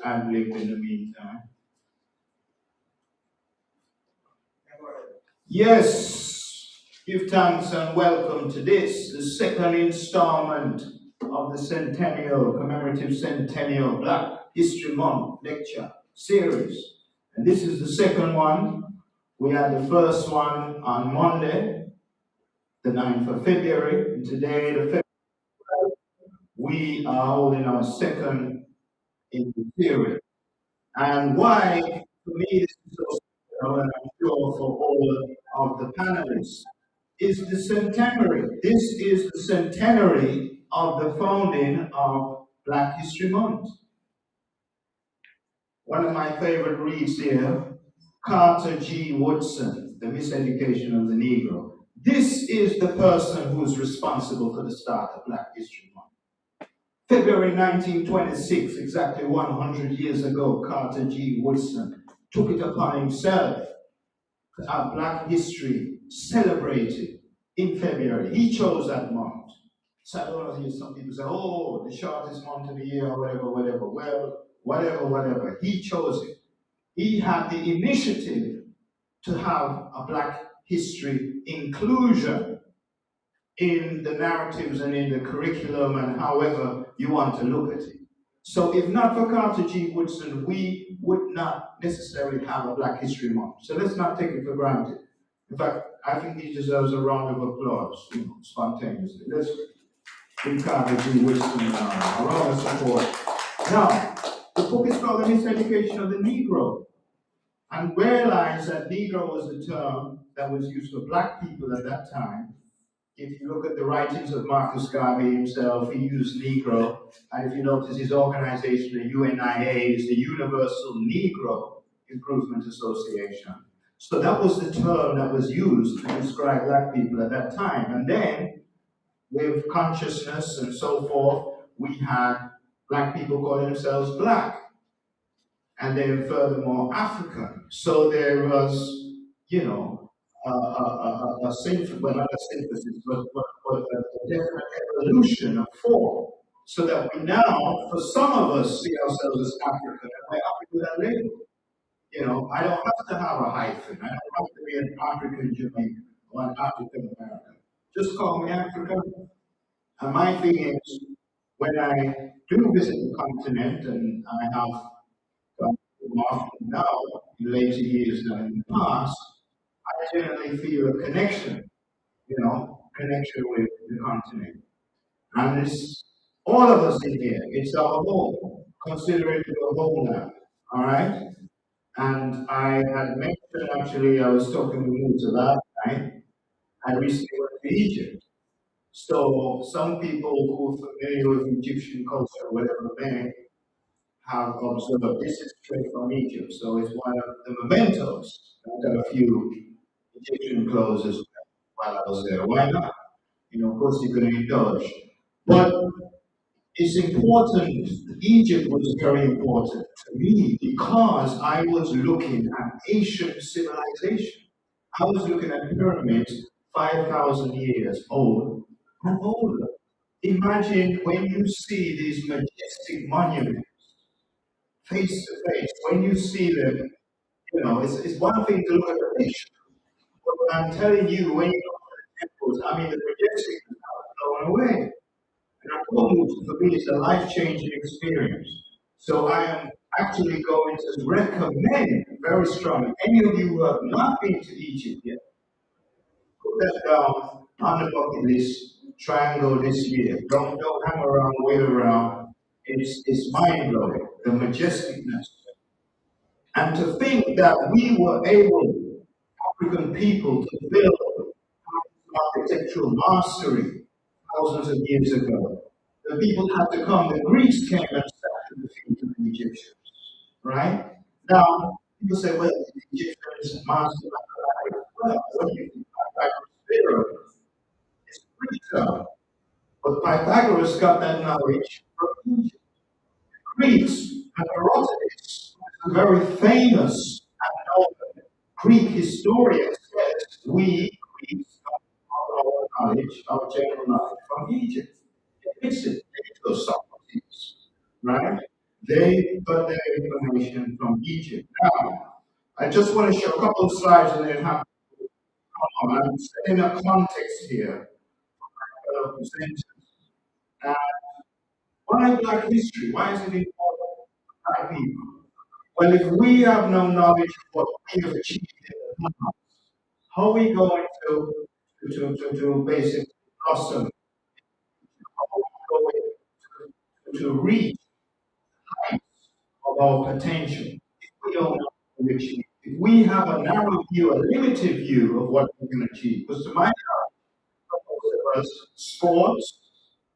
ad-lib in the meantime. Yes, give thanks and welcome to this, the second installment of the Centennial, Commemorative Centennial Black History Month lecture series. And this is the second one. We had the first one on Monday, the 9th of February, and today, the 5th, we are holding our second in the series. And why, for me, this is so special, and I'm sure for all of the panelists, is the centenary. This is the centenary of the founding of Black History Month. One of my favorite reads here, Carter G. Woodson, The Miseducation of the Negro. This is the person who is responsible for the start of Black History Month. February 1926, exactly 100 years ago, Carter G. Woodson took it upon himself to have Black history celebrated in February. He chose that month. So I don't know, hear some people say, oh, the shortest month of the year, or whatever, whatever. Well, whatever. He chose it. He had the initiative to have a Black history inclusion in the narratives and in the curriculum and however you want to look at it. So if not for Carter G. Woodson, we would not necessarily have a Black History Month. So let's not take it for granted. In fact, I think he deserves a round of applause, spontaneously. Let's give Carter G. Woodson a round of support. Now, the book is called The Miseducation of the Negro. And realize that Negro was a term that was used for Black people at that time. If you look at the writings of Marcus Garvey himself, he used Negro. And if you notice his organization, the UNIA, is the Universal Negro Improvement Association. So that was the term that was used to describe Black people at that time. And then, with consciousness and so forth, we had Black people call themselves Black. And then furthermore, African. So there was, a synthesis, well, not a synthesis, but a definite evolution of form. So that we now, for some of us, see ourselves as African, and we're happy with that label. I don't have to have a hyphen. I don't have to be an African Jamaican or an African American. Just call me African. And my thing is, when I do visit the continent, and I have often now, in later years than in the past, I generally feel a connection, connection with the continent. And it's all of us in here, it's our home. Consider it your home now, all right? And I had mentioned, actually, I was talking with Musa last night, I recently went to Egypt. So some people who are familiar with Egyptian culture, whatever may have observed, this is straight from Egypt, so it's one of the mementos. I got a few Egyptian clothes as well while I was there. Why not? Of course you can indulge. But it's important, Egypt was very important to me because I was looking at ancient civilization. I was looking at pyramids 5,000 years old and older. Imagine when you see these majestic monuments face to face, when you see them, it's one thing to look at the picture. But I'm telling you, when you look at the temples, I mean, the majestic is not blown away. And I told you, for me, it's a life-changing experience. So I am actually going to recommend very strongly, any of you who have not been to Egypt yet, put that down on the bucket list, try and go this year. Don't hang around, wait around. It's mind-blowing, the majesticness. And to think that we were able, African people, to build architectural mastery thousands of years ago. The people had to come, the Greeks came and sat at the feet of the Egyptians, right? Now, people say, well, the Egyptians mastered mathematics. Well, what do you think? Pythagoras is Greek term. But Pythagoras got that knowledge from Egypt. Greeks and Herodotus, a very famous and known Greek historian, says we Greeks got our knowledge, our general knowledge from Egypt. It makes it into Socrates, right? They got their information from Egypt. Now, I just want to show a couple of slides and then have to come on. I'm setting a context here. Presenters. And why Black history? Why is it important for Black people? Well, if we have no knowledge of what we have achieved in the past, how are we going to basically blossom? How are we going to reach of our potential if we don't know what we achieve? If we have a narrow view, a limited view of what we can achieve, because to my knowledge, for most of us, sports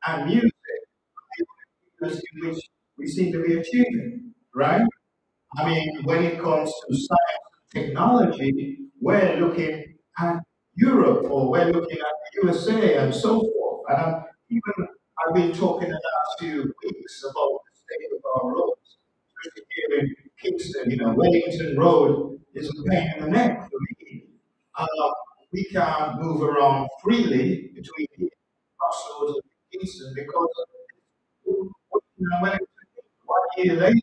and music are the areas in which we seem to be achieving, right? I mean, when it comes to science and technology, we're looking at Europe or we're looking at the USA and so forth. And I've been talking the last few weeks about the state of our roads, especially here in Kingston. Wellington Road is a pain in the neck for me. Uh, we can't move around freely between here and Crossroads and Kingston because Wellington, 1 year later,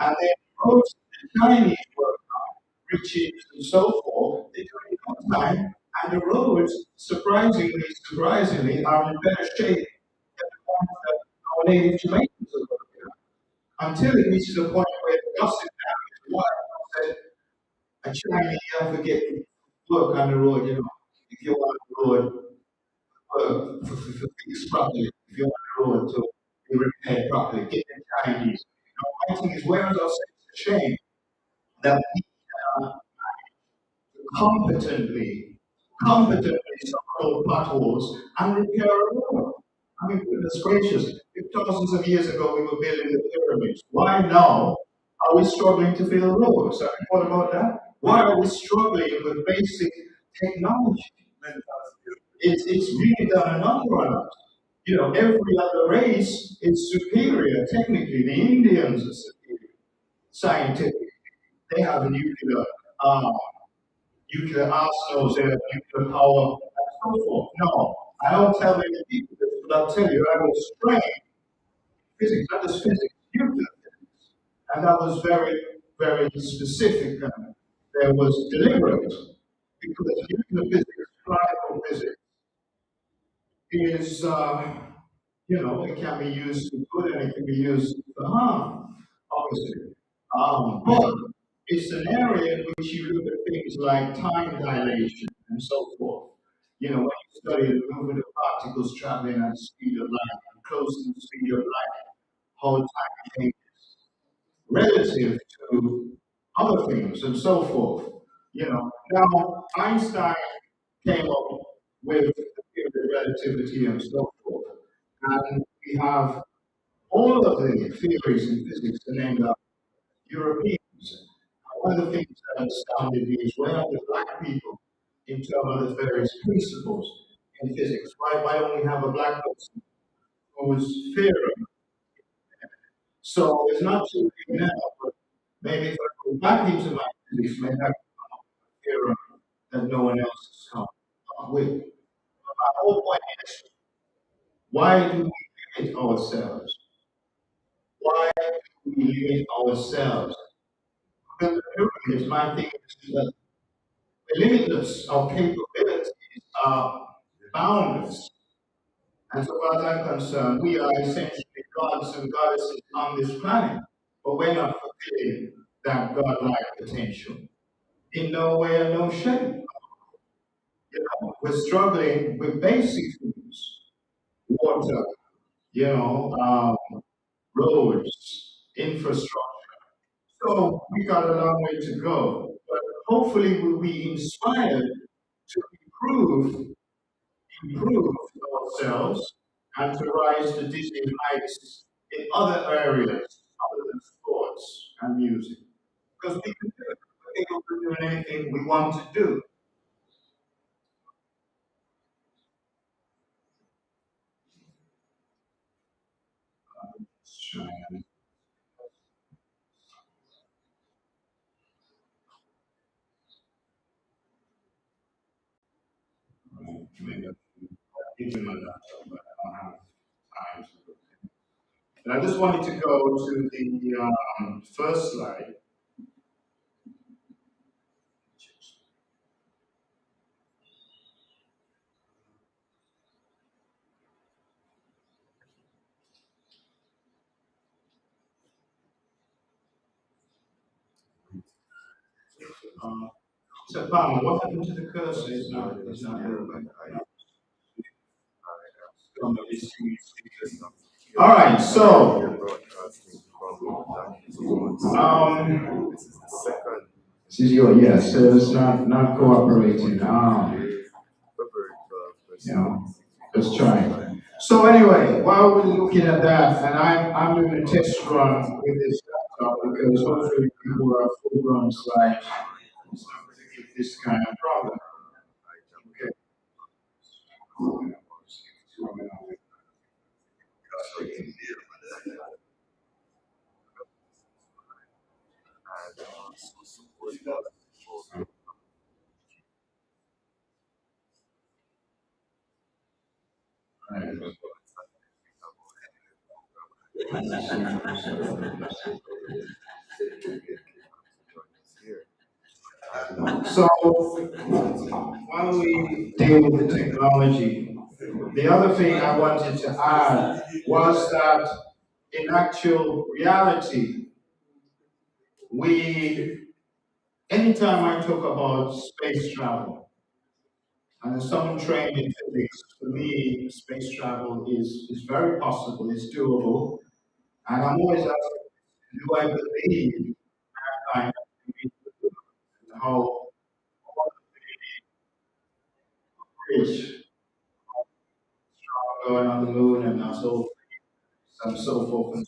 and then roads the Chinese work on, bridges and so forth, they do it in no time, and the roads, surprisingly, are in better shape than the ones that our native Jamaicans are working on. Until it reaches a point where the gossip now is said, a Chinese ever get to work on the road, if you want the road fixed properly, if you want the road to be repaired properly, get the Chinese. My thing is, where is our sense of shame that we uh, competently, competently solve potholes and repair a road? I mean, goodness gracious, if thousands of years ago we were building the pyramids, why now are we struggling to build roads? Have you thought about that? Why are we struggling with basic technology? It's really done a number on us. Every other race is superior technically. The Indians are superior scientifically. They have uh, nuclear arsenals, they have nuclear power, and so forth. No, I don't tell many people this, but I'll tell you, I was trained physics, not just physics, nuclear physics. And that was very, very specific. And there was deliberate because nuclear physics, particle physics, is, it can be used for good and it can be used for harm, obviously. But it's an area in which you look at things like time dilation and so forth. When you study the movement of particles traveling at the speed of light and close to the speed of light, how time changes relative to other things and so forth. Now Einstein came up with the theory of relativity and so forth, and we have all of the theories in physics are named after Europeans. One of the things that astounded me is where are the black people in terms of the various principles in physics? Why don't we have a black person whose theorem? So it's not too late now, but maybe if I go back into my physics, maybe I can come up with a theorem that no one else has come up with. But my whole point is, why do we limit ourselves? Why do we limit ourselves? Because the pyramids, my thing is that we're limitless. Our capabilities are boundless. And so far as I'm concerned, we are essentially gods and goddesses on this planet, but we're not fulfilling that godlike potential in no way or no shape. We're struggling with basic things, water, roads, infrastructure. So we got a long way to go, but hopefully we'll be inspired to improve ourselves and to rise to dizzying heights in other areas other than sports and music. Because we can do it. We're able to do anything we want to do. Maybe I can give you my laptop, but I don't have time to look. And I just wanted to go to the first slide. Um, so, Palmer, what happened to the cursor? It's not moving. All right, so this is your yes, so it's not cooperating. Yeah, let's try. So anyway, while we're looking at that, and I'm doing a test run with this laptop because hopefully people are full-blown slides. It's not going to give this kind of problem. Okay. So while we deal with the technology, the other thing I wanted to add was that in actual reality, we anytime I talk about space travel, and as someone trained in physics, for me, space travel is very possible, it's doable, and I'm always asking, do I believe that I have to be the whole bridge going on the moon and so forth and so forth.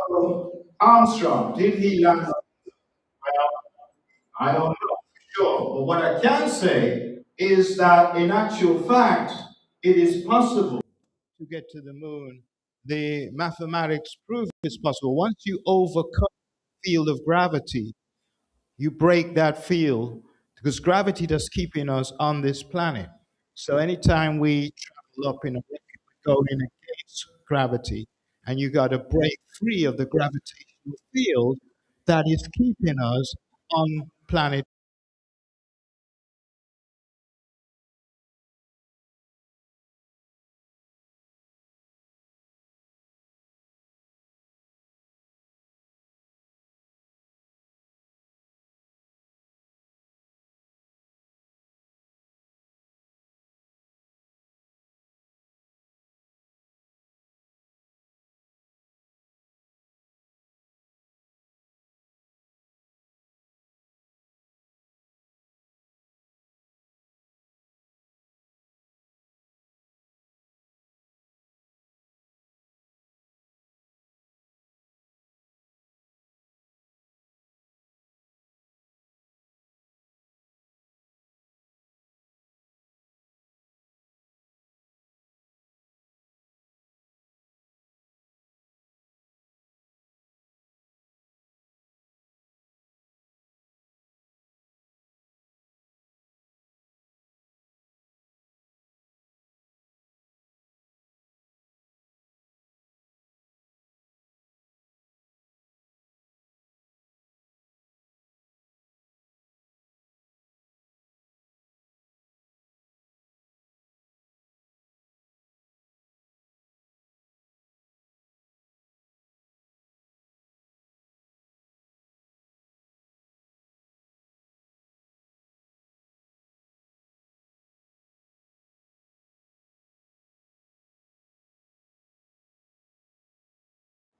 So, Armstrong, did he land? Well, I don't know for sure, but what I can say is that in actual fact, it is possible to get to the moon. The mathematics prove it's possible. Once you overcome the field of gravity, you break that field because gravity is keeping us on this planet. So anytime we travel up in a rocket, we go in against gravity, and you got to break free of the gravitational field that is keeping us on planet.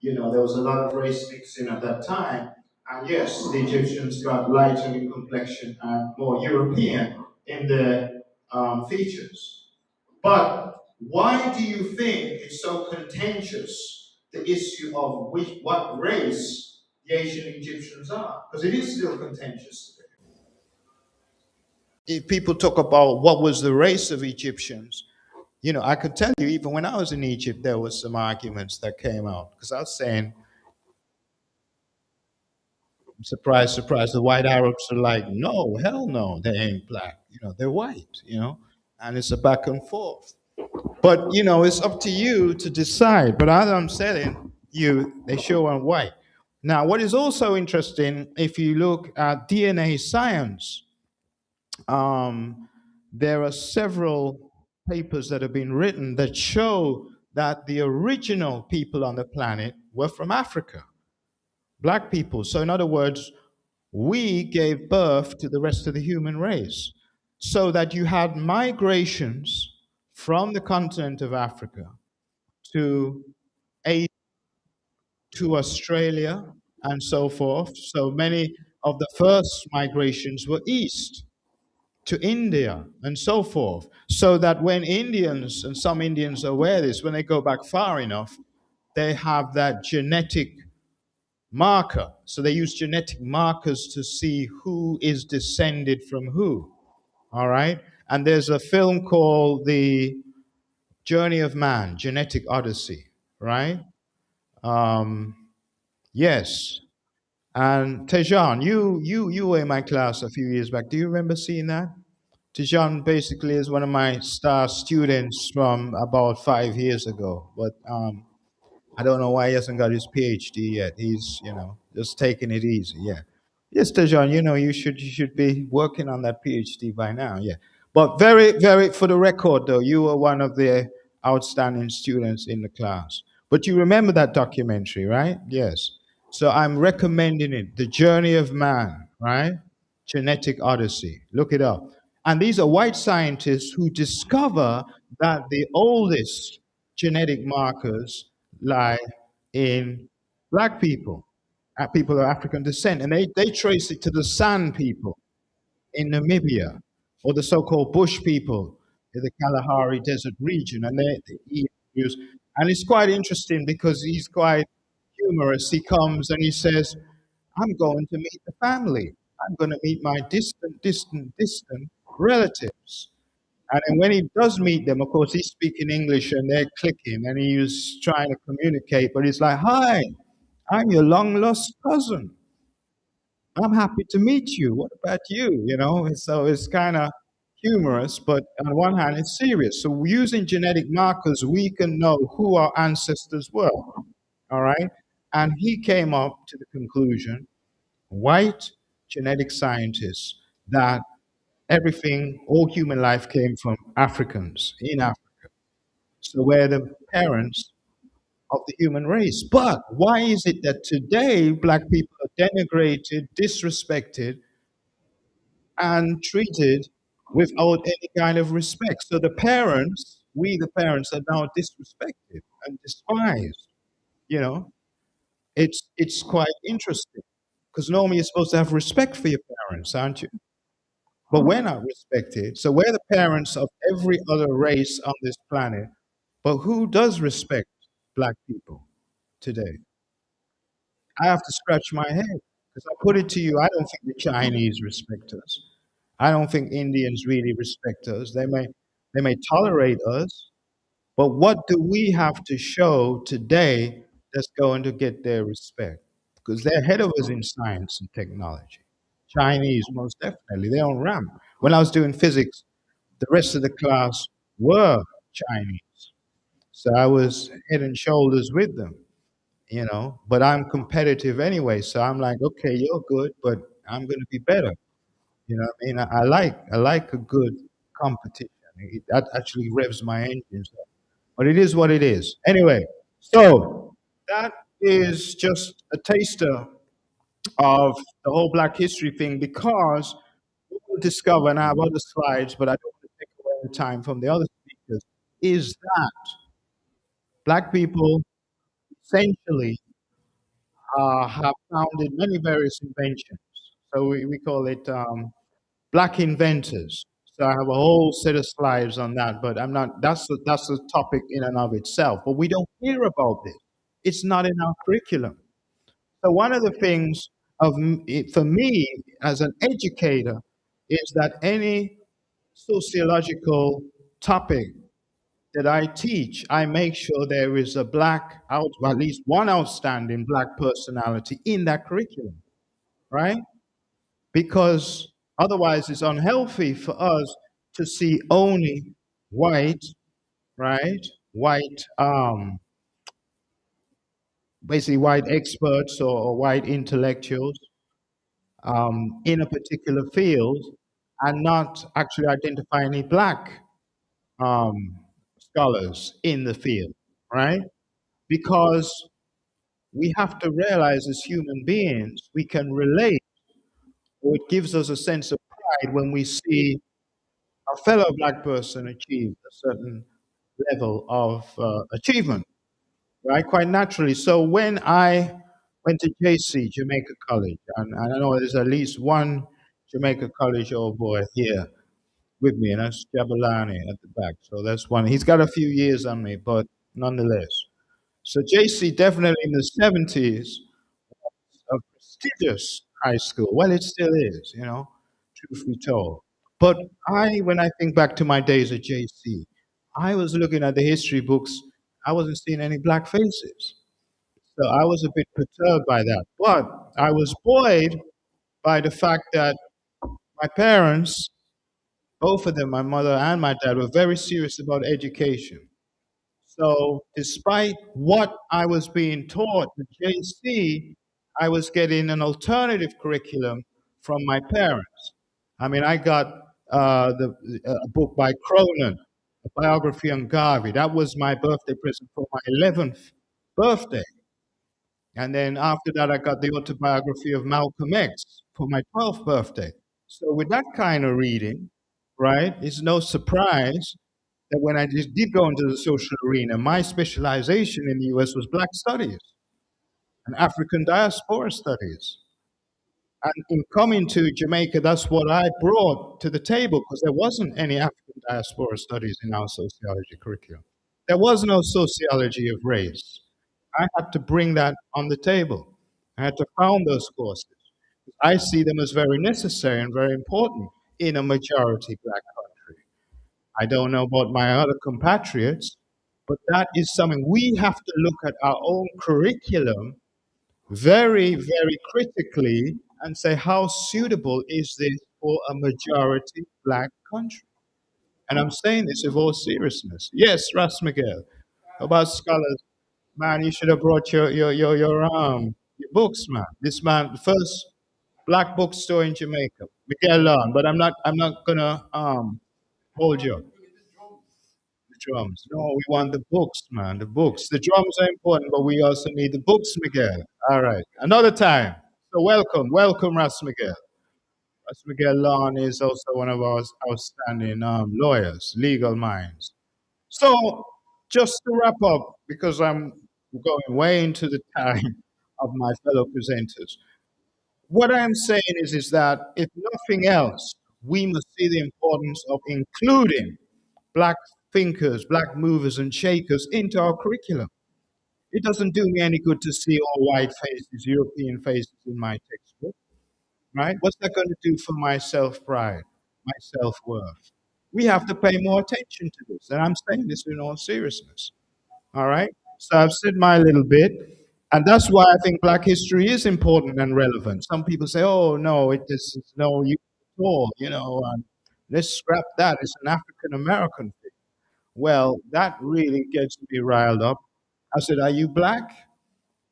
There was a lot of race mixing at that time. And yes, the Egyptians got lighter in complexion and more European in their features. But why do you think it's so contentious, the issue of what race the ancient Egyptians are? Because it is still contentious today. If people talk about what was the race of Egyptians, I could tell you, even when I was in Egypt, there was some arguments that came out because I was saying, surprise, surprise, the white Arabs are like, no, hell no, they ain't black. They're white. And it's a back and forth. But it's up to you to decide. But as I'm saying, they show I'm white. Now, what is also interesting, if you look at DNA science, um, there are several papers that have been written that show that the original people on the planet were from Africa, black people. So, in other words, we gave birth to the rest of the human race. So that you had migrations from the continent of Africa to Asia, to Australia, and so forth. So many of the first migrations were east to India and so forth. So that when Indians, and some Indians are aware of this, when they go back far enough, they have that genetic marker. So they use genetic markers to see who is descended from who. All right. And there's a film called The Journey of Man, Genetic Odyssey, right? Um, yes. And Tejan, you were in my class a few years back. Do you remember seeing that? Tejan basically is one of my star students from about 5 years ago. But I don't know why he hasn't got his PhD yet. He's, just taking it easy. Yeah. Yes, Tejan, you should be working on that PhD by now. Yeah. But very, very, for the record though, you were one of the outstanding students in the class. But you remember that documentary, right? Yes. So I'm recommending it, The Journey of Man, right? Genetic Odyssey. Look it up. And these are white scientists who discover that the oldest genetic markers lie in black people, people of African descent. And they trace it to the San people in Namibia, or the so-called Bush people in the Kalahari Desert region. And he use, and it's quite interesting because he's quite humorous. He comes and he says, I'm going to meet the family. I'm going to meet my distant, distant, distant relatives. And then when he does meet them, of course, he's speaking English and they're clicking and he's trying to communicate, but he's like, hi, I'm your long lost cousin. I'm happy to meet you. What about you? And so it's kind of humorous, but on one hand, it's serious. So using genetic markers, we can know who our ancestors were. All right. And he came up to the conclusion, white genetic scientists, that everything, all human life came from Africans in Africa. So we're the parents of the human race. But why is it that today black people are denigrated, disrespected, and treated without any kind of respect? So the parents, we the parents, are now disrespected and despised. You know, it's quite interesting because normally you're supposed to have respect for your parents, aren't you? But we're not respected. So we're the parents of every other race on this planet. But who does respect black people today? I have to scratch my head because I put it to you, I don't think the Chinese respect us. I don't think Indians really respect us. They may tolerate us, but what do we have to show today that's going to get their respect? Because they're ahead of us in science and technology. Chinese, most definitely, they're on ramp. When I was doing physics, the rest of the class were Chinese. So I was head and shoulders with them, but I'm competitive anyway. So I'm like, okay, you're good, but I'm going to be better. What I mean? I like a good competition. That actually revs my engines up. But it is what it is. Anyway, so that is just a taster of the whole Black History thing because we will discover, and I have other slides, but I don't want to take away the time from the other speakers, is that Black people essentially have founded many various inventions. So we call it Black inventors. So I have a whole set of slides on that, but I'm not. That's a topic in and of itself. But we don't hear about this. It's not in our curriculum. So one of the things for me as an educator is that any sociological topic that I teach, I make sure there is a black out, at least one outstanding black personality in that curriculum, right? Because otherwise it's unhealthy for us to see only white, right? White, basically white experts or white intellectuals in a particular field and not actually identify any black um, scholars in the field, right? Because we have to realize as human beings, we can relate, or it gives us a sense of pride when we see a fellow black person achieve a certain level of achievement, right? Quite naturally. So when I went to JC, Jamaica College, and I know there's at least one Jamaica College old boy here with me, and that's Jabulani at the back. So that's one. He's got a few years on me, but nonetheless. So JC definitely in the 70s, a prestigious high school. Well, it still is, truth be told. But when I think back to my days at JC, I was looking at the history books. I wasn't seeing any black faces. So I was a bit perturbed by that. But I was buoyed by the fact that my parents, both of them, my mother and my dad, were very serious about education. So, despite what I was being taught at JC, I was getting an alternative curriculum from my parents. I mean, I got a book by Cronin, a biography on Garvey. That was my birthday present for my 11th birthday. And then after that, I got the autobiography of Malcolm X for my 12th birthday. So, with that kind of reading, right, it's no surprise that when I just did go into the social arena, my specialization in the US was Black studies and African diaspora studies. And in coming to Jamaica, that's what I brought to the table because there wasn't any African diaspora studies in our sociology curriculum. There was no sociology of race. I had to bring that on the table. I had to found those courses. I see them as very necessary and very important in a majority black country. I don't know about my other compatriots, but that is something we have to look at our own curriculum very, very critically and say, how suitable is this for a majority black country? And I'm saying this with all seriousness. Yes, Ras Miguel, about scholars, man, you should have brought your books, man. This man, the first black bookstore in Jamaica, Miguel Lawn. But I'm not gonna hold you. The drums. No, we want the books, man. The books. The drums are important, but we also need the books, Miguel. All right. Another time. So welcome, Ras Miguel. Ras Miguel Lawn is also one of our outstanding lawyers, legal minds. So just to wrap up, because I'm going way into the time of my fellow presenters, what I'm saying is that if nothing else, we must see the importance of including black thinkers, black movers and shakers into our curriculum. It doesn't do me any good to see all white faces, European faces in my textbook, right? What's that going to do for my self pride, my self worth? We have to pay more attention to this. And I'm saying this in all seriousness, all right? So I've said my little bit. And that's why I think black history is important and relevant. Some people say, oh, no, it is no use at all, let's scrap that. It's an African American thing. Well, that really gets me riled up. I said, are you black?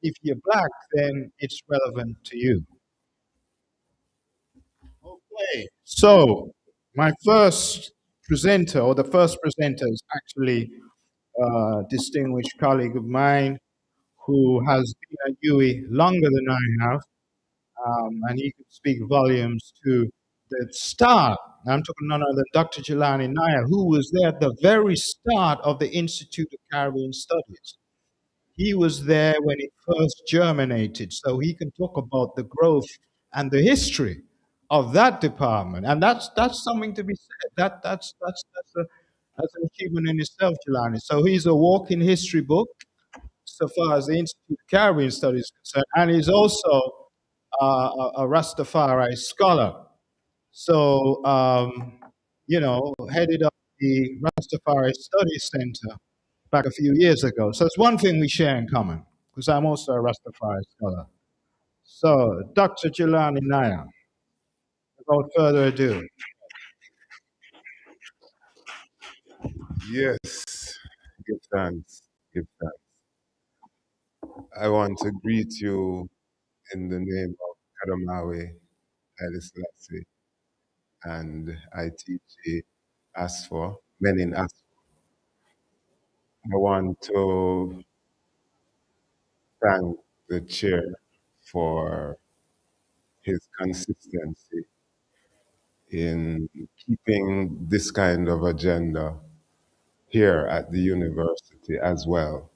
If you're black, then it's relevant to you. Okay. So, my first presenter, or the first presenter, is actually a distinguished colleague of mine who has been at UWI longer than I have, and he can speak volumes to the start. I'm talking none other than Dr. Jahlani Niaah, who was there at the very start of the Institute of Caribbean Studies. He was there when it first germinated, so he can talk about the growth and the history of that department, and that's something to be said. That's an achievement in itself, Jelani. So he's a walking history book so far as the Institute of Caribbean Studies is concerned, and he's also a Rastafari scholar. So headed up the Rastafari Study Center back a few years ago. So it's one thing we share in common, because I'm also a Rastafari scholar. So, Dr. Jahlani Niaah, without further ado, Yes, give thanks. Give thanks. I want to greet you in the name of Kadamawe Haile Selassie and ITG Asfor, Menin Asfor. I want to thank the chair for his consistency in keeping this kind of agenda here at the university as well.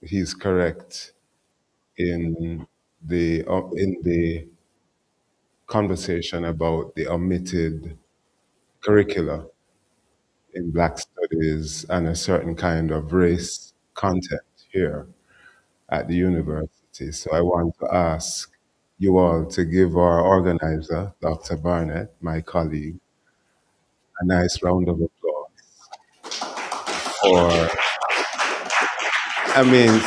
He's correct in the conversation about the omitted curricula in Black Studies and a certain kind of race content here at the university. So I want to ask you all to give our organizer, Dr. Barnett, my colleague, a nice round of applause for, I mean,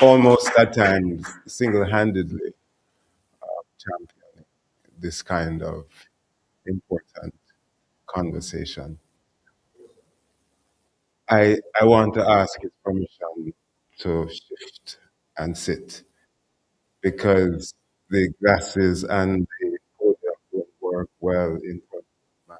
almost at times single-handedly championing this kind of important conversation. I want to ask his permission to shift and sit because the glasses and the podium don't work well in front of my.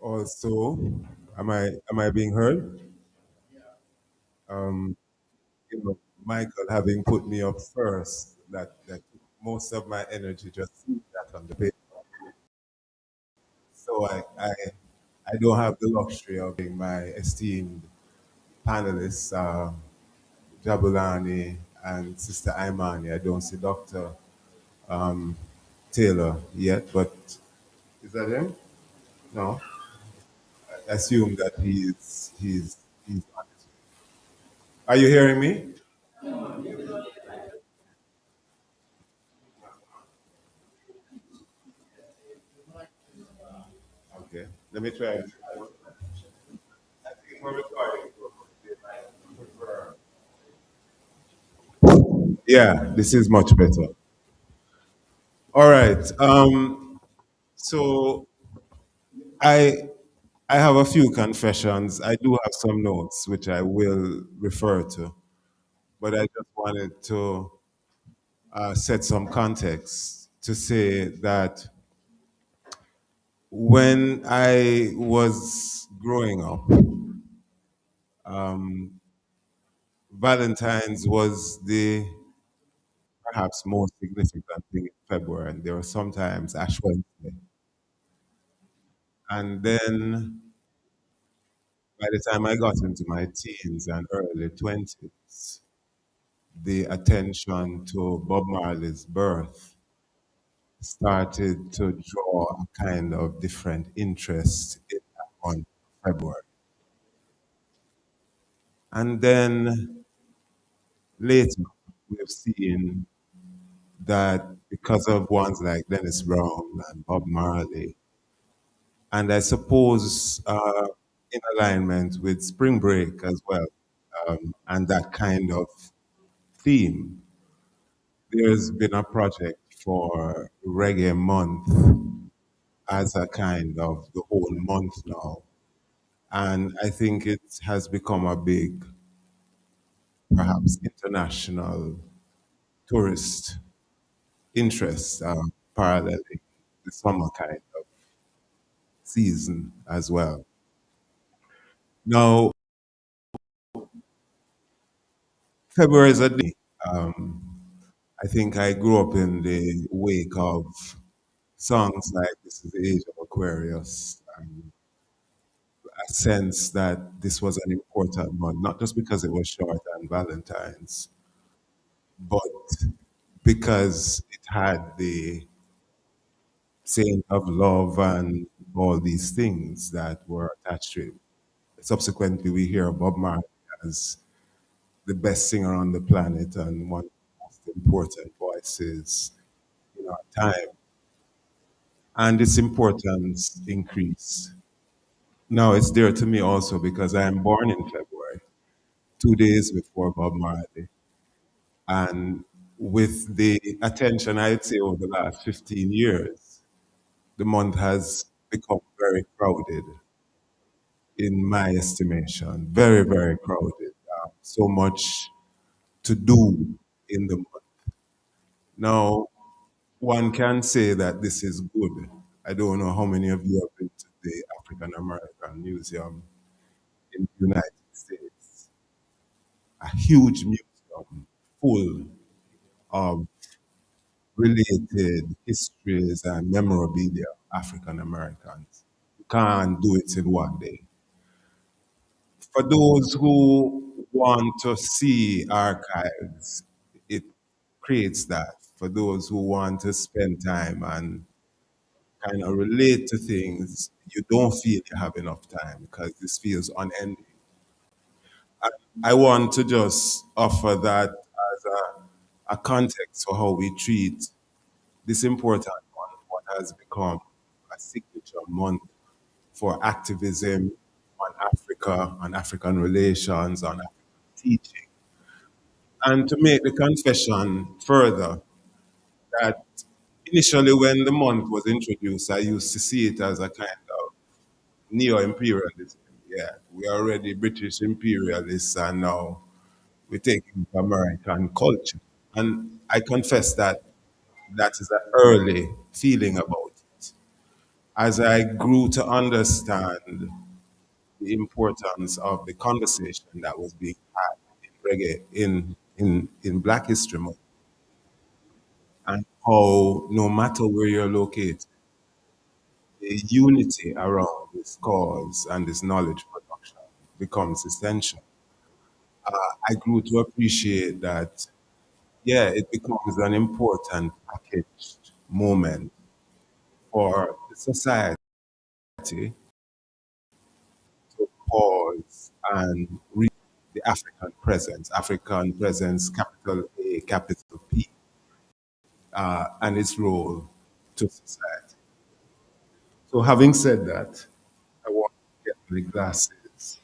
Also, am I being heard? Um, Michael having put me up first, that most of my energy just seeing that on the paper. So I don't have the luxury of being my esteemed panelists, Jabulani and Sister Imani. I don't see Dr. Taylor yet, but is that him? No. I assume that he's on his way. Are you hearing me? Okay. Let me try. I think we're recording. Yeah, this is much better. All right. So I I have a few confessions. I do have some notes which I will refer to, but I just wanted to set some context to say that when I was growing up, Valentine's was the perhaps most significant thing in February, and there were sometimes Ash Wednesday. And then by the time I got into my teens and early 20s, the attention to Bob Marley's birth started to draw a kind of different interest in that month of February. And then later, we've seen that because of ones like Dennis Brown and Bob Marley, and I suppose in alignment with Spring Break as well, and that kind of theme, there's been a project for Reggae Month as a kind of the whole month now. And I think it has become a big, perhaps international tourist interest, paralleling the summer kind of season as well. Now, February is a day. Um, I think I grew up in the wake of songs like This is the Age of Aquarius, and a sense that this was an important month, not just because it was short and Valentine's, but because it had the saying of love and all these things that were attached to it. Subsequently, we hear Bob Marley as the best singer on the planet and one of the most important voices in our time. And its importance increased. Now it's dear to me also because I am born in February, 2 days before Bob Marley. And with the attention, I'd say, over the last 15 years, the month has become very crowded in my estimation. Very, very crowded. So much to do in the month. Now, one can say that this is good. I don't know how many of you have been to the African American Museum in the United States. A huge museum full of related histories and memorabilia of African Americans. You can't do it in one day. For those who want to see archives, it creates that. For those who want to spend time and kind of relate to things, you don't feel you have enough time because this feels unending. I want to just offer that as a context for how we treat this important month, what has become a signature month for activism on Africa, on African relations, on African teaching. And to make the confession further, that initially when the month was introduced, I used to see it as a kind of neo-imperialism. Yeah, we are already British imperialists and now we're taking American culture. And I confess that that is an early feeling about it. As I grew to understand the importance of the conversation that was being had in reggae in Black History Month, and how no matter where you're located, the unity around this cause and this knowledge production becomes essential. I grew to appreciate that, yeah, it becomes an important packaged moment for the society to pause and read the African presence, capital A, capital P, and its role to society. So, having said that, I want to get my glasses.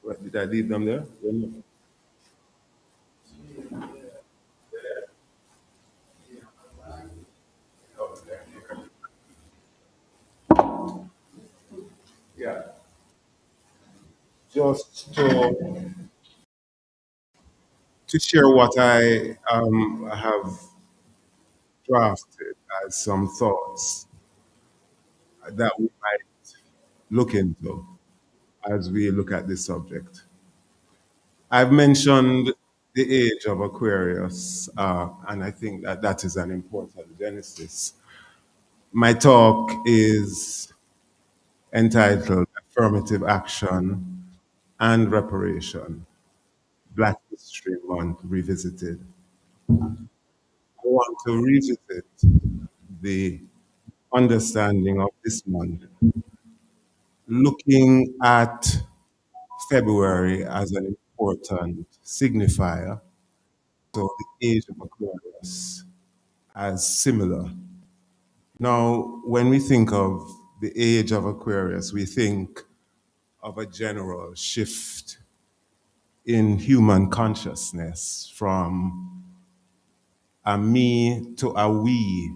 What, did I leave them there? Yeah. Just to share what I have drafted as some thoughts that we might look into as we look at this subject. I've mentioned the age of Aquarius, and I think that that is an important genesis. My talk is entitled Affirmative Action and Reparation, Black History Month Revisited. I want to revisit the understanding of this month, looking at February as an important signifier, so the age of Aquarius as similar. Now, when we think of the age of Aquarius, we think of a general shift in human consciousness from a me to a we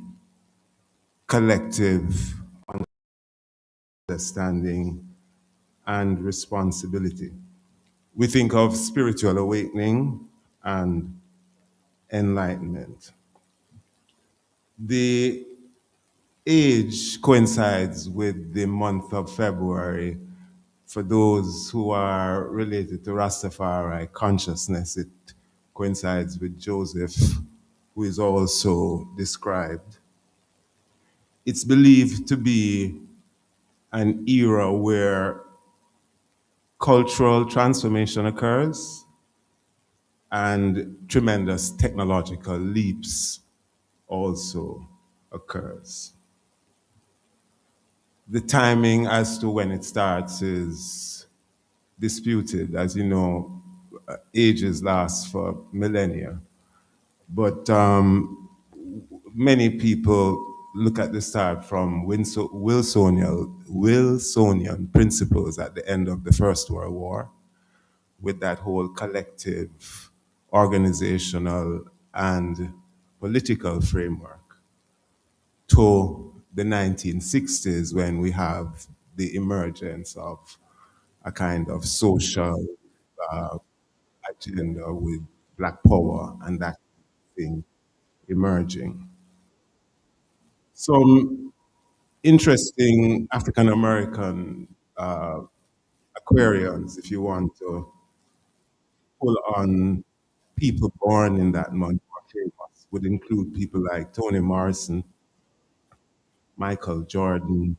collective understanding and responsibility. We think of spiritual awakening and enlightenment. The age coincides with the month of February. For those who are related to Rastafari consciousness, it coincides with Joseph, who is also described. It's believed to be an era where cultural transformation occurs and tremendous technological leaps also occurs. The timing as to when it starts is disputed. As you know, ages last for millennia. But many people look at the start from Wilsonian principles at the end of the First World War, with that whole collective, organizational, and political framework, to the 1960s when we have the emergence of a kind of social uh, agenda with Black Power and that thing emerging. Some interesting African American Aquarians, if you want to pull on people born in that month or famous, would include people like Toni Morrison, Michael Jordan,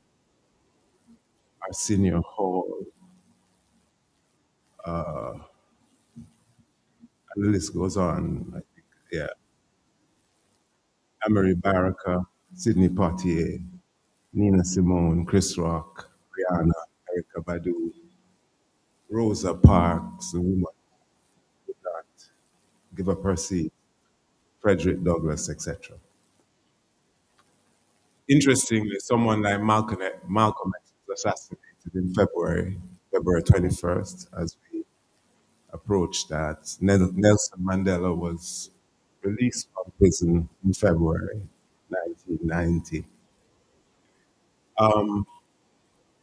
Arsenio Hall, and the list goes on. I think, yeah, Amory Baraka, Sidney Poitier, Nina Simone, Chris Rock, Rihanna, Erykah Badu, Rosa Parks, the woman who did not give up her seat, Frederick Douglass, etc. Interestingly, someone like Malcolm X was assassinated in February 21st, as we approach that. Nelson Mandela was released from prison in February 1990.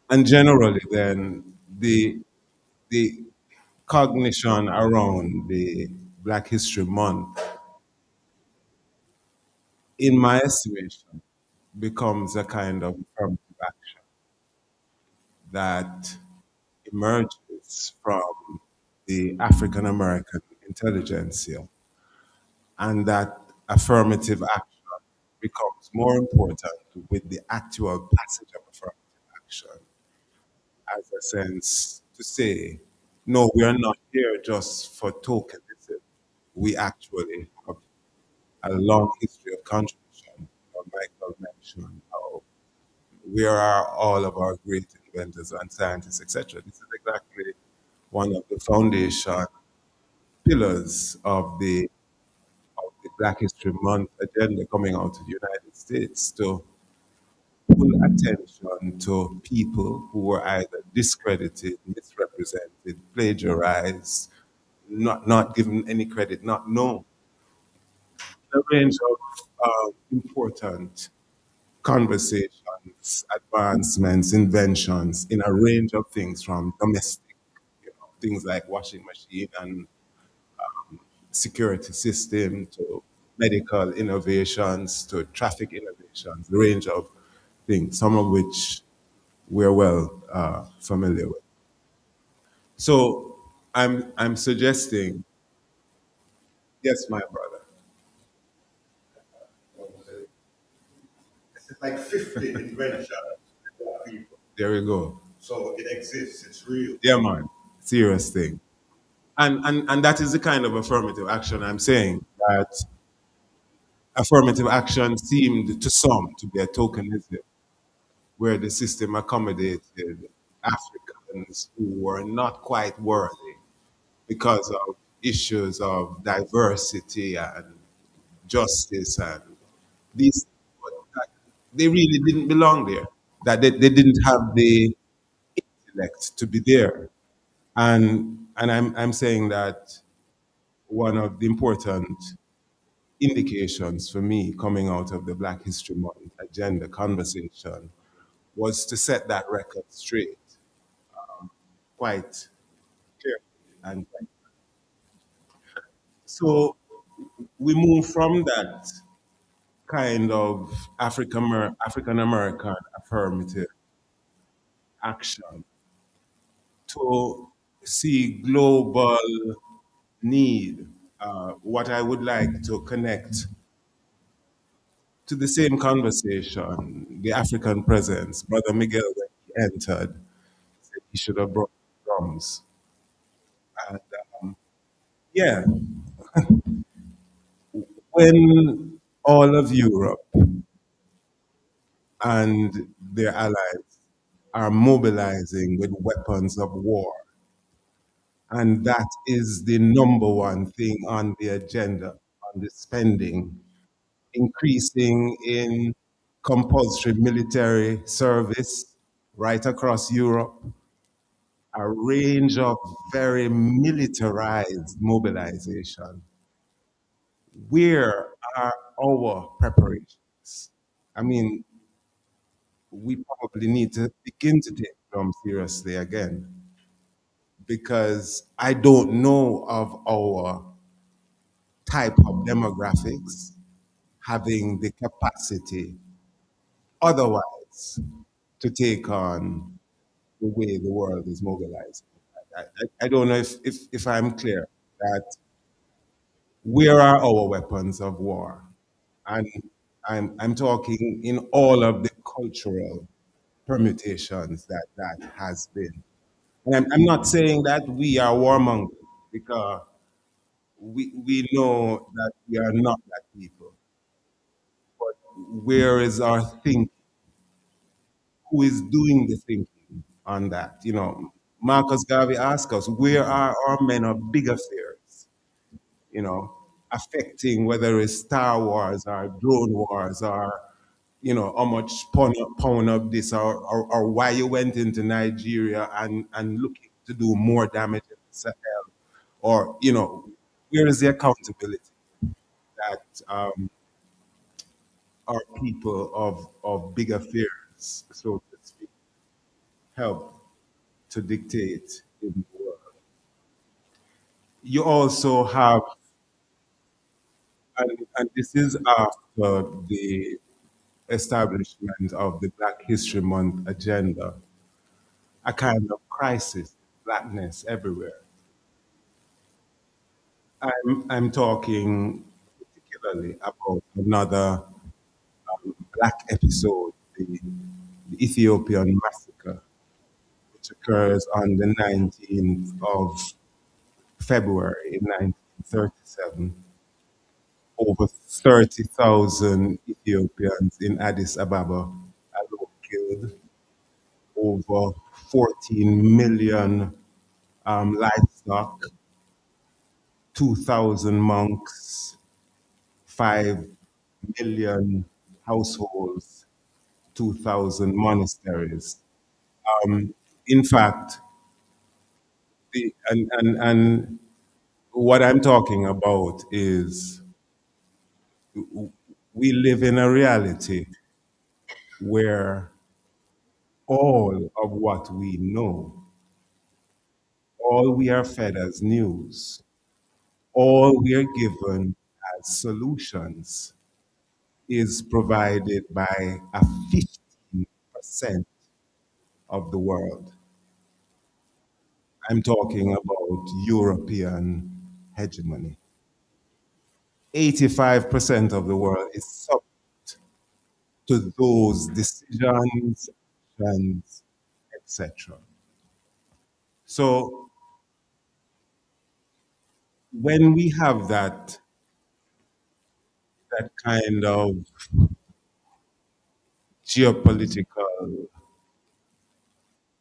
And generally, then, the cognition around the Black History Month, in my estimation, becomes a kind of affirmative action that emerges from the African American intelligentsia, and that affirmative action becomes more important with the actual passage of affirmative action as a sense to say, no, we are not here just for tokenism. We actually have a long history of contribution. Michael mentioned how we are all of our great inventors and scientists, etc. This is exactly one of the foundation pillars of the Black History Month agenda coming out of the United States, to pull attention to people who were either discredited, misrepresented, plagiarized, not given any credit, not known. A range of important conversations, advancements, inventions in a range of things, from domestic, things like washing machine and security system, to medical innovations, to traffic innovations, a range of things, some of which we're well familiar with. So I'm suggesting, yes, my brother. It's like 50 inventions for people. There we go. So it exists, it's real. Yeah, man. Serious thing. And that is the kind of affirmative action I'm saying, that affirmative action seemed to some to be a tokenism, where the system accommodated Africans who were not quite worthy because of issues of diversity and justice and these, but that they really didn't belong there. That they didn't have the intellect to be there. And I'm saying that one of the important indications for me coming out of the Black History Month agenda conversation was to set that record straight quite clearly. And so we move from that kind of African American affirmative action to see global need. What I would like to connect to the same conversation, the African presence. Brother Miguel, when he entered, said he should have brought drums. And yeah, when all of Europe and their allies are mobilizing with weapons of war. And that is the number one thing on the agenda, on the spending, increasing in compulsory military service right across Europe, a range of very militarized mobilization. Where are our preparations? I mean, we probably need to begin to take them seriously again because I don't know of our type of demographics having the capacity otherwise to take on the way the world is mobilized. I don't know if I'm clear that where are our weapons of war? And I'm talking in all of the cultural permutations that that has been. And I'm not saying that we are warmongers because we know that we are not that people. But where is our thinking? Who is doing the thinking on that? You know, Marcus Garvey asked us, where are our men of big affairs? You know, affecting whether it's Star Wars or drone wars or, you know, how much pound of this or why you went into Nigeria and looking to do more damage in the Sahel. Or, you know, where is the accountability that our people of big affairs, so to speak, help to dictate in the world? You also have, and this is after the establishment of the Black History Month agenda, a kind of crisis, blackness everywhere. I'm talking particularly about another black episode, the Ethiopian massacre, which occurs on the 19th of February in 1937. Over 30,000 Ethiopians in Addis Ababa alone killed, over 14 million livestock, 2,000 monks, 5 million households, 2,000 monasteries. In fact, and what I'm talking about is we live in a reality where all of what we know, all we are fed as news, all we are given as solutions is provided by a 15% of the world. I'm talking about European hegemony. 85% of the world is subject to those decisions, actions, etc. So when we have that kind of geopolitical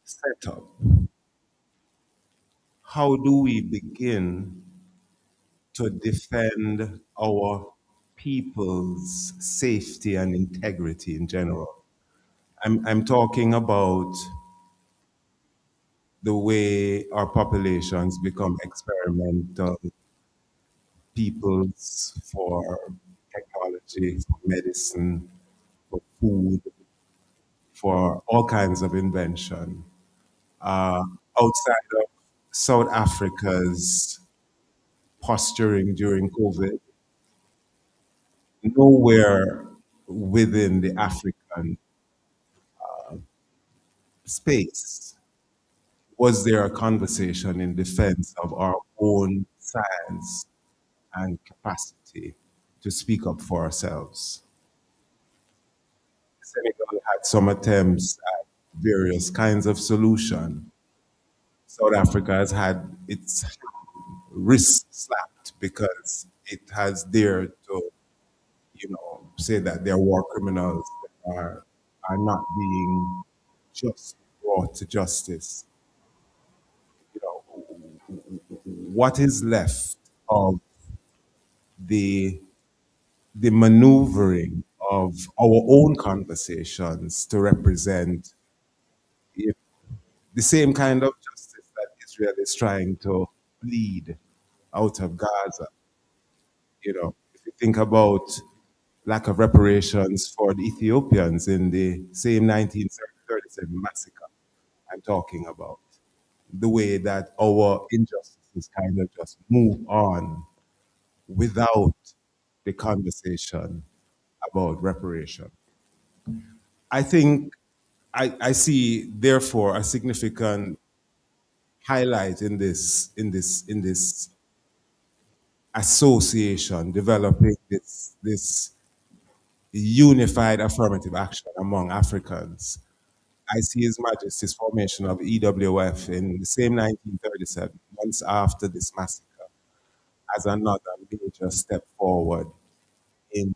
setup, how do we begin to defend our people's safety and integrity in general? I'm talking about the way our populations become experimental peoples for technology, for medicine, for food, for all kinds of invention. Uh, Outside of South Africa's posturing during COVID, nowhere within the African space was there a conversation in defense of our own science and capacity to speak up for ourselves. Senegal had some attempts at various kinds of solution. South Africa has had its wrist slapped because it has dared to, you know, say that they're war criminals that are not being just brought brought to justice, you know, what is left of the the maneuvering of our own conversations to represent if the same kind of justice that Israel is trying to bleed out of Gaza. You know, if you think about lack of reparations for the Ethiopians in the same 1937 massacre I'm talking about, the way that our injustices kind of just move on without the conversation about reparation. I think I see therefore a significant highlight in this association developing this unified affirmative action among Africans. I see His Majesty's formation of EWF in the same 1937, months after this massacre, as another major step forward in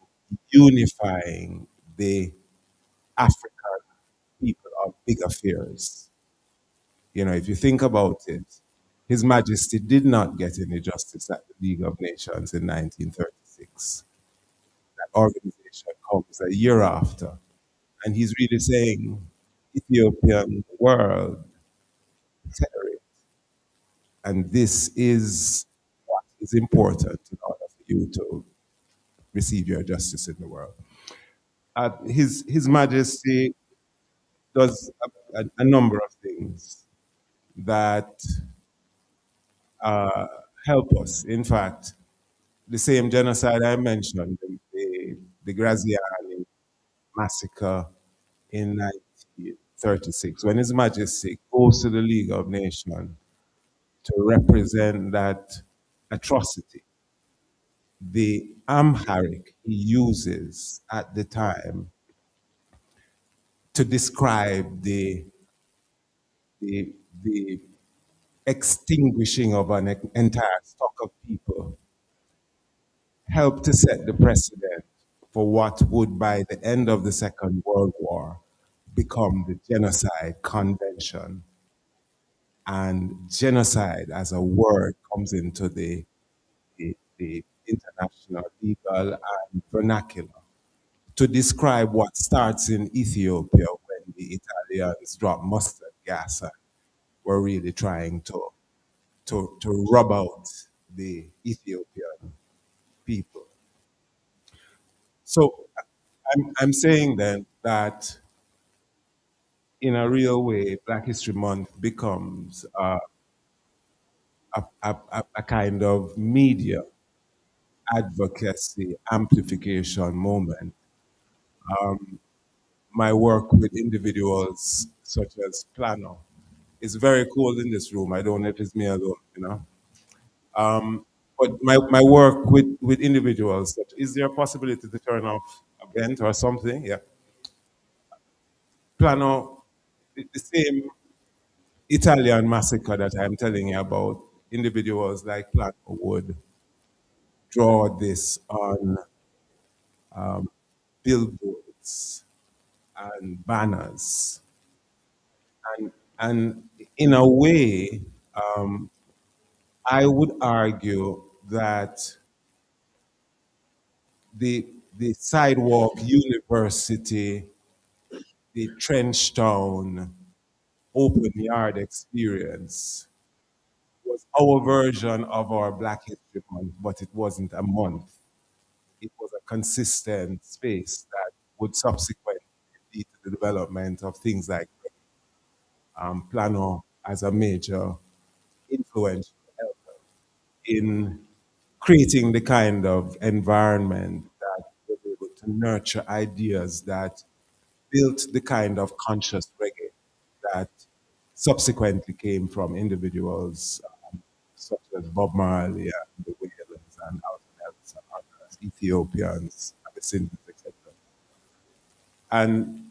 unifying the African people of big affairs. You know, if you think about it, His Majesty did not get any justice at the League of Nations in 1936. That organization comes a year after. And he's really saying, Ethiopian world, settle it. And this is what is important in order for you to receive your justice in the world. His Majesty does a number of things that help us. In fact, the same genocide I mentioned, the Graziani massacre in 1936, when His Majesty goes to the League of Nations to represent that atrocity, the Amharic he uses at the time to describe the, the extinguishing of an entire stock of people helped to set the precedent for what would, by the end of the Second World War, become the Genocide Convention. And genocide as a word comes into the international legal and vernacular to describe what starts in Ethiopia when the Italians dropped mustard gas and were really trying to rub out the Ethiopian people. So I'm saying then that in a real way, Black History Month becomes a kind of media advocacy amplification moment. My work with individuals such as Plano is very cool in this room. I don't know if it's me alone, you know. But my work with individuals, is there a possibility to turn off a vent or something? Yeah. Plano, the same Italian massacre that I'm telling you about, individuals like Plano would draw this on billboards and banners. And in a way, I would argue that the sidewalk university, the trench town, open yard experience was our version of our Black History Month, but it wasn't a month. It was a consistent space that would subsequently lead to the development of things like Plano as a major influential elder in creating the kind of environment that was able to nurture ideas that built the kind of conscious reggae that subsequently came from individuals such as Bob Marley and the Wailers and Alton Ellis and others, Ethiopians, Abyssinians, etc. And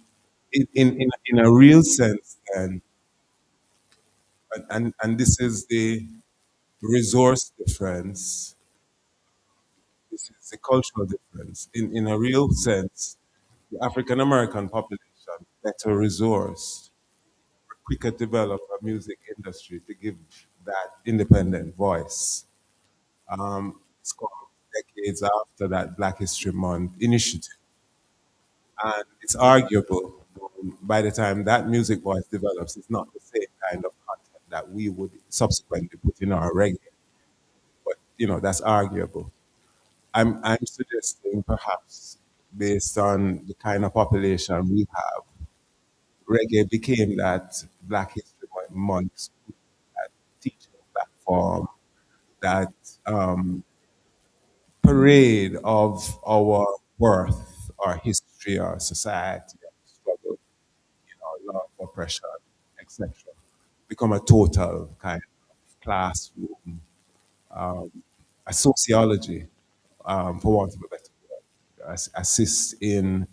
in a real sense, then, and this is the resource difference, this is the cultural difference. In a real sense, the African American population, better resourced, quicker develop a music industry to give that independent voice. It's come decades after that Black History Month initiative. And it's arguable by the time that music voice develops, it's not the same kind of content that we would subsequently put in our reggae. But, that's arguable. I'm suggesting perhaps based on the kind of population we have, reggae became that Black History Month, that teaching platform, that parade of our worth, our history, our society, our struggle, love, oppression, etc. Become a total kind of classroom, a sociology, for want of a better word, assist in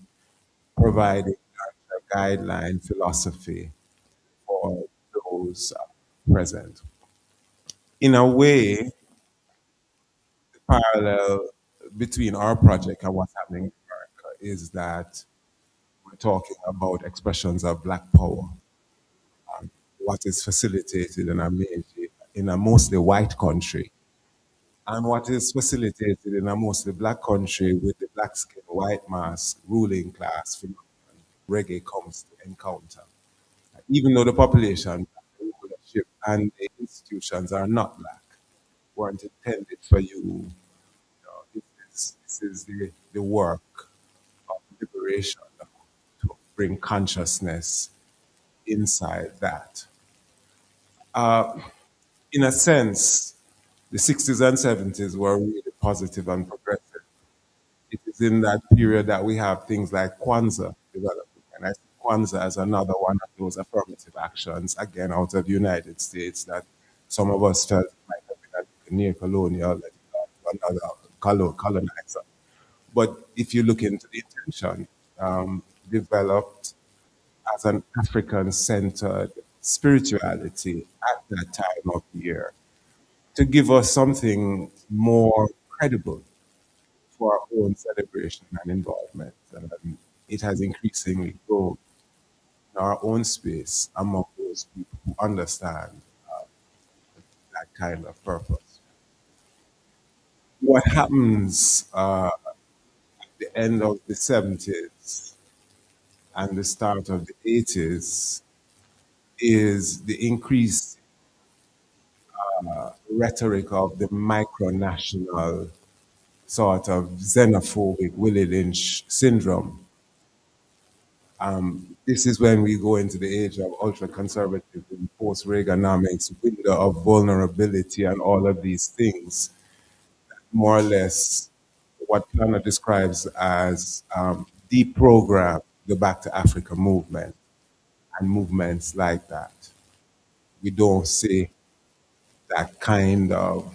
providing a guideline philosophy for those present. In a way, the parallel between our project and what's happening in America is that we're talking about expressions of Black power, what is facilitated in a mostly white country, and what is facilitated in a mostly Black country with the black skin, white mask, ruling class phenomenon reggae comes to encounter. Even though the population, the rulership, and the institutions are not Black, weren't intended for you. This is the work of liberation to bring consciousness inside that. In a sense, the 60s and 70s were really positive and progressive. It is in that period that we have things like Kwanzaa developing. And I see Kwanzaa as another one of those affirmative actions, again, out of the United States that some of us felt might have been a near-colonial, another colonizer. But if you look into the intention, developed as an African-centered spirituality at that time of the year to give us something more credible for our own celebration and involvement. It has increasingly grown in our own space among those people who understand that kind of purpose. What happens at the end of the 70s and the start of the 80s is the increased rhetoric of the micronational sort of xenophobic Willie Lynch syndrome. This is when we go into the age of ultra conservative and post Reaganomics, window of vulnerability, and all of these things. More or less, what Planner describes as deprogram the Back to Africa movement and movements like that. We don't see that kind of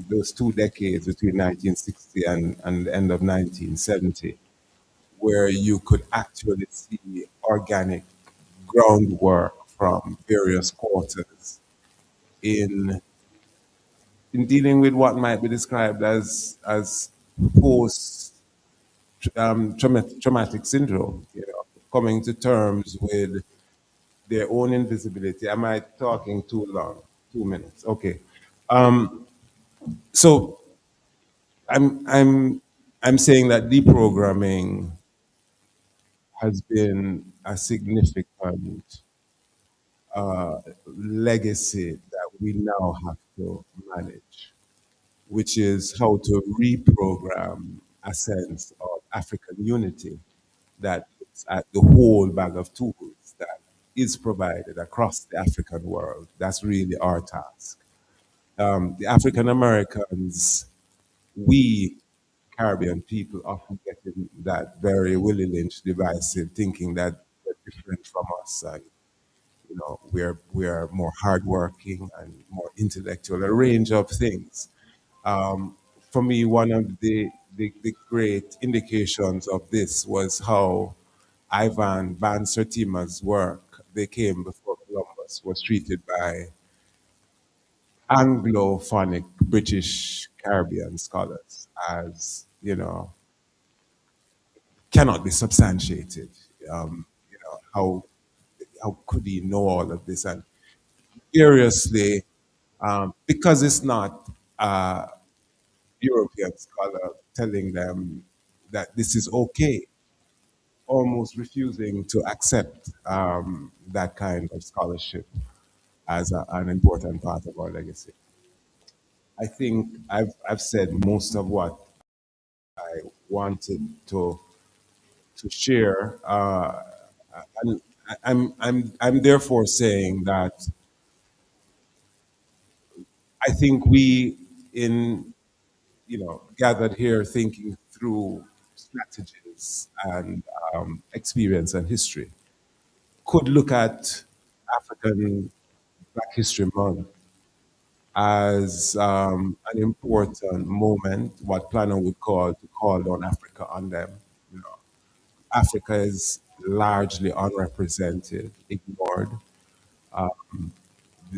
those 2 decades between 1960 and the end of 1970, where you could actually see organic groundwork from various quarters in dealing with what might be described as post traumatic syndrome, coming to terms with their own invisibility. Am I talking too long? 2 minutes. Okay. So I'm saying that deprogramming has been a significant legacy that we now have to manage, which is how to reprogram a sense of African unity that looks at the whole bag of tools that is provided across the African world. That's really our task. The African Americans, we Caribbean people often get in that very Willie Lynch divisive thinking that they're different from us and we're more hardworking and more intellectual, a range of things. For me, one of the great indications of this was how Ivan Van Sertima's work, They Came Before Columbus, was treated by Anglophonic British Caribbean scholars as, cannot be substantiated. How how could he know all of this? And curiously, because it's not a European scholar telling them that this is okay, almost refusing to accept that kind of scholarship as an important part of our legacy. I think I've said most of what I wanted to share, and I'm therefore saying that I think we in gathered here thinking through strategies and experience and history could look at African Black History Month as an important moment, what Planner would call to call on Africa on them. You know, Africa is largely unrepresented, ignored.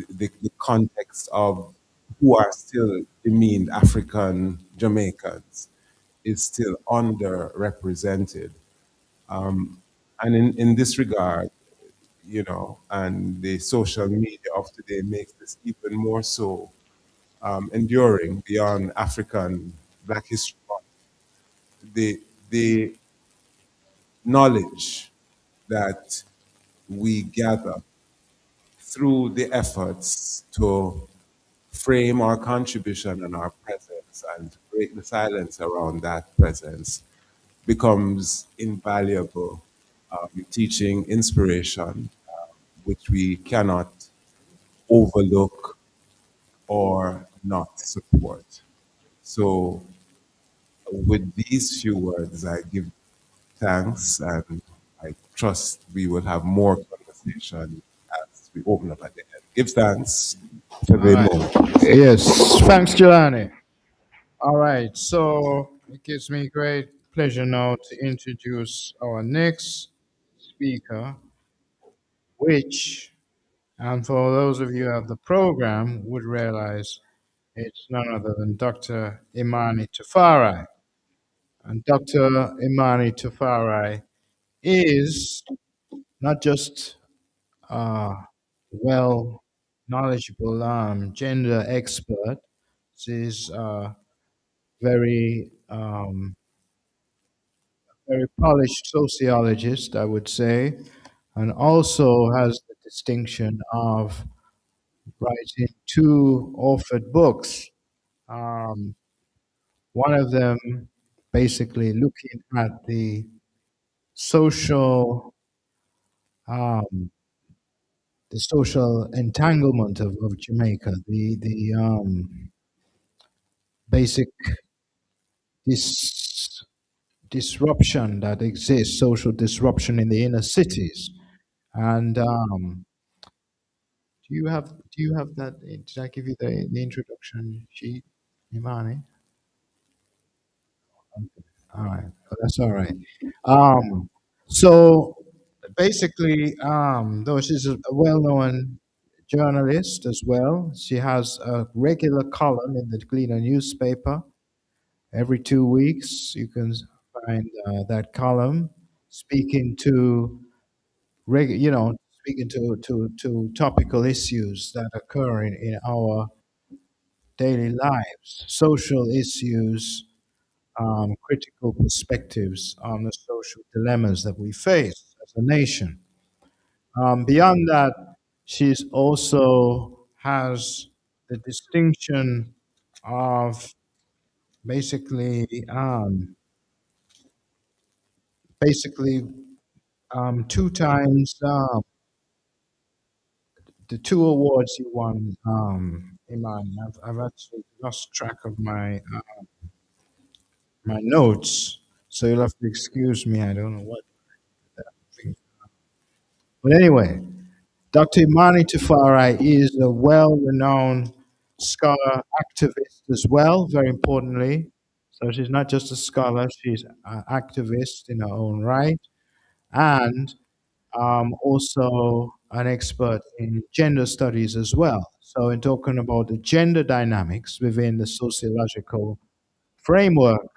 The context of who are still demeaned African Jamaicans is still underrepresented. And in this regard, and the social media of today makes this even more so enduring beyond African Black History Month. The knowledge that we gather through the efforts to frame our contribution and our presence and to break the silence around that presence becomes invaluable teaching inspiration, which we cannot overlook or not support. So, with these few words, I give thanks and I trust we will have more conversation as we open up at the end. Give thanks for All the right. moment. Yes. Thanks, Jahlani. All right. So it gives me great pleasure now to introduce our next speaker, which, and for those of you of the program, would realize it's none other than Dr. Imani Tafari. And Dr. Imani Tafari is not just a well knowledgeable gender expert, she's a very, very polished sociologist, I would say, and also has the distinction of writing two authored books. Um, One of them basically looking at social um, the social entanglement of Jamaica, the basic dis- disruption that exists, social disruption in the inner cities. And do you have that? Did I give you the introduction sheet, Imani? All right, oh, that's all right. Um, so basically, though she's a well-known journalist as well, she has a regular column in the Gleaner newspaper. Every 2 weeks, you can find that column speaking to speaking to topical issues that occur in our daily lives, social issues, critical perspectives on the social dilemmas that we face as a nation. Beyond that, she's also has the distinction of basically basically two times the two awards you won, Iman. I've actually lost track of my notes, so you'll have to excuse me. I don't know what that thing. But anyway, Dr. Imani Tafari is a well-renowned scholar activist as well, very importantly. So she's not just a scholar, she's an activist in her own right, and also an expert in gender studies as well. So in talking about the gender dynamics within the sociological framework,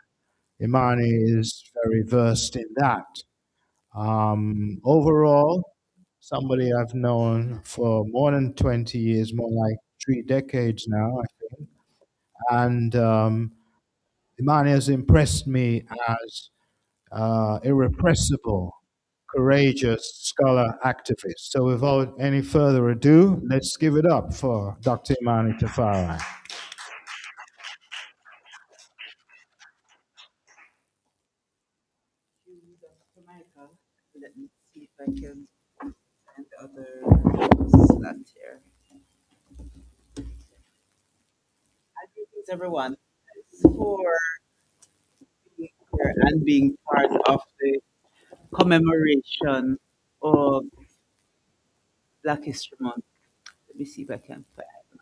Imani is very versed in that. Overall, somebody I've known for more than 20 years, more like 3 decades now, I think. And Imani has impressed me as irrepressible, courageous scholar activist. So without any further ado, let's give it up for Dr. Imani Tafari. Dr. Michael. Let me see if I can find the other slot here. I greetings everyone. Thanks for being here and being part of the commemoration of Black History Month. Let me see if I can find my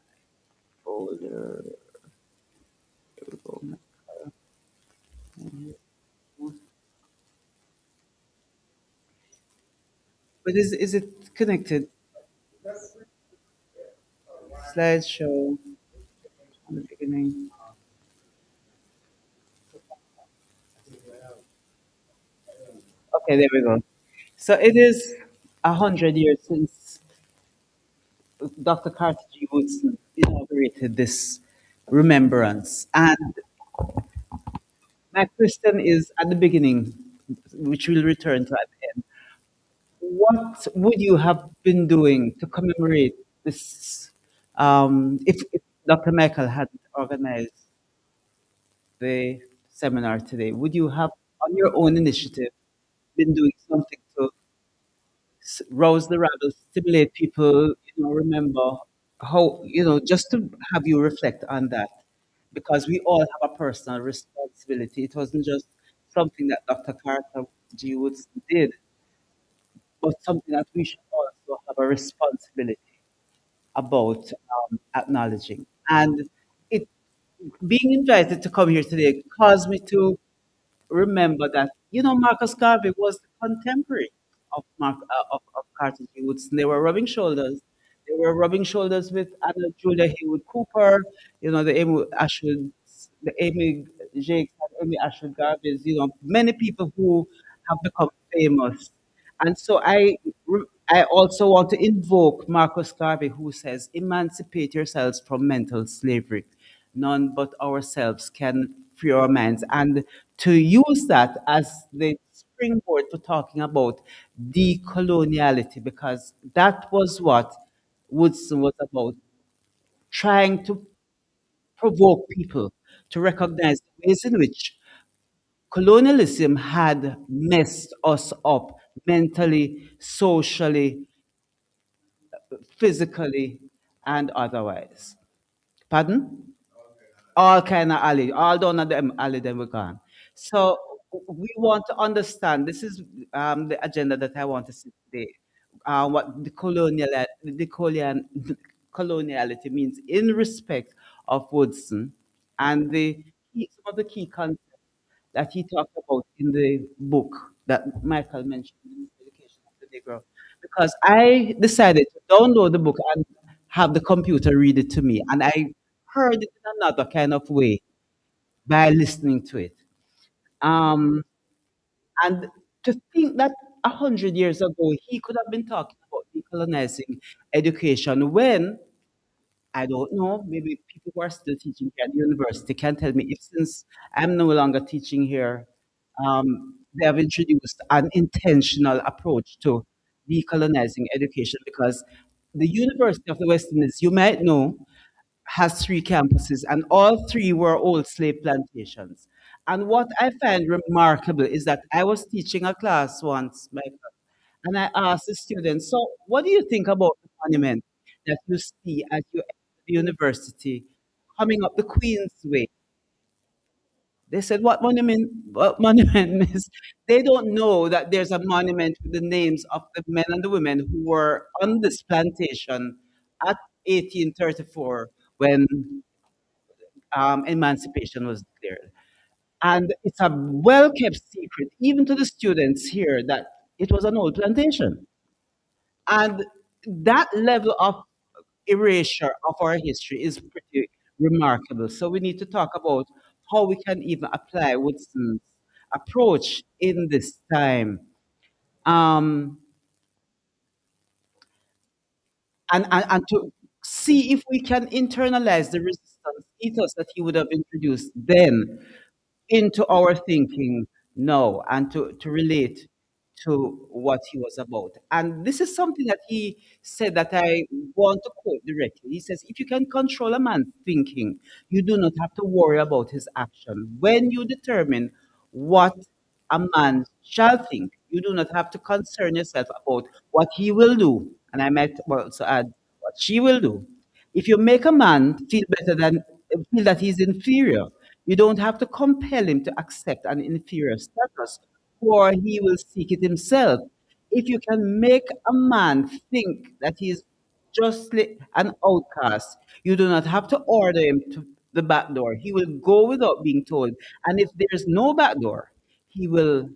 folder. Here we go. But is it connected? Slideshow on the beginning. Okay, there we go. So it is 100 years since Dr. Carter G. Woodson inaugurated this remembrance. And my question is at the beginning, which we'll return to at the end. What would you have been doing to commemorate this if Dr. Michael hadn't organized the seminar today? Would you have, on your own initiative, been doing something to rouse the rabble, stimulate people, remember how, just to have you reflect on that, because we all have a personal responsibility. It wasn't just something that Dr. Carter G. Woodson did, but something that we should also have a responsibility about acknowledging. And it being invited to come here today caused me to remember that Marcus Garvey was the contemporary of Carter G. Woodson. They were rubbing shoulders. They were rubbing shoulders with Anna Julia Haywood Cooper. The Amy Ashwood, the Amy Jakes, and Amy Ashwood Garveys. Many people who have become famous. And so I also want to invoke Marcus Garvey, who says, "Emancipate yourselves from mental slavery. None but ourselves can free our minds." And to use that as the springboard to talking about decoloniality, because that was what Woodson was about, trying to provoke people to recognize the ways in which colonialism had messed us up mentally, socially, physically, and otherwise. Pardon? All kind of alley, all down of them alley, then we're gone. So we want to understand. This is the agenda that I want to see today. What coloniality means in respect of Woodson, and some of the key concepts that he talked about in the book that Michael mentioned in Education of the Negro. Because I decided to download the book and have the computer read it to me. And I heard it in another kind of way by listening to it. Um, and to think that 100 years ago, he could have been talking about decolonizing education when I don't know. Maybe people who are still teaching here at the university can tell me if, since I'm no longer teaching here, they have introduced an intentional approach to decolonizing education, because the University of the West Indies, you might know, has 3 campuses, and all 3 were old slave plantations. And what I find remarkable is that I was teaching a class once, and I asked the students, "So, what do you think about the monument that you see as you enter the university coming up the Queen's Way?" They said, "What monument? What monument, miss?" They don't know that there's a monument with the names of the men and the women who were on this plantation at 1834 when emancipation was declared. And it's a well kept secret, even to the students here, that it was an old plantation. And that level of erasure of our history is pretty remarkable. So we need to talk about how we can even apply Woodson's approach in this time. Um, and to see if we can internalize the resistance ethos that he would have introduced then into our thinking now, and to relate to what he was about. And this is something that he said that I want to quote directly. He says, if you can control a man's thinking, you do not have to worry about his action. When you determine what a man shall think, you do not have to concern yourself about what he will do. And I might also add what she will do. If you make a man feel that he's inferior, you don't have to compel him to accept an inferior status, for he will seek it himself. If you can make a man think that he is justly an outcast, you do not have to order him to the back door. He will go without being told. And if there is no back door, he will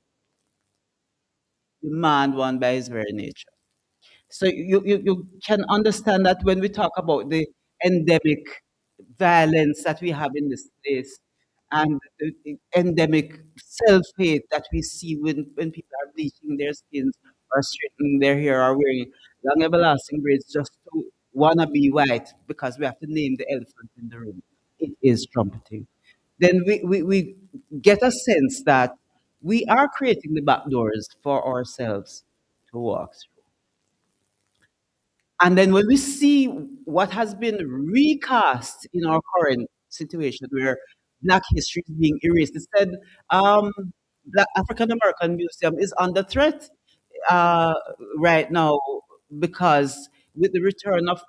demand one by his very nature. So you can understand that when we talk about the endemic violence that we have in this place, and the endemic self-hate that we see when people are bleaching their skins or straightening their hair or wearing long everlasting braids just to wanna be white because we have to name the elephant in the room. It is trumpeting. Then we get a sense that we are creating the back doors for ourselves to walk through. And then when we see what has been recast in our current situation where Black history is being erased, instead, um, Black African American Museum is under threat uh, right now because with the return of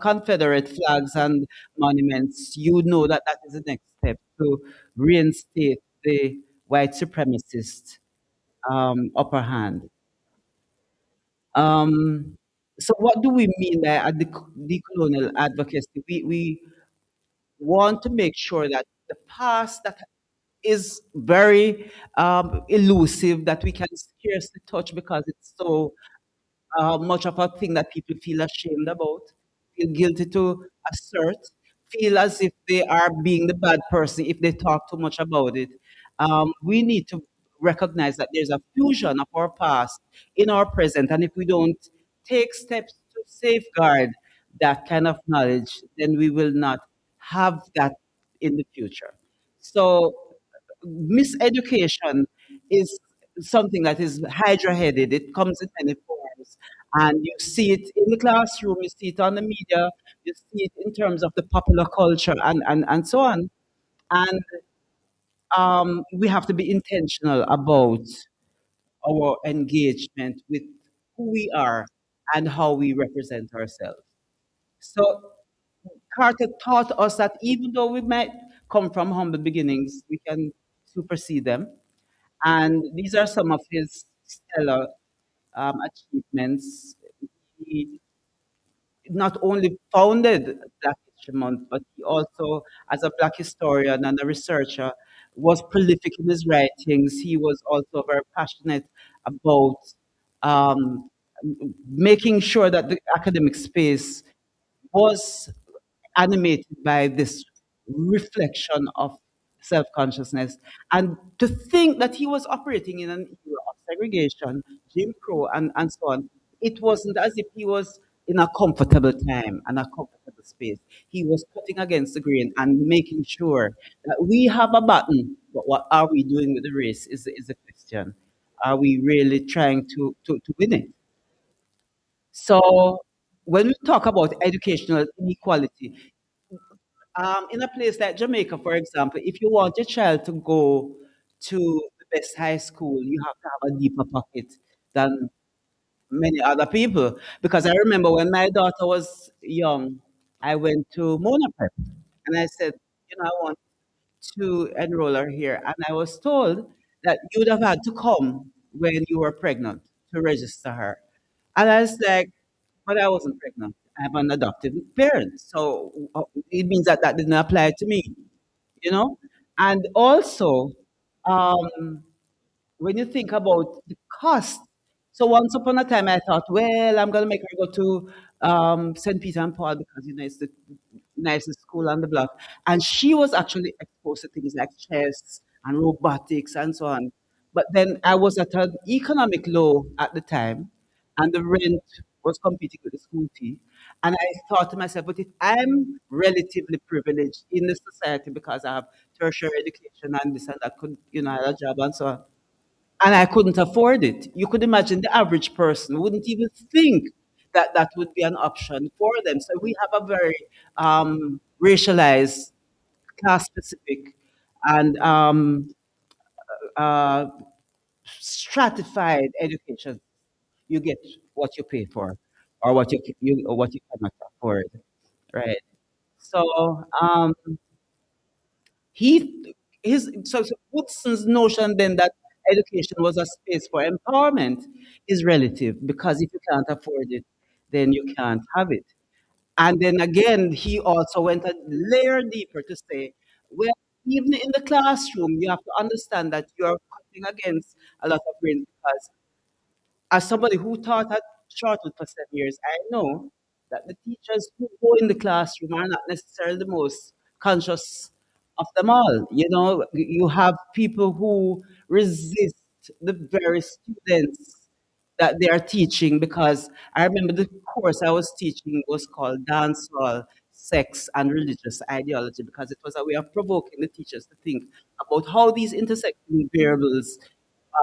Confederate flags and monuments, you know that that is the next step to reinstate the white supremacist upper hand. Um, so what do we mean by decolonial advocacy? We want to make sure that the past that is very elusive, that we can scarcely touch because it's so much of a thing that people feel ashamed about, feel guilty to assert, feel as if they are being the bad person if they talk too much about it. We need to recognize that there's a fusion of our past in our present, and if we don't take steps to safeguard that kind of knowledge, then we will not have that in the future. So, miseducation is something that is hydra headed. It comes in many forms. And you see it in the classroom, you see it on the media, you see it in terms of the popular culture, and so on. And we have to be intentional about our engagement with who we are and how we represent ourselves. So Carter taught us that even though we might come from humble beginnings, we can supersede them. And these are some of his stellar achievements. He not only founded Black History Month, but he also, as a Black historian and a researcher, was prolific in his writings. He was also very passionate about um, making sure that the academic space was animated by this reflection of self consciousness. And to think that he was operating in an era of segregation, Jim Crow, and so on, it wasn't as if he was in a comfortable time and a comfortable space. He was cutting against the grain and making sure that we have a button, but what are we doing with the race is the question. Are we really trying to win it? So when we talk about educational inequality, in a place like Jamaica, for example, if you want your child to go to the best high school, you have to have a deeper pocket than many other people. Because I remember when my daughter was young, I went to Mona Prep and I said, I want to enroll her here. And I was told that you would have had to come when you were pregnant to register her. And I was like, but I wasn't pregnant. I have an adoptive parent. So it means that that didn't apply to me, you know? And also, um, when you think about the cost, so once upon a time I thought, well, I'm going to make her go to St. Peter and Paul because, it's the nicest school on the block. And she was actually exposed to things like chess and robotics and so on. But then I was at an economic low at the time, and the rent was competing with the school fee. And I thought to myself, but if I'm relatively privileged in the society because I have tertiary education and this and that, could, I had a job and so on, and I couldn't afford it. You could imagine the average person wouldn't even think that that would be an option for them. So we have a very racialized, class specific, and uh, stratified education. You get what you pay for, or what you cannot afford, right? So he so Woodson's notion then that education was a space for empowerment is relative, because if you can't afford it, then you can't have it. And then again, he also went a layer deeper to say, well, even in the classroom, you have to understand that you're cutting against a lot of brains, because as somebody who taught at Charlotte for 7 years, I know that the teachers who go in the classroom are not necessarily the most conscious of them all. You have people who resist the very students that they are teaching, because I remember the course I was teaching was called Dancehall, Sex and Religious Ideology, because it was a way of provoking the teachers to think about how these intersecting variables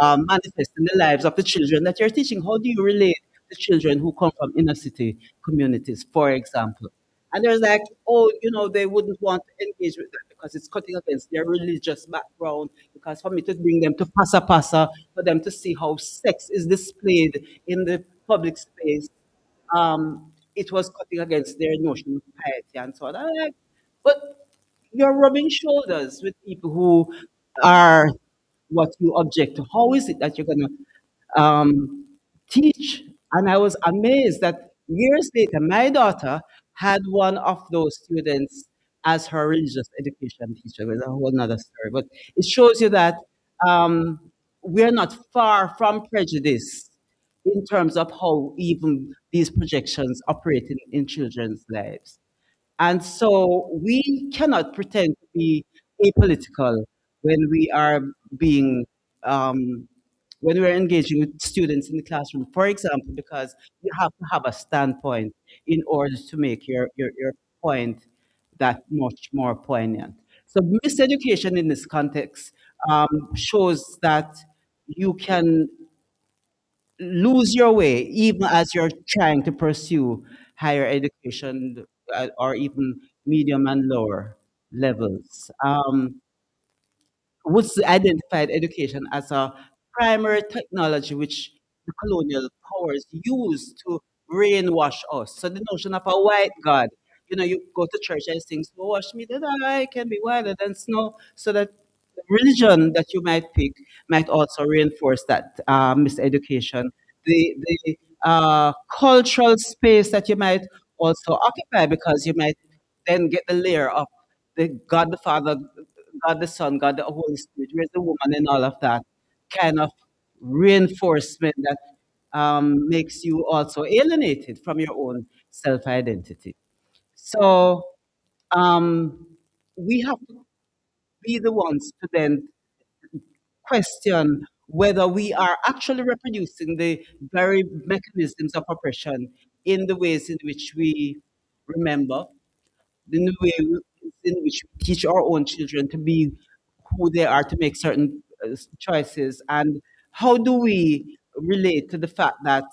manifest in the lives of the children that you're teaching. How do you relate to children who come from inner city communities, for example? And there's like, oh, they wouldn't want to engage with that because it's cutting against their religious background. Because for me to bring them to Pasa Pasa, for them to see how sex is displayed in the public space, it was cutting against their notion of piety and so on. I'm like, but you're rubbing shoulders with people who are what you object to. How is it that you're going to teach? And I was amazed that years later, my daughter had one of those students as her religious education teacher. It was a whole other story. But it shows you that um, we're not far from prejudice in terms of how even these projections operate in children's lives. And so we cannot pretend to be apolitical when we are being um, when we're engaging with students in the classroom, for example, because you have to have a standpoint in order to make your point that much more poignant. So miseducation in this context shows that you can lose your way even as you're trying to pursue higher education, or even medium and lower levels. Woods identified education as a primary technology which the colonial powers used to brainwash us. So the notion of a white God, you go to church and sing, "So wash me that I can be whiter than snow," so that the religion that you might pick might also reinforce that miseducation. The cultural space that you might also occupy, because you might then get the layer of the God the Father, God the Son, God the Holy Spirit, where's the woman and all of that kind of reinforcement that makes you also alienated from your own self identity. So um, we have to be the ones to then question whether we are actually reproducing the very mechanisms of oppression in the ways in which we remember, in the way in which we teach our own children to be who they are, to make certain choices, and how do we relate to the fact that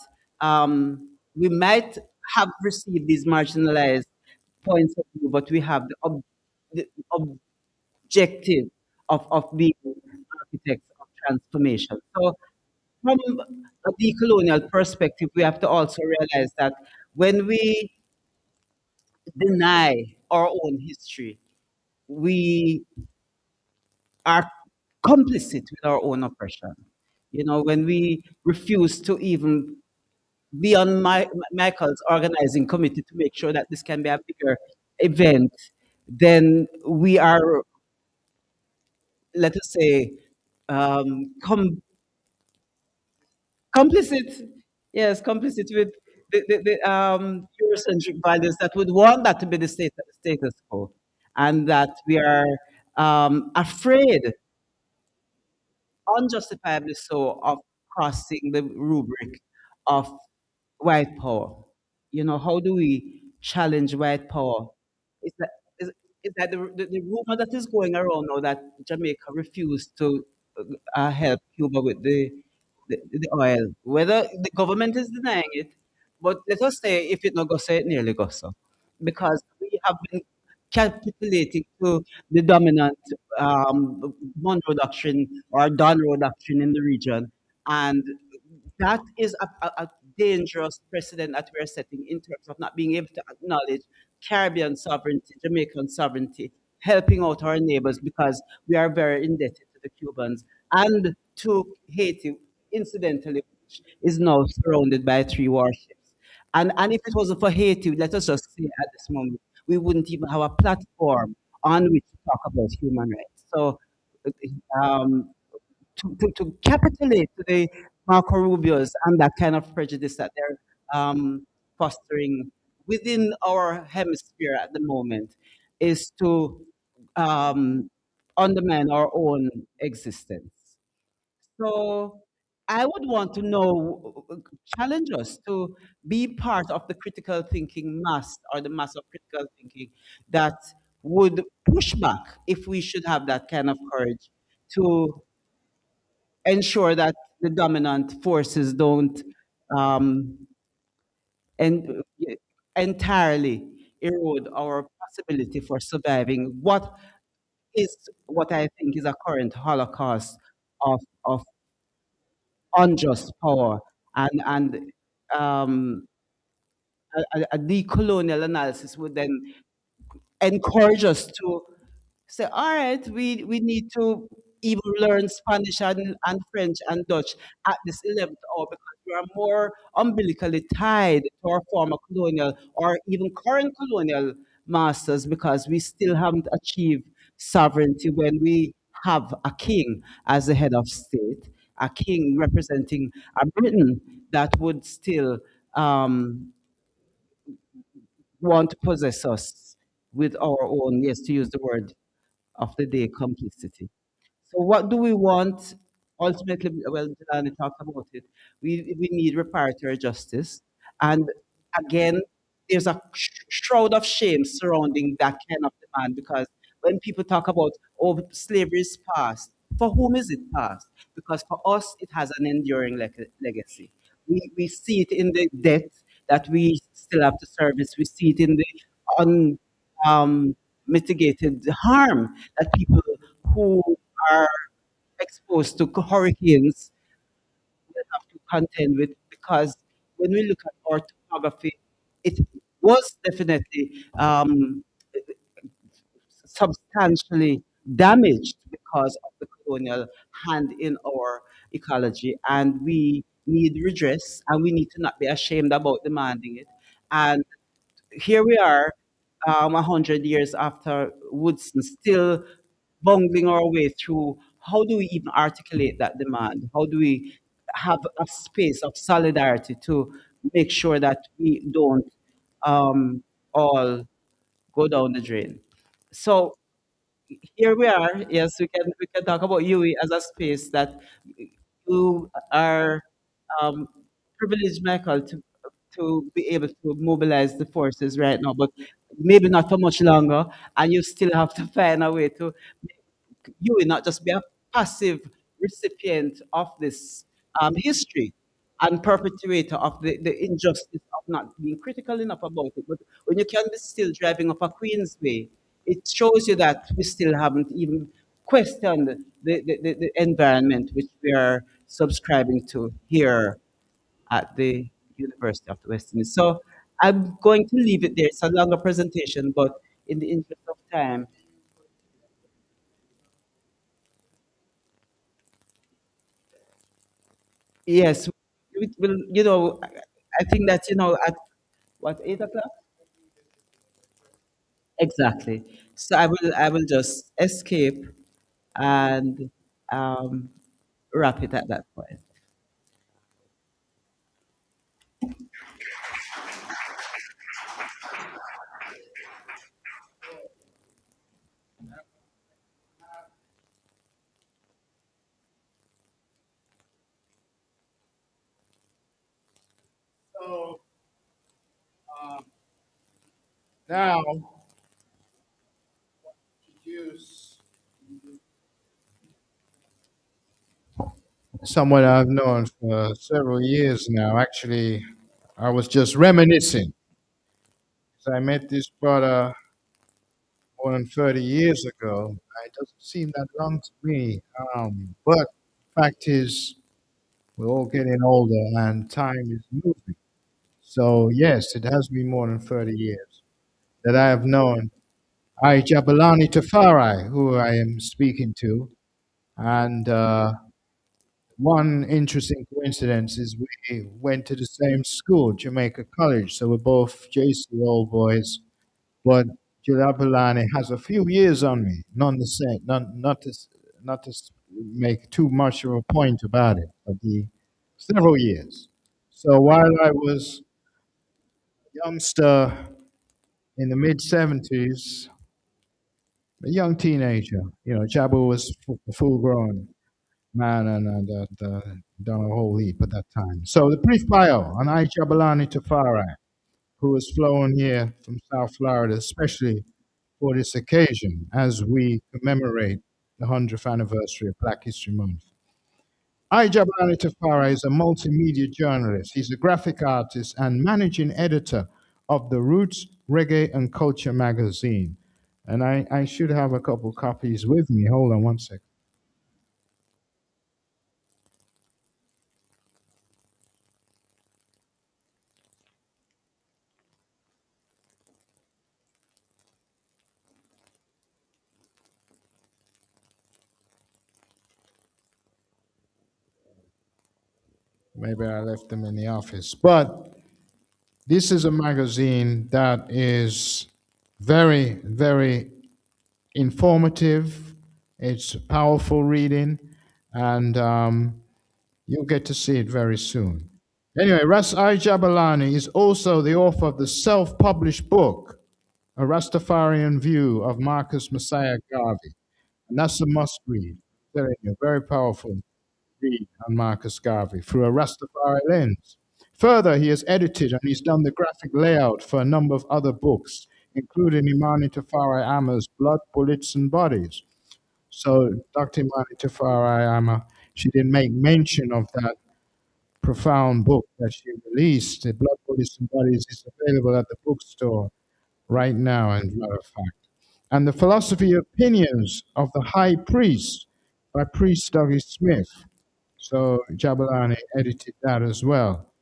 we might have received these marginalized points of view, but we have the objective of being architects of transformation. So from a decolonial perspective, we have to also realize that when we deny our own history, we are complicit with our own oppression. When we refuse to even be on Michael's organizing committee to make sure that this can be a bigger event, then we are, let us say, complicit, yes, complicit with the Eurocentric values that would want that to be the status quo, and that we are afraid, unjustifiably so, of crossing the rubric of white power? How do we challenge white power? Is that is, is that the rumor that is going around now that Jamaica refused to help Cuba with the oil? Whether the government is denying it, but let us say if it not go say it nearly go so, because we have been capitulating to the dominant Monroe doctrine or Donroe doctrine in the region, and that is a dangerous precedent that we're setting in terms of not being able to acknowledge Caribbean sovereignty, Jamaican sovereignty, helping out our neighbors because we are very indebted to the Cubans and to Haiti, incidentally, which is now surrounded by three warships. And if it wasn't for Haiti, let us just say at this moment, we wouldn't even have a platform on which to talk about human rights. So um, to capitulate to the Marco Rubios and that kind of prejudice that they're fostering within our hemisphere at the moment is to um, undermine our own existence. So I would want to know, challenge us to be part of the critical thinking mass or the mass of critical thinking that would push back if we should have that kind of courage to ensure that the dominant forces don't um, en- entirely erode our possibility for surviving what I think is a current holocaust of unjust power and a decolonial analysis would then encourage us to say, all right, we need to even learn Spanish and French and Dutch at this 11th hour because we are more umbilically tied to our former colonial or even current colonial masters because we still haven't achieved sovereignty when we have a king as the head of state, a king representing a Britain that would still um, want to possess us with our own, yes, to use the word of the day, complicity. So what do we want? Ultimately, well, Jahlani talked about it. We need reparatory justice. And again, there's a shroud of shame surrounding that kind of demand because when people talk about, oh, slavery is past, for whom is it past? Because for us, it has an enduring legacy. We see it in the debt that we still have to service. We see it in the mitigated harm that people who are exposed to hurricanes will have to contend with because when we look at our topography, it was definitely substantially damaged because of the colonial hand in our ecology. And we need redress and we need to not be ashamed about demanding it. And here we are, 100 years after Woodson, still bungling our way through how do we even articulate that demand? How do we have a space of solidarity to make sure that we don't all go down the drain? So here we are. Yes, we can talk about UE as a space that you are um, privileged, Michael, to be able to mobilize the forces right now, but maybe not for much longer. And you still have to find a way to you will not just be a passive recipient of this history and perpetuator of the injustice of not being critical enough about it. But when you can be still driving up a Queensway, it shows you that we still haven't even questioned the environment which we are subscribing to here at the University of the West Indies. So I'm going to leave it there. It's a longer presentation, but in the interest of time, yes, we will, I think that, at what, 8 o'clock? Exactly. So I will just escape and um, wrap it at that point. Now, introduce someone I've known for several years now. Actually, I was just reminiscing. So I met this brother more than 30 years ago. It doesn't seem that long to me. But fact is, we're all getting older and time is moving. So, yes, it has been more than 30 years that I have known Jabulani Tafari, who I am speaking to. And one interesting coincidence is we went to the same school, Jamaica College. So we're both JC old boys. But Jabulani has a few years on me, none the same, not to make too much of a point about it, but the several years. So while I was a youngster in the mid 70s, a young teenager, Jabu was a full grown man and done a whole heap at that time. So the brief bio on Jabulani Tafari, who was flown here from South Florida, especially for this occasion as we commemorate the 100th anniversary of Black History Month. Jabulani Tafari is a multimedia journalist. He's a graphic artist and managing editor of the Roots Reggae and Culture magazine. And I should have a couple copies with me. Hold on one second. Maybe I left them in the office. But this is a magazine that is very, very informative. It's powerful reading, and you'll get to see it very soon. Anyway, Ras Jabulani is also the author of the self-published book, A Rastafarian View of Marcus Messiah Garvey. And that's a must-read. Telling you, very powerful read on Marcus Garvey through a Rastafari lens. Further, he has edited and he's done the graphic layout for a number of other books, including Imani Tafari Ammer's Blood, Bullets, and Bodies. So Dr. Imani Tafari Ammer, she didn't make mention of that profound book that she released. The Blood, Bullets, and Bodies is available at the bookstore right now, as a matter of fact. And the Philosophy of Opinions of the High Priest by Priest Douglas Smith. So Jabulani edited that as well.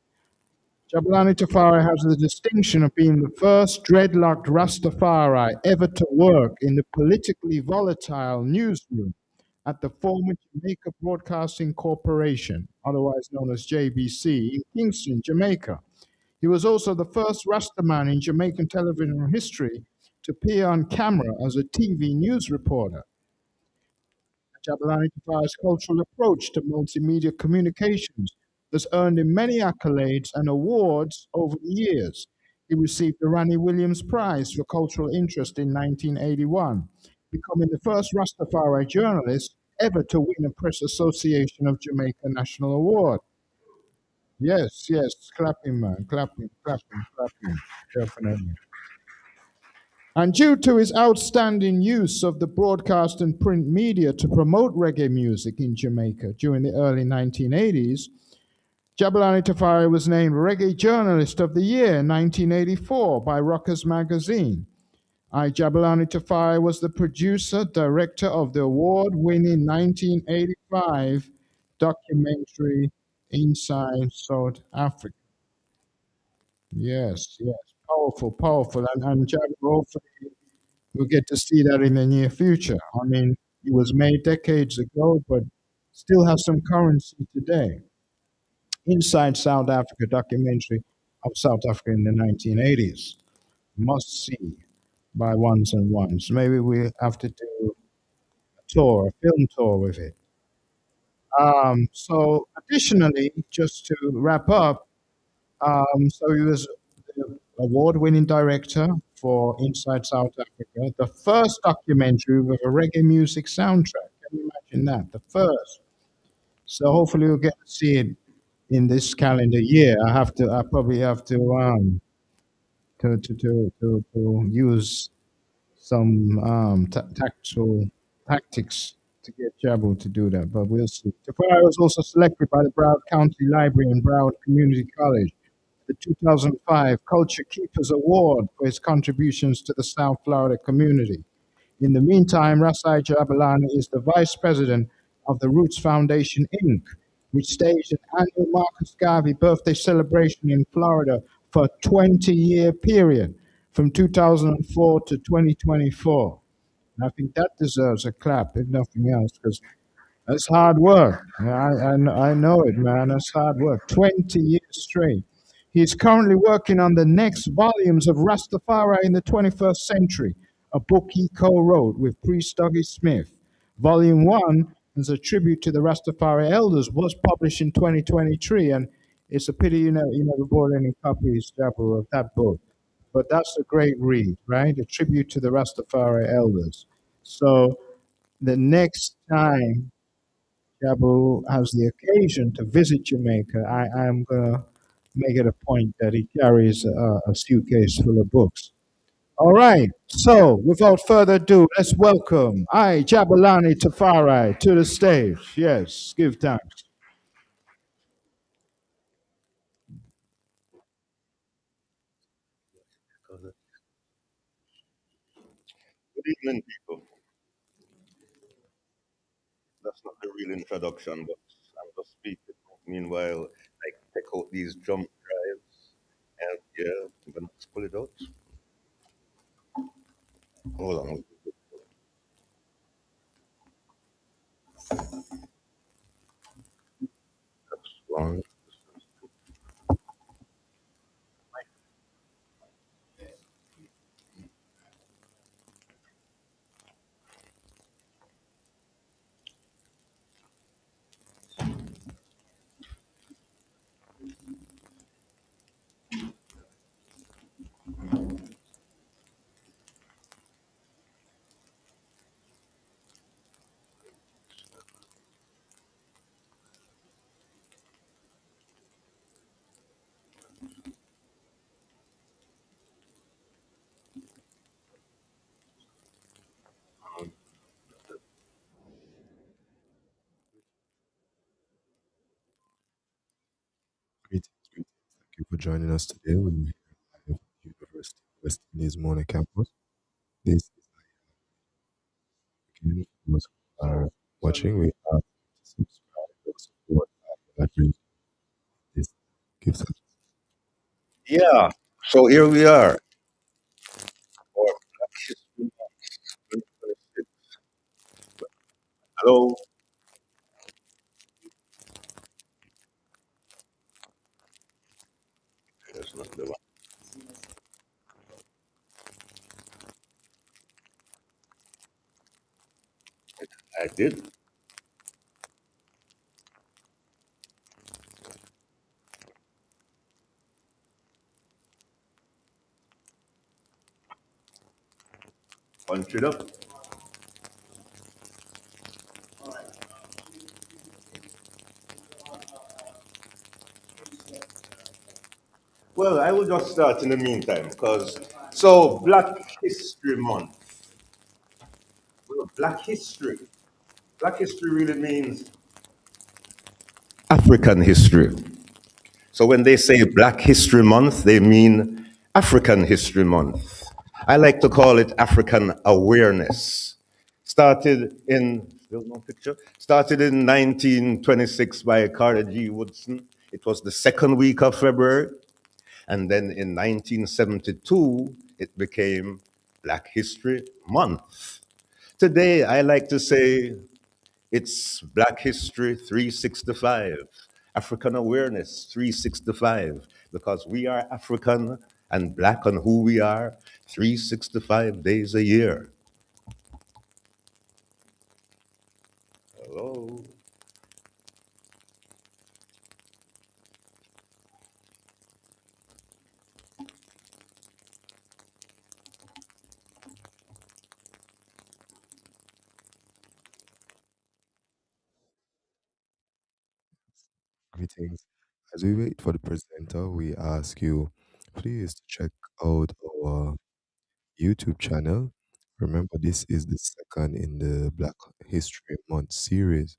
Jabulani Tafari has the distinction of being the first dreadlocked Rastafari ever to work in the politically volatile newsroom at the former Jamaica Broadcasting Corporation, otherwise known as JBC, in Kingston, Jamaica. He was also the first Rastaman in Jamaican television history to appear on camera as a TV news reporter. Jabulani Tafari's cultural approach to multimedia communications has earned him many accolades and awards over the years. He received the Ranny Williams Prize for Cultural Interest in 1981, becoming the first Rastafari journalist ever to win a Press Association of Jamaica National Award. Yes, yes, clapping, man, clapping, definitely. And due to his outstanding use of the broadcast and print media to promote reggae music in Jamaica during the early 1980s, Jabulani Tafari was named Reggae Journalist of the Year in 1984 by Rockers Magazine. Jabulani Tafari was the producer, director of the award-winning 1985 documentary Inside South Africa. Yes, yes, powerful, powerful. And Jabu, hopefully we'll get to see that in the near future. I mean, it was made decades ago, but still has some currency today. Inside South Africa documentary of South Africa in the 1980s. Must see by ones and ones. Maybe we have to do a tour, a film tour with it. So additionally, just to wrap up, so he was the award-winning director for Inside South Africa, the first documentary with a reggae music soundtrack. Can you imagine that? The first. So hopefully we'll get to see it in this calendar year. I probably have to to use some tactical tactics to get Jabu to do that, but we'll see. Tafari was also selected by the Broward County Library and Broward Community College, the 2005 Culture Keepers Award for his contributions to the South Florida community. In the meantime, Rasai Jabulani is the vice president of the Roots Foundation, Inc., which staged an annual Marcus Garvey birthday celebration in Florida for a 20-year period from 2004 to 2024. And I think that deserves a clap, if nothing else, because that's hard work. I know it, man. That's hard work. 20 years straight. He's currently working on the next volumes of Rastafari in the 21st Century, a book he co wrote with priest Dougie Smith. Volume 1 is a tribute to the Rastafari elders, was published in 2023, and it's a pity you never bought any copies, Jabu, of that book. But that's a great read, right? A tribute to the Rastafari elders. So the next time Jabu has the occasion to visit Jamaica, I am going to make it a point that he carries a suitcase full of books. All right. So, without further ado, let's welcome Jabulani Tafari to the stage. Yes, give thanks. Good evening, people. That's not the real introduction, but I'm just speaking. Meanwhile, I take out these jump drives and yeah, I'm gonna just pull it out. Hold on. That's one. Greetings, greetings. Thank you for joining us today. We're here at University of West Indies Morning Campus. This is again for those who are watching. We have to subscribe or support that brings this gives us. Yeah. So here we are. Or Black History Month 2026. Hello. That's not the one. I did. Punch it up. Well, I will just start in the meantime because Black History Month. Well, Black History. Black history really means African history. So when they say Black History Month, they mean African History Month. I like to call it African awareness. Started in still no picture. Started in 1926 by Carter G. Woodson. It was the second week of February, and then in 1972 it became Black History Month. Today I like to say it's Black History 365, African Awareness 365, because we are African and Black on who we are 365 days a year. Hello. Greetings. As we wait for the presenter, we ask you please check out our YouTube channel. Remember, this is the second in the Black History Month series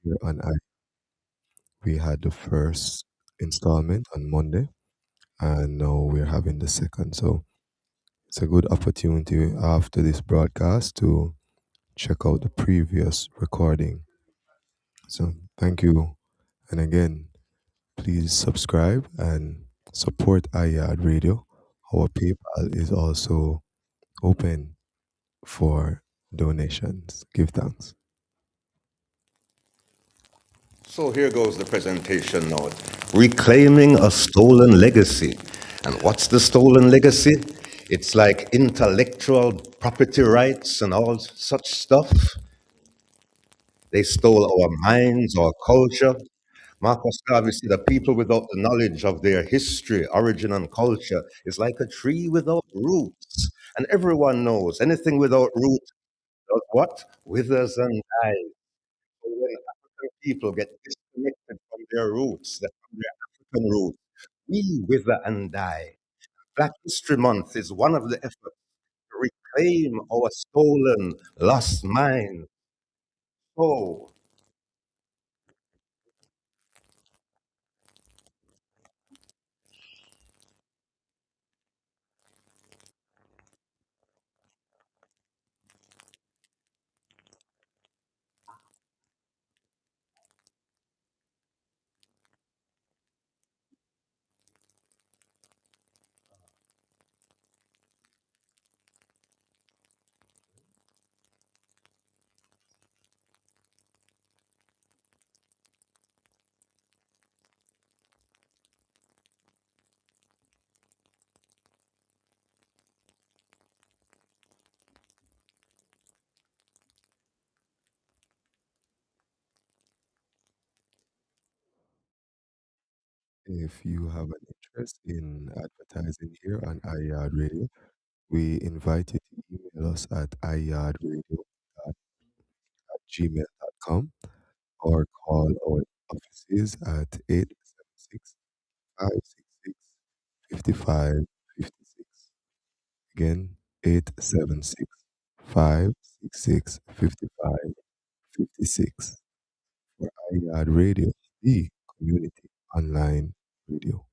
here on I. We had the first installment on Monday, and now we're having the second. So it's a good opportunity after this broadcast to check out the previous recording. So thank you. And again, please subscribe and support iYard Radio. Our PayPal is also open for donations. Give thanks. So here goes the presentation note. Reclaiming a stolen legacy. And what's the stolen legacy? It's like intellectual property rights and all such stuff. They stole our minds, our culture. Marcus Garvey said that people without the knowledge of their history, origin, and culture is like a tree without roots. And everyone knows anything without roots does what? Withers and dies. So when African people get disconnected from their roots, from their African roots, we wither and die. Black History Month is one of the efforts to reclaim our stolen, lost mind. So, If you have an interest in advertising here on iYard Radio, we invite you to email us at iyardradio@gmail.com or call our offices at 876 566 5556. Again, 876 566 5556 for iYard Radio, the community online radio.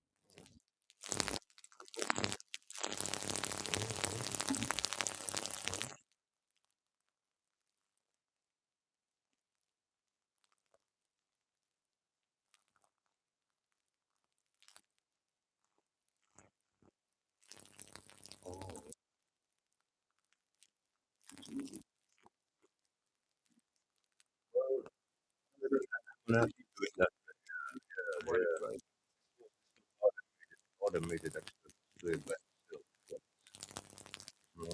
I'm not doing that. Yeah, automated actually do it, but still, no,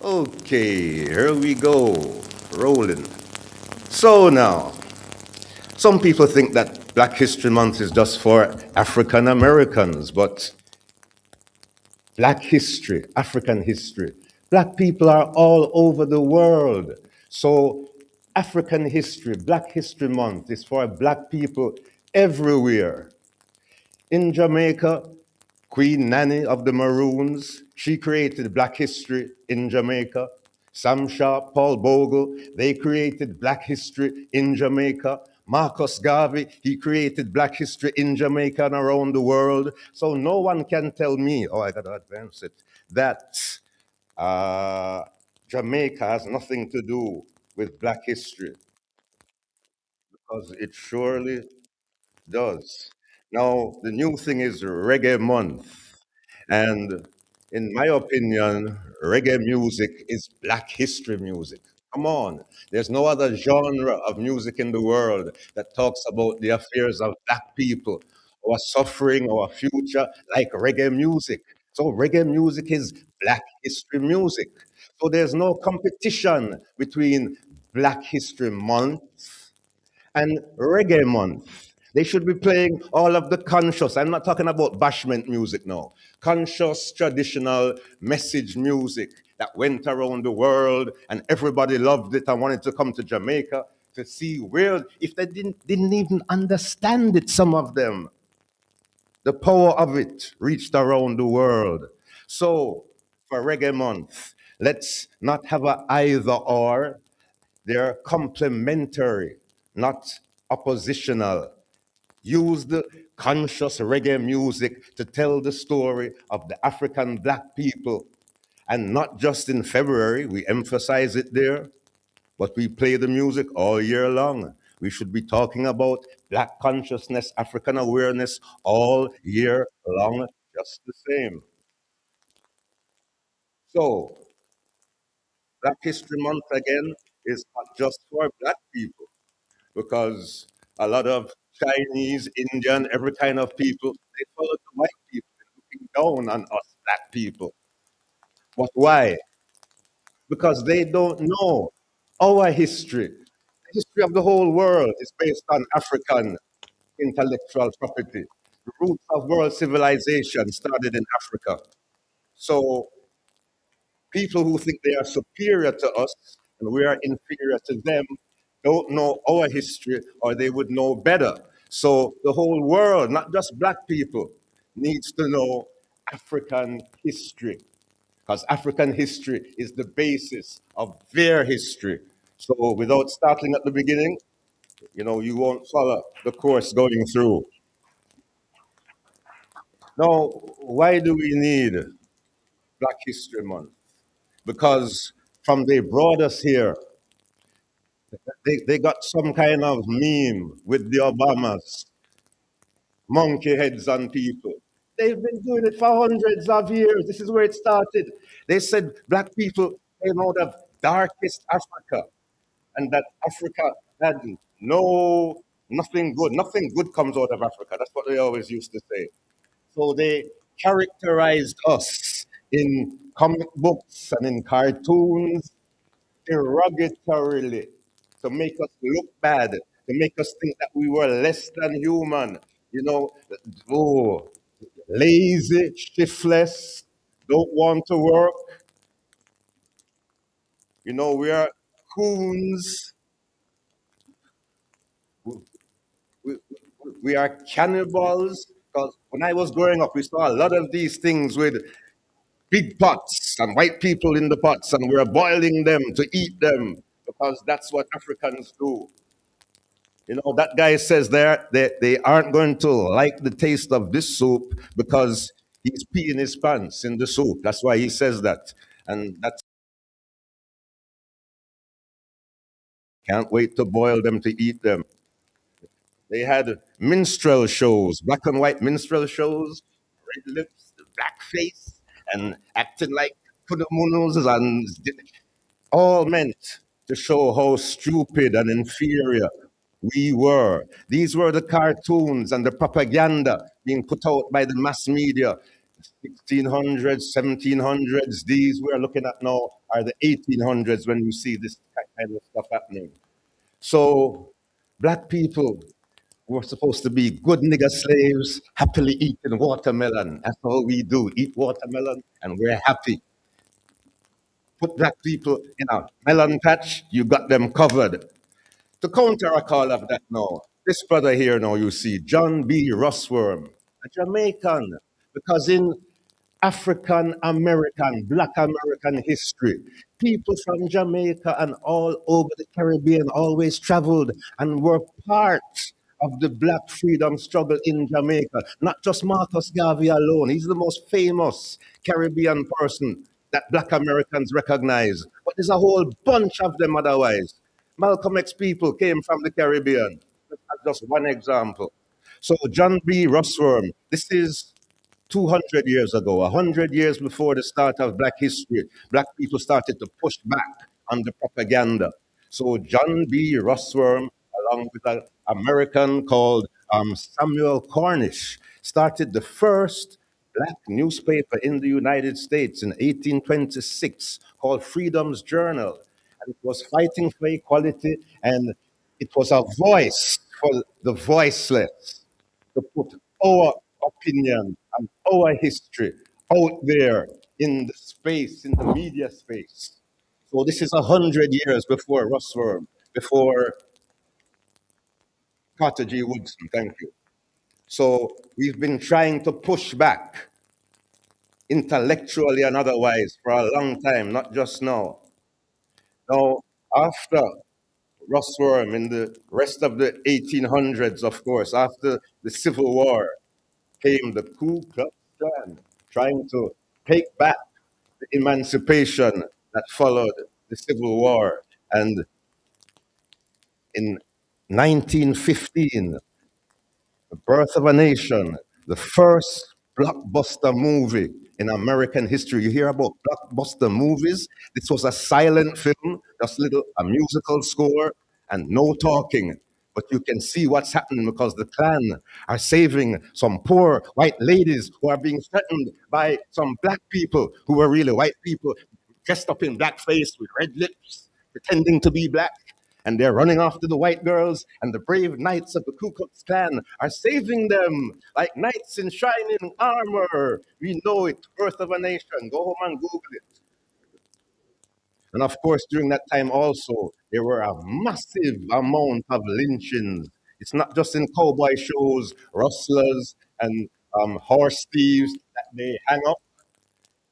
okay, here we go. Rolling. So now, some people think that Black History Month is just for African Americans, but Black history, African history, Black people are all over the world. So African history, Black History Month is for Black people everywhere. In Jamaica, Queen Nanny of the Maroons, she created Black history in Jamaica. Sam Sharp, Paul Bogle, they created Black history in Jamaica. Marcus Garvey, he created Black history in Jamaica and around the world. So no one can tell me, oh, I got to advance it, that uh, Jamaica has nothing to do with Black history, because it surely does. Now, the new thing is Reggae Month. And in my opinion, reggae music is Black history music. Come on. There's no other genre of music in the world that talks about the affairs of Black people, our suffering, our future, like reggae music. So, reggae music is Black history music. So, there's no competition between Black History Month and Reggae Month. They should be playing all of the conscious. I'm not talking about bashment music now. Conscious, traditional message music that went around the world and everybody loved it and wanted to come to Jamaica to see where, if they didn't even understand it, some of them, the power of it reached around the world. So for Reggae Month, let's not have a either or. They're complementary, not oppositional. Use the conscious reggae music to tell the story of the African black people. And not just in February, we emphasize it there, but we play the music all year long. We should be talking about black consciousness, African awareness all year long, just the same. So, Black History Month again is not just for black people, because a lot of Chinese, Indian, every kind of people, they follow the white people looking down on us black people. But why? Because they don't know our history. The history of the whole world is based on African intellectual property. The roots of world civilization started in Africa. So people who think they are superior to us and we are inferior to them don't know our history, or they would know better. So the whole world, not just black people, needs to know African history, because African history is the basis of their history. So without starting at the beginning, you won't follow the course going through. Now, why do we need Black History Month? Because from they brought us here, they got some kind of meme with the Obamas, monkey heads on people. They've been doing it for hundreds of years. This is where it started. They said black people came out of darkest Africa, and that Africa had nothing good comes out of Africa. That's what they always used to say. So they characterized us in comic books and in cartoons derogatorily to make us look bad, to make us think that we were less than human, you know, oh, lazy, shiftless, don't want to work. We are coons, we, we, we are cannibals. Because when I was growing up, we saw a lot of these things with big pots and white people in the pots, and we're boiling them to eat them because that's what Africans do. That guy says they aren't going to like the taste of this soup because he's peeing his pants in the soup. That's why he says that. And that's can't wait to boil them to eat them. They had minstrel shows, black and white minstrel shows, red lips, black face, and acting like kudamunus, and all meant to show how stupid and inferior we were. These were the cartoons and the propaganda being put out by the mass media. 1600s, 1700s, these we're looking at now are the 1800s when you see this kind of stuff happening. So, black people were supposed to be good nigger slaves, happily eating watermelon. That's all we do, eat watermelon, and we're happy. Put black people in a melon patch, you got them covered. To counteract all of that now, this brother here now you see, John B. Russworm, a Jamaican, because in African American, Black American history, people from Jamaica and all over the Caribbean always traveled and were part of the Black freedom struggle in Jamaica. Not just Marcus Garvey alone, he's the most famous Caribbean person that Black Americans recognize, but there's a whole bunch of them otherwise. Malcolm X people came from the Caribbean. That's just one example. So John B. Russworm, this is 200 years ago, 100 years before the start of Black history, Black people started to push back on the propaganda. So John B. Russworm, along with an American called Samuel Cornish, started the first Black newspaper in the United States in 1826 called Freedom's Journal. And it was fighting for equality, and it was a voice for the voiceless to put our opinion and our history out there in the space, in the media space. So this is 100 years before Russworm, before Carter G. Woodson. Thank you. So we've been trying to push back intellectually and otherwise for a long time, not just now. Now, after Russworm in the rest of the 1800s, of course, after the Civil War, came the Ku Klux Klan, trying to take back the emancipation that followed the Civil War. And in 1915, The Birth of a Nation, the first blockbuster movie in American history. You hear about blockbuster movies? This was a silent film, just a musical score and no talking. But you can see what's happening because the Klan are saving some poor white ladies who are being threatened by some black people who were really white people dressed up in blackface with red lips, pretending to be black. And they're running after the white girls, and the brave knights of the Ku Klux Klan are saving them like knights in shining armor. We know it, Birth of a Nation. Go home and Google it. And of course, during that time also, there were a massive amount of lynchings. It's not just in cowboy shows, rustlers, and horse thieves that they hang up.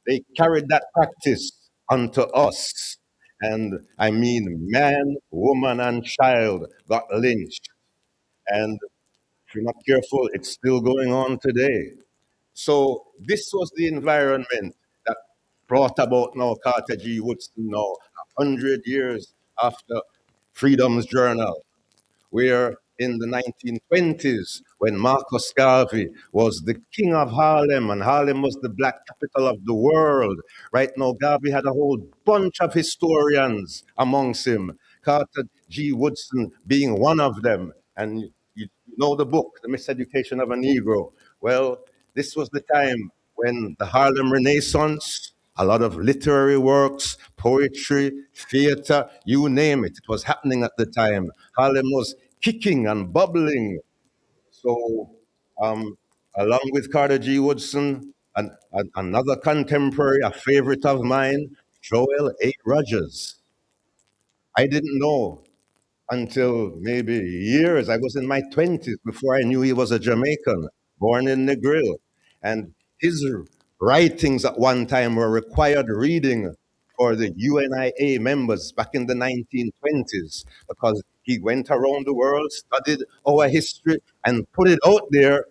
They carried that practice unto us. And I mean, man, woman, and child got lynched. And if you're not careful, it's still going on today. So this was the environment that brought about now Carter G. Woodson now, 100 years after Freedom's Journal. Where in the 1920s, when Marcus Garvey was the king of Harlem, and Harlem was the black capital of the world, right now Garvey had a whole bunch of historians amongst him, Carter G. Woodson being one of them. And you know the book, The Miseducation of a Negro. Well, this was the time when the Harlem Renaissance, a lot of literary works, poetry, theater, you name it. It was happening at the time. Harlem was kicking and bubbling. So, along with Carter G. Woodson, another contemporary, a favorite of mine, Joel A. Rogers. I didn't know until maybe years. I was in my 20s before I knew he was a Jamaican, born in Negril. And his writings at one time were required reading for the UNIA members back in the 1920s because he went around the world, studied our history, and put it out there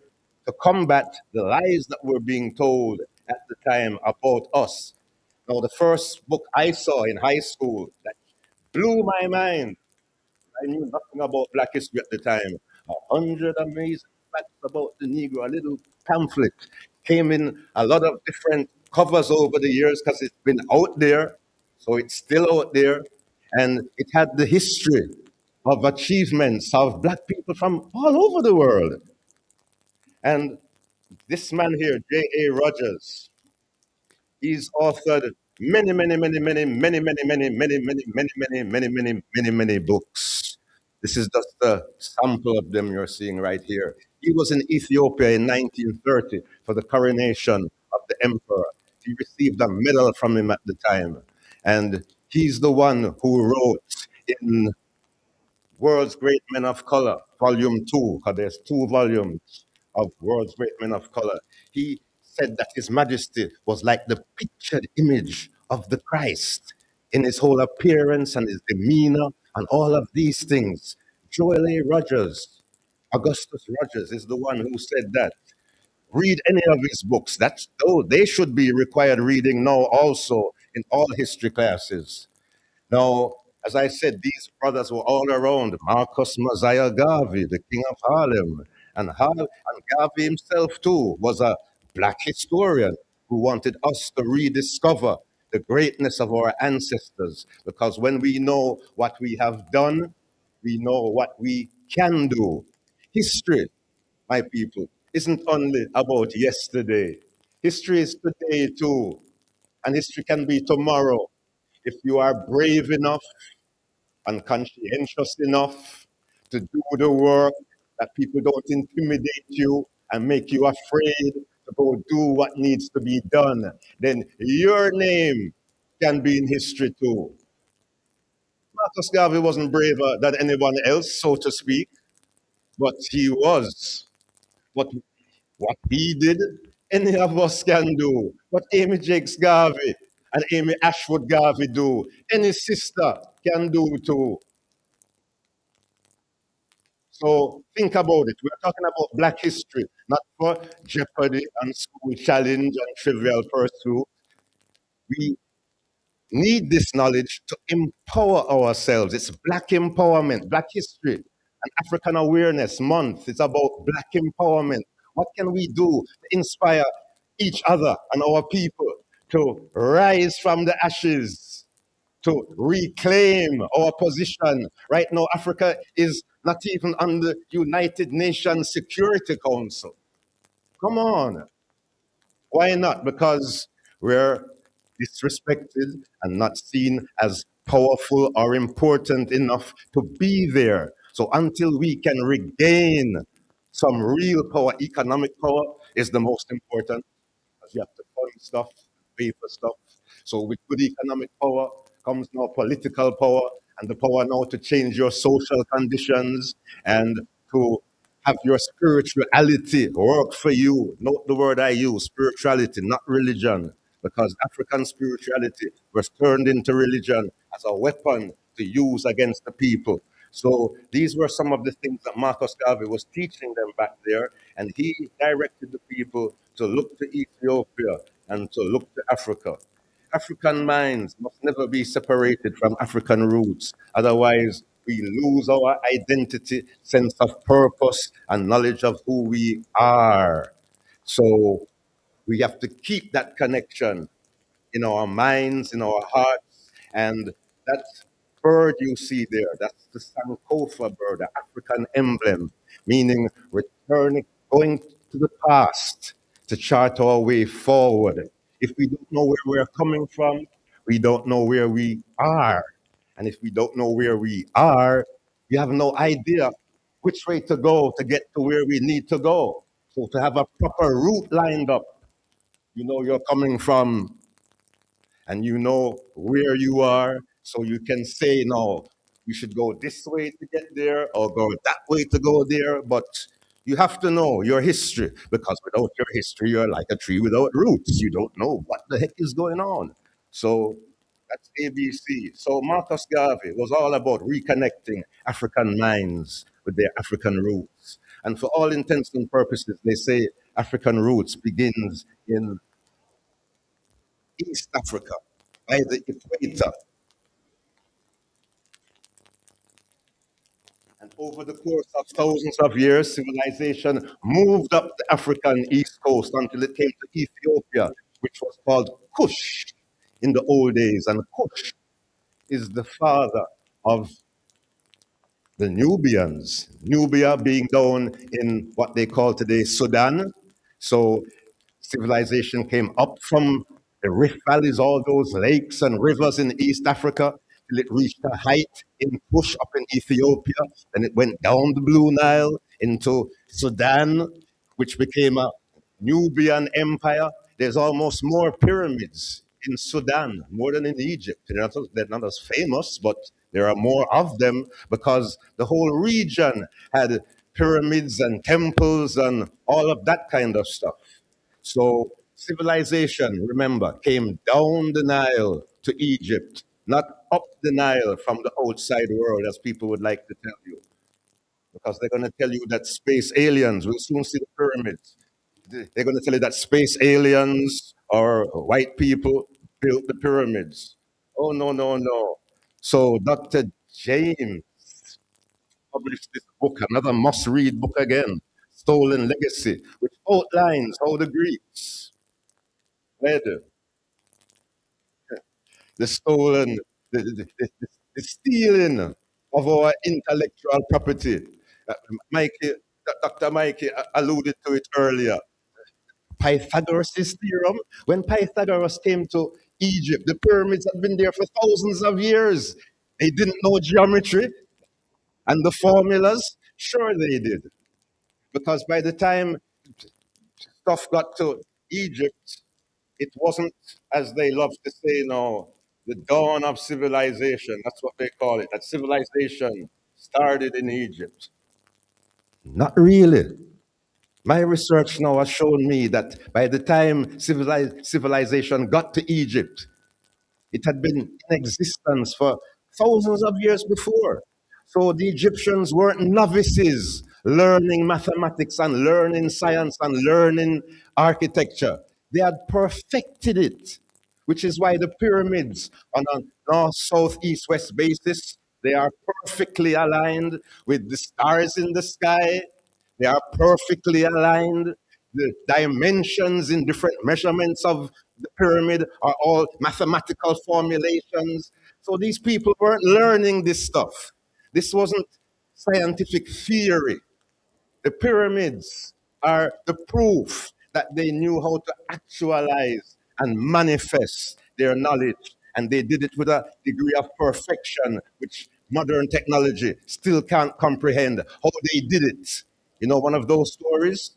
to combat the lies that were being told at the time about us. Now, the first book I saw in high school that blew my mind, I knew nothing about black history at the time. 100 amazing facts about the Negro, a little pamphlet. Came in a lot of different covers over the years because it's been out there. So it's still out there. And it had the history of achievements of black people from all over the world. And this man here, J.A. Rogers, he's authored many books. This is just a sample of them you're seeing right here. He was in Ethiopia in 1930 for the coronation of the emperor. He received a medal from him at the time. And he's the one who wrote in World's Great Men of Color, Volume 2, because there's 2 volumes of World's Great Men of Color. He said that His Majesty was like the pictured image of the Christ in his whole appearance and his demeanor and all of these things. Joel A. Rogers, Augustus Rogers, is the one who said that. Read any of his books. They should be required reading now also in all history classes. Now, as I said, these brothers were all around. Marcus Mosiah Garvey, the king of Harlem. And Garvey himself, too, was a black historian who wanted us to rediscover the greatness of our ancestors. Because when we know what we have done, we know what we can do. History, my people, isn't only about yesterday. History is today, too. And history can be tomorrow if you are brave enough and conscientious enough to do the work that people don't intimidate you and make you afraid to go do what needs to be done, then your name can be in history too. Marcus Garvey wasn't braver than anyone else, so to speak, but he was. But what he did, any of us can do. What Amy Jakes Garvey and Amy Ashwood Garvey do, any sister can do too. So think about it. We're talking about Black history, not for Jeopardy and school challenge and trivial pursuit. We need this knowledge to empower ourselves. It's Black empowerment, Black history, and African Awareness Month. It's about Black empowerment. What can we do to inspire each other and our people to rise from the ashes, to reclaim our position? Right now, Africa is not even on the United Nations Security Council. Come on. Why not? Because we're disrespected and not seen as powerful or important enough to be there. So until we can regain some real power, economic power is the most important. Because you have to fund stuff, pay for stuff. So with good economic power comes now political power and the power now to change your social conditions and to have your spirituality work for you. Note the word I use, spirituality, not religion, because African spirituality was turned into religion as a weapon to use against the people. So these were some of the things that Marcus Garvey was teaching them back there, and he directed the people to look to Ethiopia and to look to Africa. African minds must never be separated from African roots. Otherwise, we lose our identity, sense of purpose, and knowledge of who we are. So we have to keep that connection in our minds, in our hearts. And that bird you see there, that's the Sankofa bird, the African emblem, meaning returning, going to the past to chart our way forward. If we don't know where we're coming from, we don't know where we are. And if we don't know where we are, we have no idea which way to go to get to where we need to go. So to have a proper route lined up, you know you're coming from and you know where you are, so you can say, no, you should go this way to get there or go that way to go there. But you have to know your history, because without your history, you're like a tree without roots. You don't know what the heck is going on. So that's ABC. So Marcus Garvey was all about reconnecting African minds with their African roots. And for all intents and purposes, they say African roots begins in East Africa, by the equator. And over the course of thousands of years, civilization moved up the African east coast until it came to Ethiopia, which was called Kush in the old days. And Kush is the father of the Nubians, Nubia being down in what they call today Sudan. So civilization came up from the rift valleys, all those lakes and rivers in East Africa, till it reached a height in Kush up in Ethiopia. Then it went down the Blue Nile into Sudan, which became a Nubian empire. There's almost more pyramids in Sudan, more than in Egypt. They're not as famous, but there are more of them because the whole region had pyramids and temples and all of that kind of stuff. So civilization, remember, came down the Nile to Egypt, not up the Nile from the outside world, as people would like to tell you, because they're going to tell you that space aliens will soon see the pyramids. They're going to tell you that space aliens or white people built the pyramids. Oh, no, no, no. So Dr. James published this book, another must read book again, Stolen Legacy, which outlines how the Greeks led the stolen, the stealing of our intellectual property. Uh, Mikey, Dr. Mikey alluded to it earlier. Pythagoras' theorem. When Pythagoras came to Egypt, the pyramids had been there for thousands of years. They didn't know geometry and the formulas. Sure, they did. because by the time stuff got to Egypt, it wasn't, as they love to say now, the dawn of civilization. That's what they call it. That civilization started in Egypt. Not really. My research now has shown me that by the time civilization got to Egypt, it had been in existence for thousands of years before. So the Egyptians weren't novices learning mathematics and learning science and learning architecture. They had perfected it, which is why the pyramids on a north, south, east, west basis, they are perfectly aligned with the stars in the sky. They are perfectly aligned. The dimensions in different measurements of the pyramid are all mathematical formulations. So these people weren't learning this stuff. This wasn't scientific theory. The pyramids are the proof that they knew how to actualize and manifest their knowledge. And they did it with a degree of perfection, which modern technology still can't comprehend how they did it. You know, one of those stories?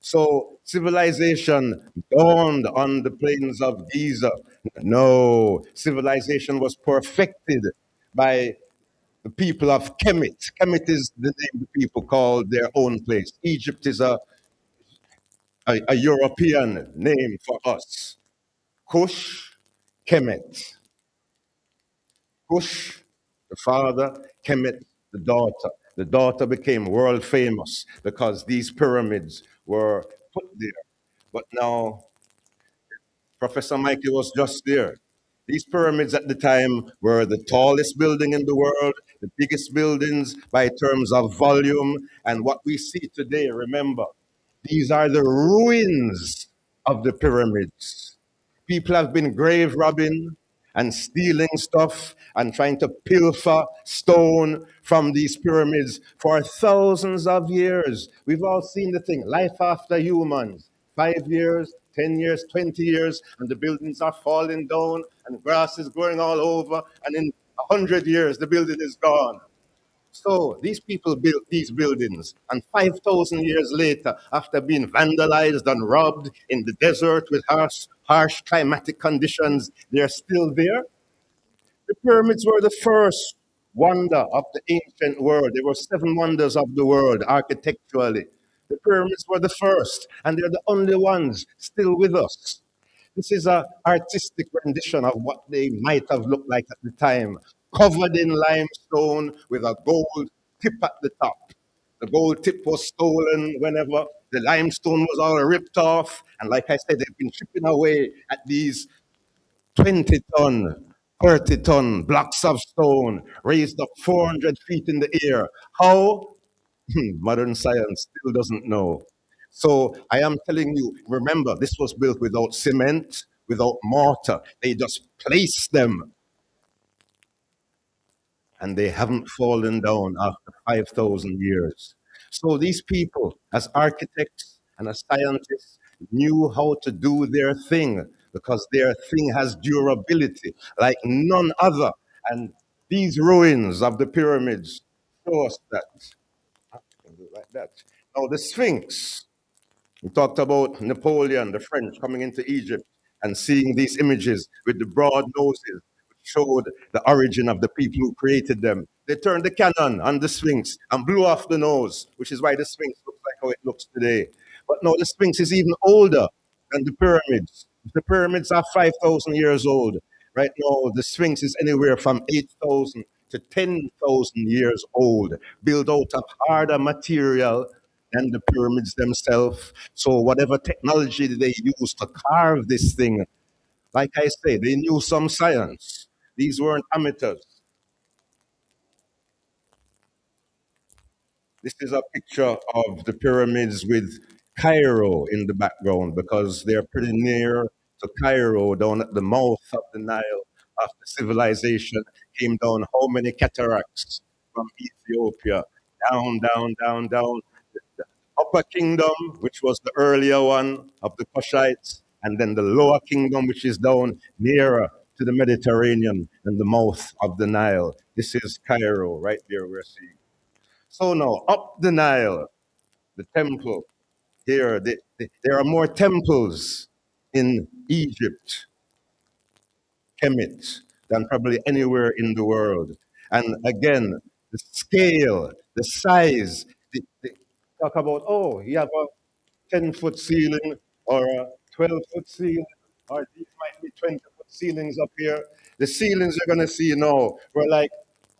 So civilization dawned on the plains of Giza. No, civilization was perfected by the people of Kemet. Kemet is the name the people call their own place. Egypt is a European name for us. Cush, Kemet. Cush, the father, Kemet, the daughter. The daughter became world famous because these pyramids were put there. But now Professor Michael was just there. These pyramids at the time were the tallest building in the world, the biggest buildings by terms of volume. And what we see today, remember, these are the ruins of the pyramids. People have been grave robbing and stealing stuff and trying to pilfer stone from these pyramids for thousands of years. We've all seen the thing, life after humans. 5 years, 10 years, 20 years, and the buildings are falling down and grass is growing all over. And in 100 years, the building is gone. So these people built these buildings, and 5,000 years later, after being vandalized and robbed in the desert with harsh climatic conditions, they're still there. The pyramids were the first wonder of the ancient world. There were seven wonders of the world architecturally. The pyramids were the first, and they're the only ones still with us. This is an artistic rendition of what they might have looked like at the time, covered in limestone with a gold tip at the top. The gold tip was stolen whenever the limestone was all ripped off. And like I said, they've been chipping away at these 20-ton, 30-ton blocks of stone raised up 400 feet in the air. How? Modern science still doesn't know. So I am telling you, remember, this was built without cement, without mortar. They just placed them and they haven't fallen down after 5,000 years. So these people, as architects and as scientists, knew how to do their thing because their thing has durability like none other. And these ruins of the pyramids show us that. I can do it like that. Now, the Sphinx. We talked about Napoleon, the French, coming into Egypt and seeing these images with the broad noses, which showed the origin of the people who created them. They turned the cannon on the Sphinx and blew off the nose, which is why the Sphinx looks like how it looks today. But no, the Sphinx is even older than the pyramids. The pyramids are 5,000 years old. Right now, the Sphinx is anywhere from 8,000 to 10,000 years old, built out of harder material and the pyramids themselves. So whatever technology they use to carve this thing, like I say, they knew some science. These weren't amateurs. This is a picture of the pyramids with Cairo in the background because they're pretty near to Cairo, down at the mouth of the Nile after civilization came down. How many cataracts from Ethiopia? Down, down, down, down. The upper kingdom, which was the earlier one of the Kushites, and then the lower kingdom, which is down nearer to the Mediterranean and the mouth of the Nile. This is Cairo, right there we're seeing. So now, up the Nile, the temple. Here, there are more temples in Egypt, Kemet, than probably anywhere in the world. And again, the scale, the size, talk about, oh, you have a 10-foot ceiling or a 12-foot ceiling, or these might be 20-foot ceilings up here. The ceilings you're going to see now were like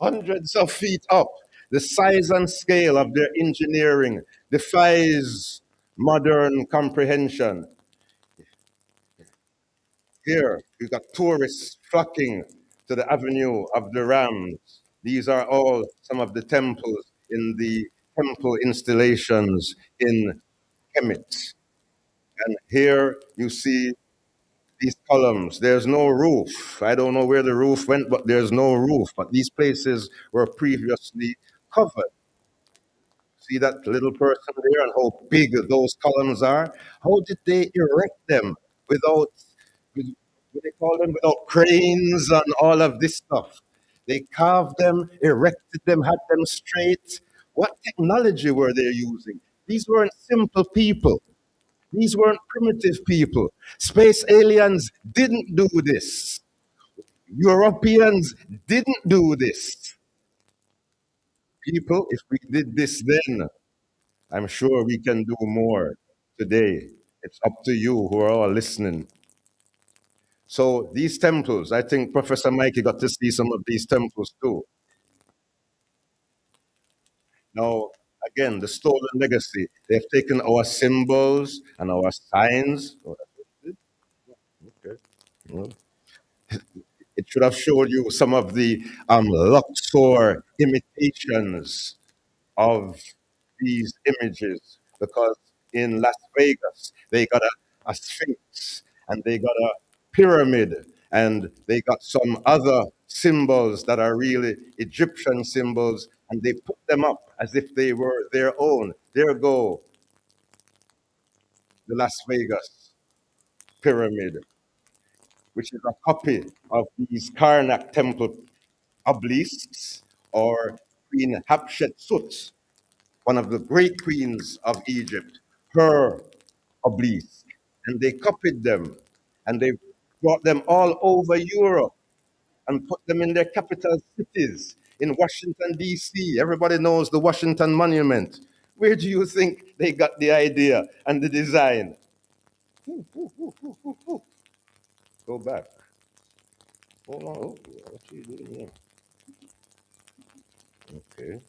hundreds of feet up. The size and scale of their engineering defies modern comprehension. Here, you've got tourists flocking to the Avenue of the Rams. These are all some of the temples in the temple installations in Kemet. And here you see these columns. There's no roof. I don't know where the roof went, but there's no roof. But these places were previously covered. See that little person there and how big those columns are? How did they erect them without, what they call them, without cranes and all of this stuff? They carved them, erected them, had them straight. What technology were they using? These weren't simple people. These weren't primitive people. Space aliens didn't do this. Europeans didn't do this. People, if we did this then, I'm sure we can do more today. It's up to you who are all listening. So these temples, I think Professor Mikey got to see some of these temples too. Now, again, the stolen legacy. They've taken our symbols and our signs. Oh, okay. Well, it should have showed you some of the Luxor imitations of these images, because in Las Vegas they got a sphinx and they got a pyramid and they got some other symbols that are really Egyptian symbols, and they put them up as if they were their own. There go the Las Vegas pyramid, which is a copy of these Karnak temple obelisks, or Queen Hatshepsut, one of the great queens of Egypt, her obelisk. And they copied them and they brought them all over Europe and put them in their capital cities. In Washington, D.C., everybody knows the Washington Monument. Where do you think they got the idea and the design? Go back. Hold on. Oh, what are you doing here? Okay.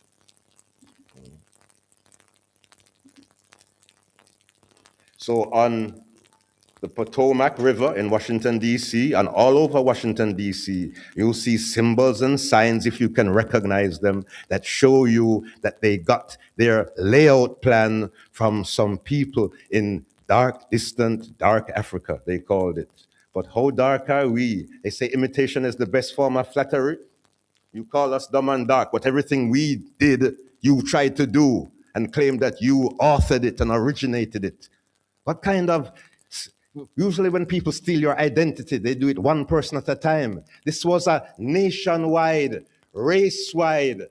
So on the Potomac River in Washington, D.C., and all over Washington, D.C., you'll see symbols and signs, if you can recognize them, that show you that they got their layout plan from some people in dark, distant, dark Africa, they called it. But how dark are we? They say imitation is the best form of flattery. You call us dumb and dark, but everything we did, you tried to do and claim that you authored it and originated it. What kind of, usually when people steal your identity, they do it one person at a time. This was a nationwide, race-wide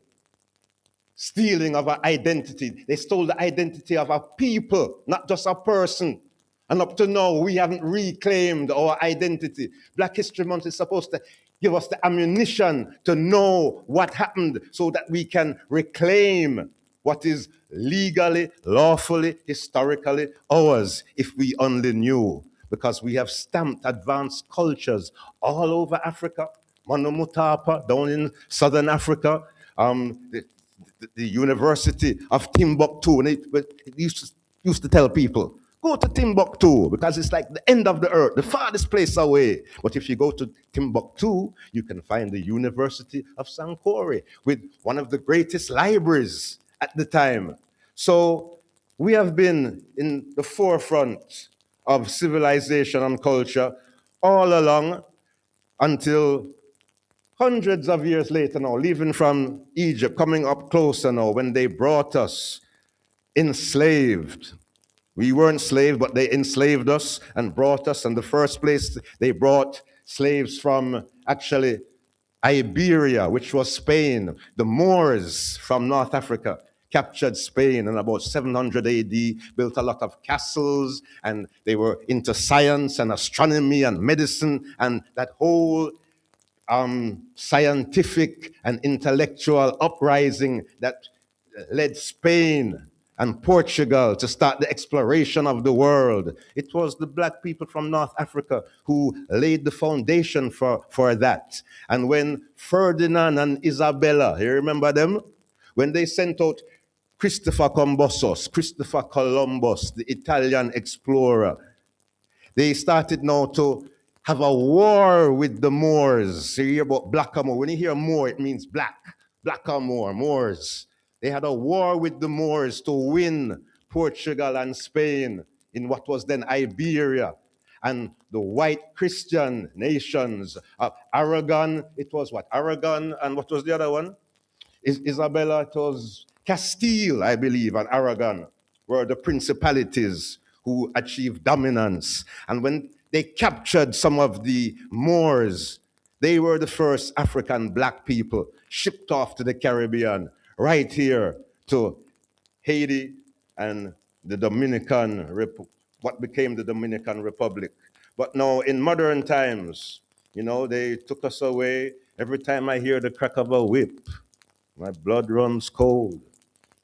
stealing of our identity. They stole the identity of a people, not just a person. And up to now, we haven't reclaimed our identity. Black History Month is supposed to give us the ammunition to know what happened so that we can reclaim what is legally, lawfully, historically ours, if we only knew. Because we have stamped advanced cultures all over Africa. Manu Mutapa down in southern Africa, the University of Timbuktu, and it used to tell people, go to Timbuktu, because it's like the end of the earth, the farthest place away. But if you go to Timbuktu, you can find the University of Sankore with one of the greatest libraries at the time. So we have been in the forefront of civilization and culture all along until hundreds of years later now, leaving from Egypt, coming up closer now, when they brought us enslaved. We weren't slaves, but they enslaved us and brought us. In the first place, they brought slaves from actually Iberia, which was Spain, the Moors from North Africa. captured Spain in about 700 AD, built a lot of castles, and they were into science and astronomy and medicine, and that whole scientific and intellectual uprising that led Spain and Portugal to start the exploration of the world. It was the black people from North Africa who laid the foundation for that. And when Ferdinand and Isabella, you remember them? When they sent out Christopher Columbus, the Italian explorer, they started now to have a war with the Moors. So you hear about Blackamoor. When you hear Moor, it means black. Blackamoor, Moors. They had a war with the Moors to win Portugal and Spain in what was then Iberia. And the white Christian nations of Aragon, it was what? Aragon, and what was the other one? Isabella, it was Castile, I believe, and Aragon were the principalities who achieved dominance. And when they captured some of the Moors, they were the first African black people shipped off to the Caribbean, right here to Haiti and the what became the Dominican Republic. But now in modern times, you know, they took us away. Every time I hear the crack of a whip, my blood runs cold.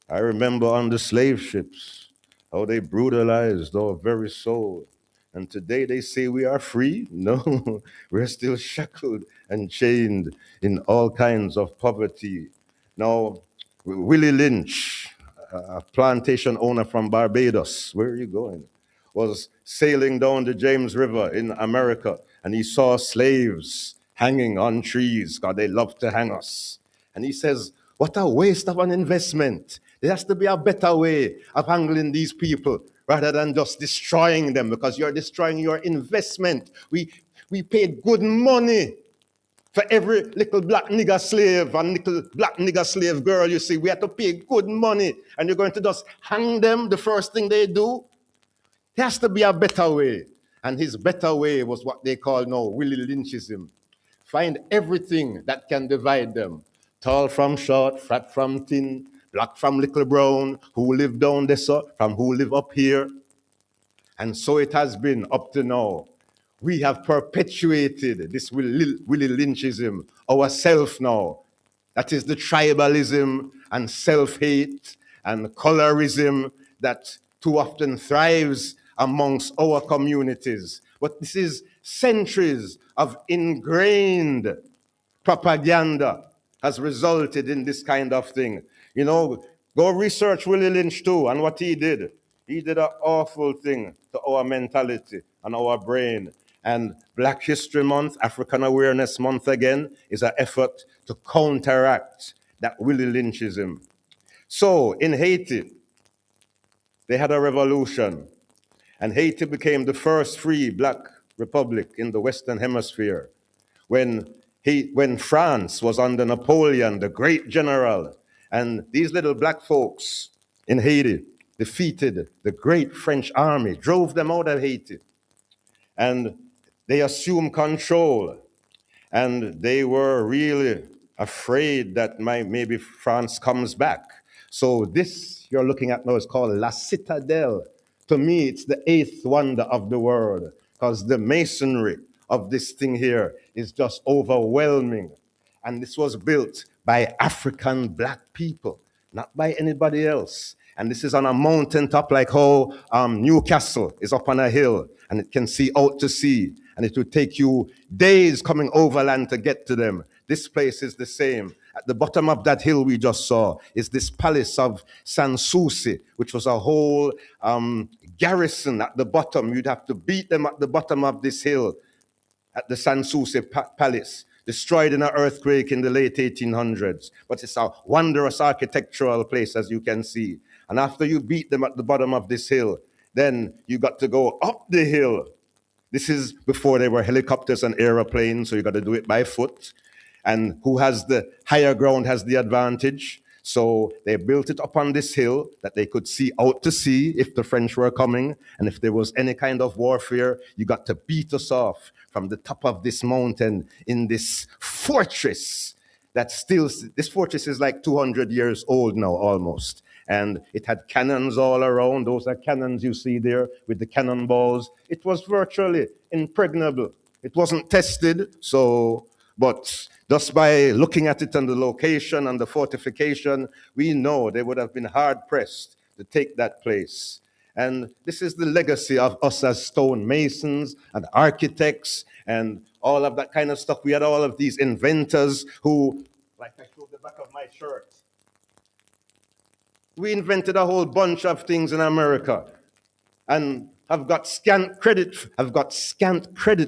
I remember on the slave ships how they brutalized our very soul. And today they say we are free. No, we're still shackled and chained in all kinds of poverty. Now, Willie Lynch, a plantation owner from Barbados, where are you going? Was sailing down the James River in America, and he saw slaves hanging on trees because they love to hang us. And he says, what a waste of an investment. There has to be a better way of handling these people rather than just destroying them, because you're destroying your investment. We paid good money for every little black nigger slave and little black nigger slave girl, you see. We had to pay good money, and you're going to just hang them the first thing they do? There has to be a better way. And his better way was what they call now Willie Lynchism. Find everything that can divide them. Tall from short, fat from thin, black from little brown, who live down there, from who live up here. And so it has been up to now. We have perpetuated this Willie Lynchism ourselves now. That is the tribalism and self-hate and colorism that too often thrives amongst our communities. But this is centuries of ingrained propaganda has resulted in this kind of thing. You know, go research Willie Lynch too and what he did. He did an awful thing to our mentality and our brain. And Black History Month, African Awareness Month again, is an effort to counteract that Willie Lynchism. So in Haiti, they had a revolution, and Haiti became the first free black republic in the Western Hemisphere. When France was under Napoleon, the great general, and these little black folks in Haiti defeated the great French army, drove them out of Haiti, and they assumed control, and they were really afraid that maybe France comes back. So this you're looking at now is called La Citadelle. To me, it's the eighth wonder of the world, because the masonry of this thing here is just overwhelming. And this was built by African black people, not by anybody else. And this is on a mountaintop, like how Newcastle is up on a hill, and it can see out to sea. And it would take you days coming overland to get to them. This place is the same. At the bottom of that hill we just saw is this palace of Sanssouci, which was a whole garrison at the bottom. You'd have to beat them at the bottom of this hill at the Sanssouci Palace, destroyed in an earthquake in the late 1800s. But it's a wondrous architectural place, as you can see. And after you beat them at the bottom of this hill, then you got to go up the hill. This is before there were helicopters and aeroplanes, so you got to do it by foot. And who has the higher ground has the advantage. So they built it up on this hill that they could see out to sea if the French were coming. And if there was any kind of warfare, you got to beat us off from the top of this mountain in this fortress that still, this fortress is like 200 years old now almost. and it had cannons all around. Those are cannons you see there with the cannonballs. It was virtually impregnable. It wasn't tested, so, but just by looking at it and the location and the fortification, we know they would have been hard pressed to take that place. And this is the legacy of us as stonemasons and architects and all of that kind of stuff. We had all of these inventors who, like I showed the back of my shirt, we invented a whole bunch of things in America and have got scant credit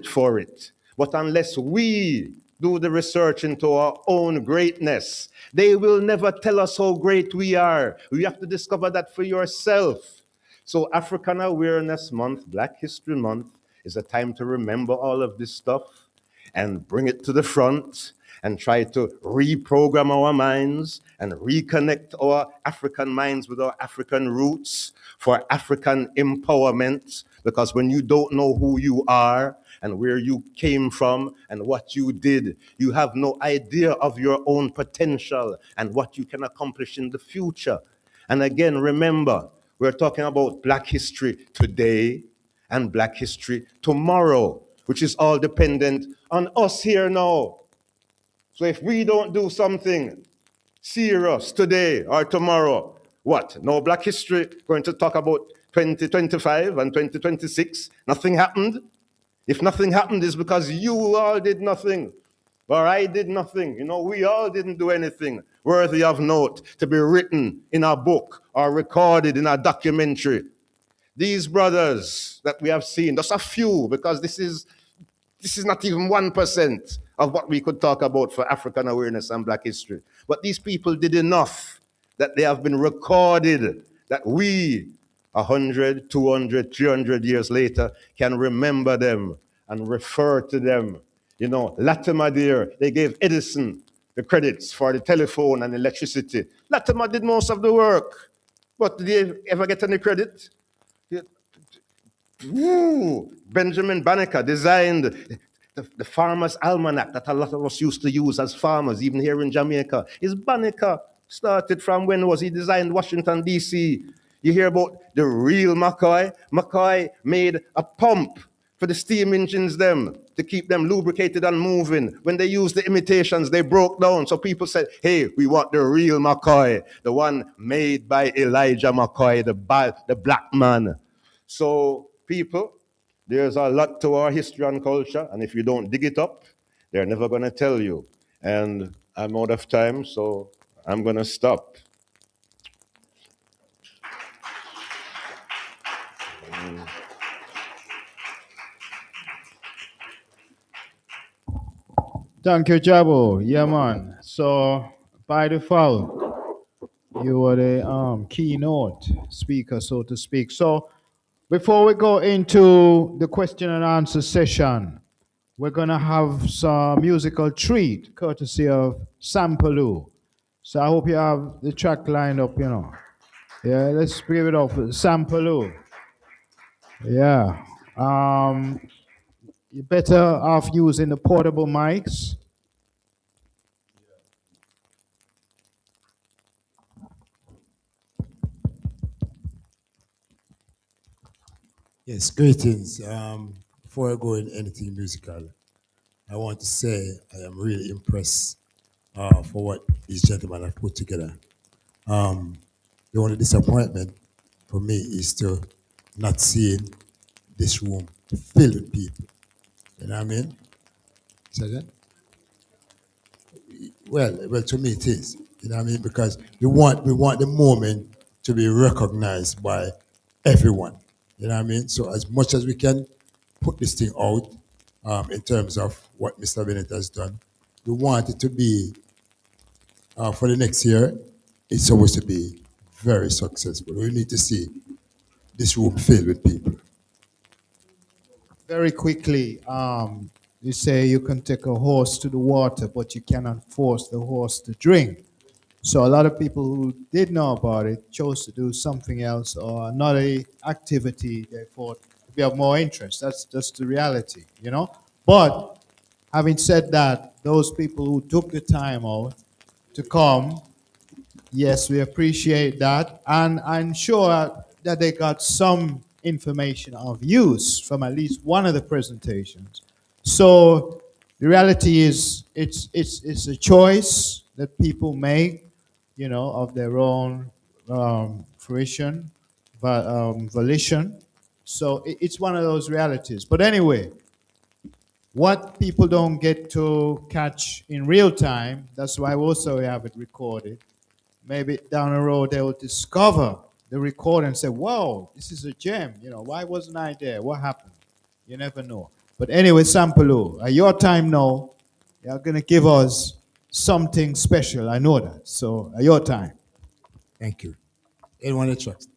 for it. But unless we do the research into our own greatness, they will never tell us how great we are. You have to discover that for yourself. So African Awareness Month, Black History Month, is a time to remember all of this stuff and bring it to the front and try to reprogram our minds and reconnect our African minds with our African roots for African empowerment. Because when you don't know who you are and where you came from and what you did, you have no idea of your own potential and what you can accomplish in the future. And again, remember, we're talking about Black history today and Black history tomorrow, which is all dependent on us here now. So if we don't do something serious today or tomorrow, what? No Black history going to talk about 2025 and 2026? Nothing happened? If nothing happened, it's because you all did nothing. Or I did nothing. You know, we all didn't do anything worthy of note to be written in a book or recorded in a documentary. These brothers that we have seen, just a few, because this is not even 1% of what we could talk about for African awareness and Black history. But these people did enough that they have been recorded, that we, 100, 200, 300 years later, can remember them and refer to them. You know, Latimer there, they gave Edison the credits for the telephone and electricity. Latimer did most of the work, but did he ever get any credit? Benjamin Banneker designed the farmer's almanac that a lot of us used to use as farmers, even here in Jamaica. His Banneker started from when was he designed Washington, D.C. You hear about the real McCoy? McCoy made a pump for the steam engines them to keep them lubricated and moving. When they used the imitations, they broke down. So people said, hey, we want the real McCoy, the one made by Elijah McCoy, the black man. So people, there's a lot to our history and culture, and if you don't dig it up, they're never going to tell you. And I'm out of time, so I'm going to stop. Thank you, Jabu. Yeah, man. So, by default, you are the keynote speaker, so to speak. So, before we go into the question and answer session, we're going to have some musical treat courtesy of Sampaloo. So, I hope you have the track lined up, you know. Yeah, let's give it up for Sampaloo. Yeah. You're better off using the portable mics. Yes, greetings. Before I go in anything musical, I want to say I am really impressed for what these gentlemen have put together. The only disappointment for me is to not seeing this room filled with people. You know what I mean? Say again? Well, to me it is. You know what I mean? Because we want the moment to be recognized by everyone. You know what I mean? So as much as we can put this thing out in terms of what Mr. Bennett has done, we want it to be for the next year. It's supposed to be very successful. We need to see this room filled with people. Very quickly, you say you can take a horse to the water, but you cannot force the horse to drink. So a lot of people who did know about it chose to do something else or another activity they thought would be of more interest. That's just the reality, you know? But having said that, those people who took the time out to come Yes, we appreciate that. And I'm sure that they got some information of use from at least one of the presentations. So the reality is it's a choice that people make, of their own fruition, but volition. So it's one of those realities. But anyway, what people don't get to catch in real time, that's why also we have it recorded. Maybe down the road they will discover the recording and say, whoa, this is a gem. Why wasn't I there? What happened? You never know. But anyway, Sampalo, at your time now, you're going to give us something special. I know that. So at your time. Thank you. Anyone to trust?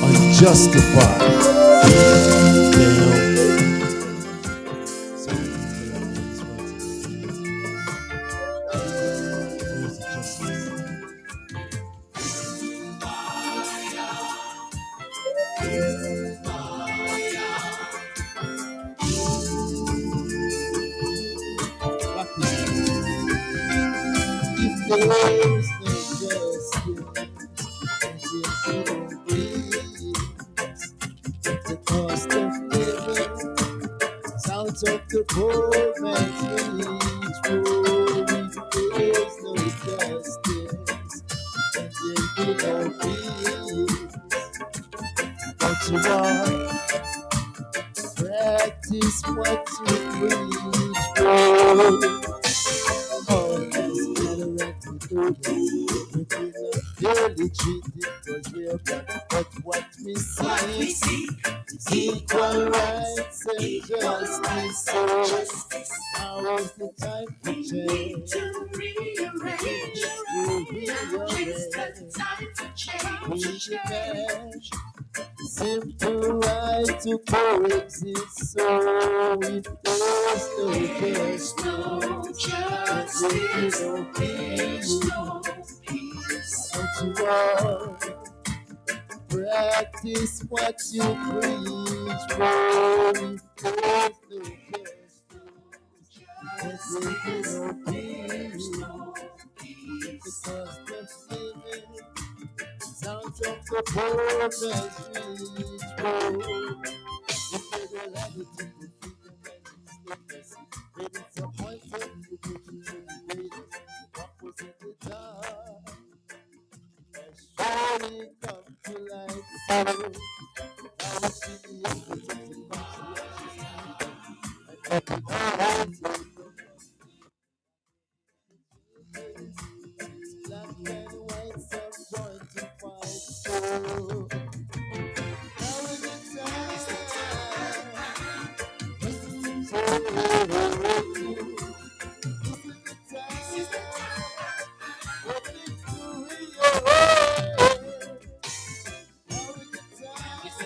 Unjustified. The cost of living sounds of the poor man's reach. There's no justice and there be no peace. But you want practice what you preach. All this ignorant within a daily treated cause we're black. But what we seek is equal rights and justice. Now is the time to change. To rearrange. Now is the time to change. We demand simple right to coexist. So if there's no justice, there's no peace. Don't you want practice what you preach? For if there's no peace, because the living sounds of the poor man's reach. If they don't have it to the then it's a point of you to the greatest. What was in the dark has surely come to light. So now we see the evidence of the and every heart black and white, some join to fight. So now is the time. This is the time. This is the time. For things to rearrange. Now is the time. This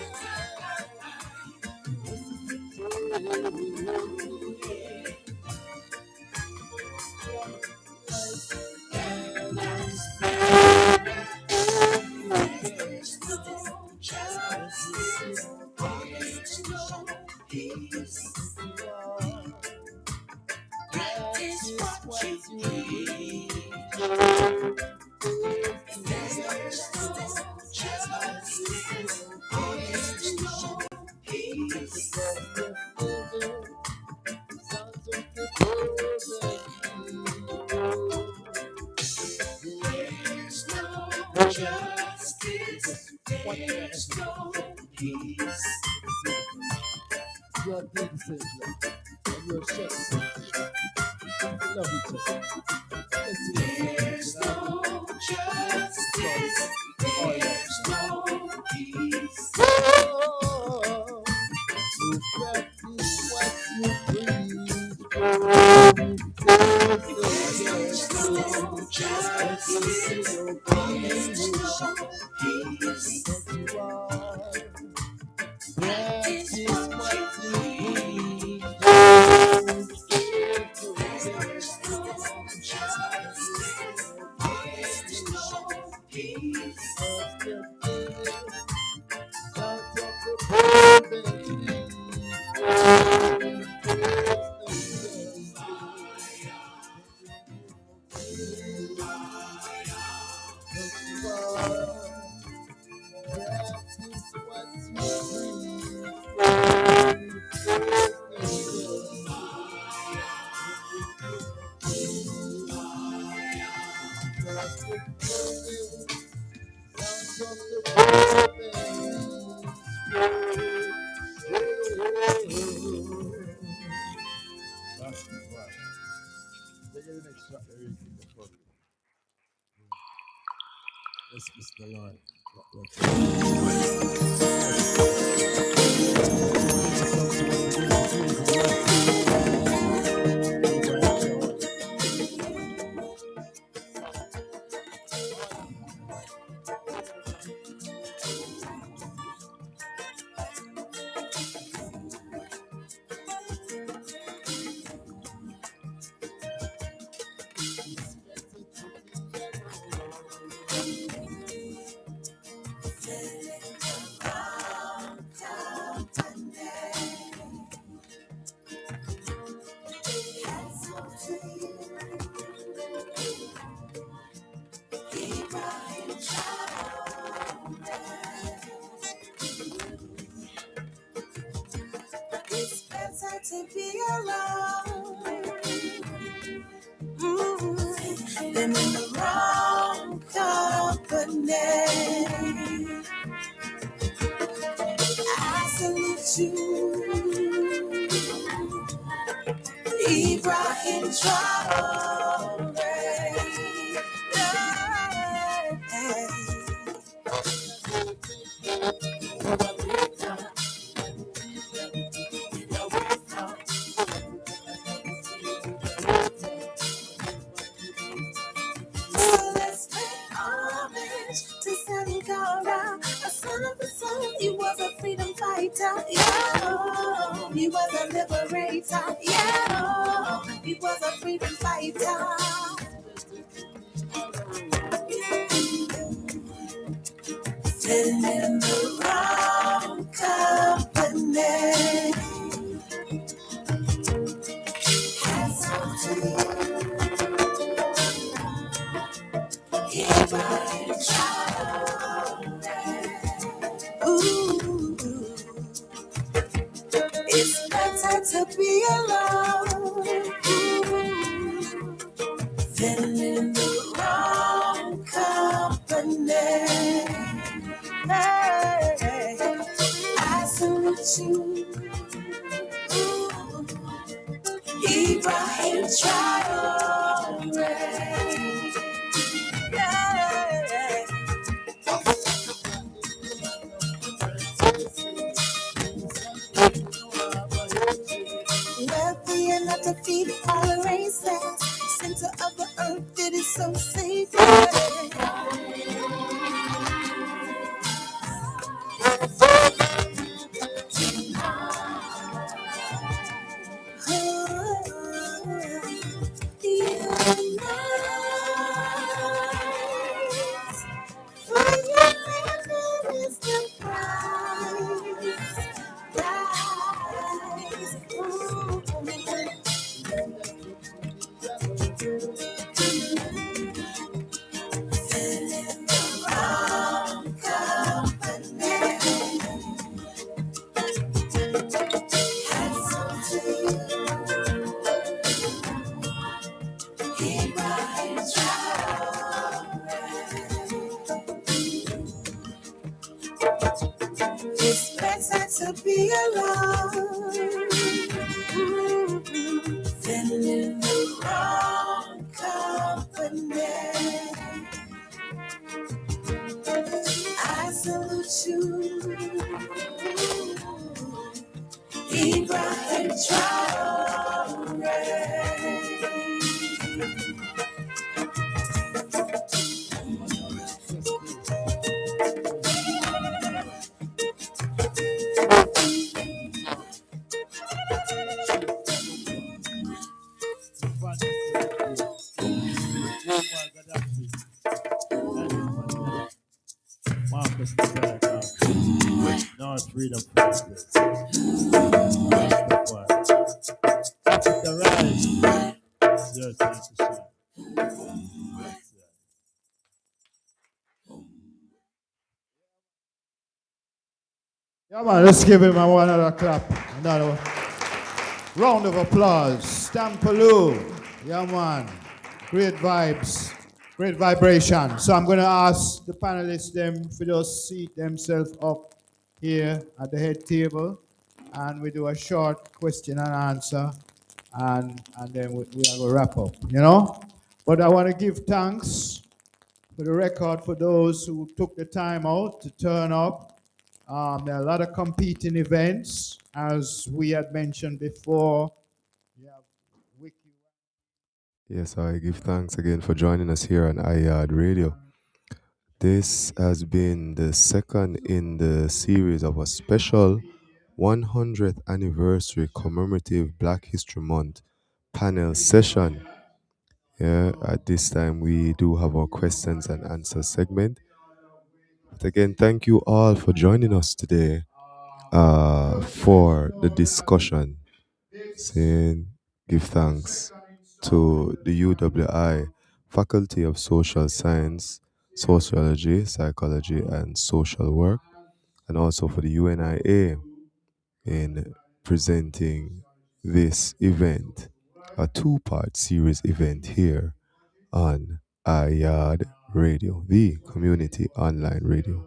is the time. Let's miss the Lord. It's better to be alone than in the wrong company. I salute you, Ibrahim Traore. So let's pay homage to Sankara, a son of the sun. He was a freedom fighter, yeah. He was a liberator, yeah. He was a freedom fighter. And in the wrong company. Hats off to you, Ibrahim Traore. Ooh, it's better to be alone than in the wrong company. Hey, I salute you, Ibrahim Traore. Yeah. Wealthy and not defeated, all races. Center of the earth, it is so sacred. It's better to be alone than in the wrong company. I salute you, Ibrahim Traore. Marcus North Freedom Fighters. Africa Rise. It's your time to shine. Yeah, man, let's give him one other clap. Another round of applause. Stampaloo. Yeah, man. Great vibes. Great Great vibration. So I'm going to ask the panelists them for just seat themselves up here at the head table, and we do a short question and answer, and then we are going to wrap up, you know? But I want to give thanks for the record for those who took the time out to turn up. There are a lot of competing events, as we had mentioned before. You have Wiki. Yes, I give thanks again for joining us here on iYard Radio. This has been the second in the series of a special 100th anniversary commemorative Black History Month panel session. Yeah, at this time we do have our questions and answers segment. But again, thank you all for joining us today for the discussion. Saying give thanks to the UWI Faculty of Social Science, Sociology, Psychology, and Social Work, and also for the UNIA in presenting this event, a two-part series event here on iYard Radio, the community online radio.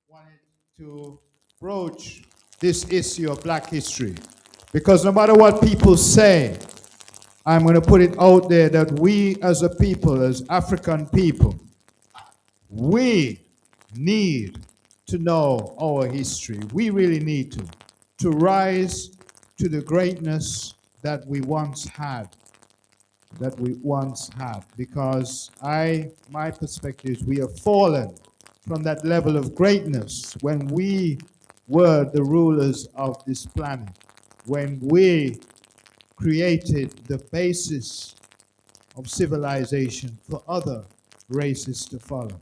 Wanted to broach this issue of black history, because no matter what people say, I'm going to put it out there that we as a people, as African people, we need to know our history. We really need to rise to the greatness that we once had, because my perspective is we have fallen from that level of greatness when we were the rulers of this planet, when we created the basis of civilization for other races to follow.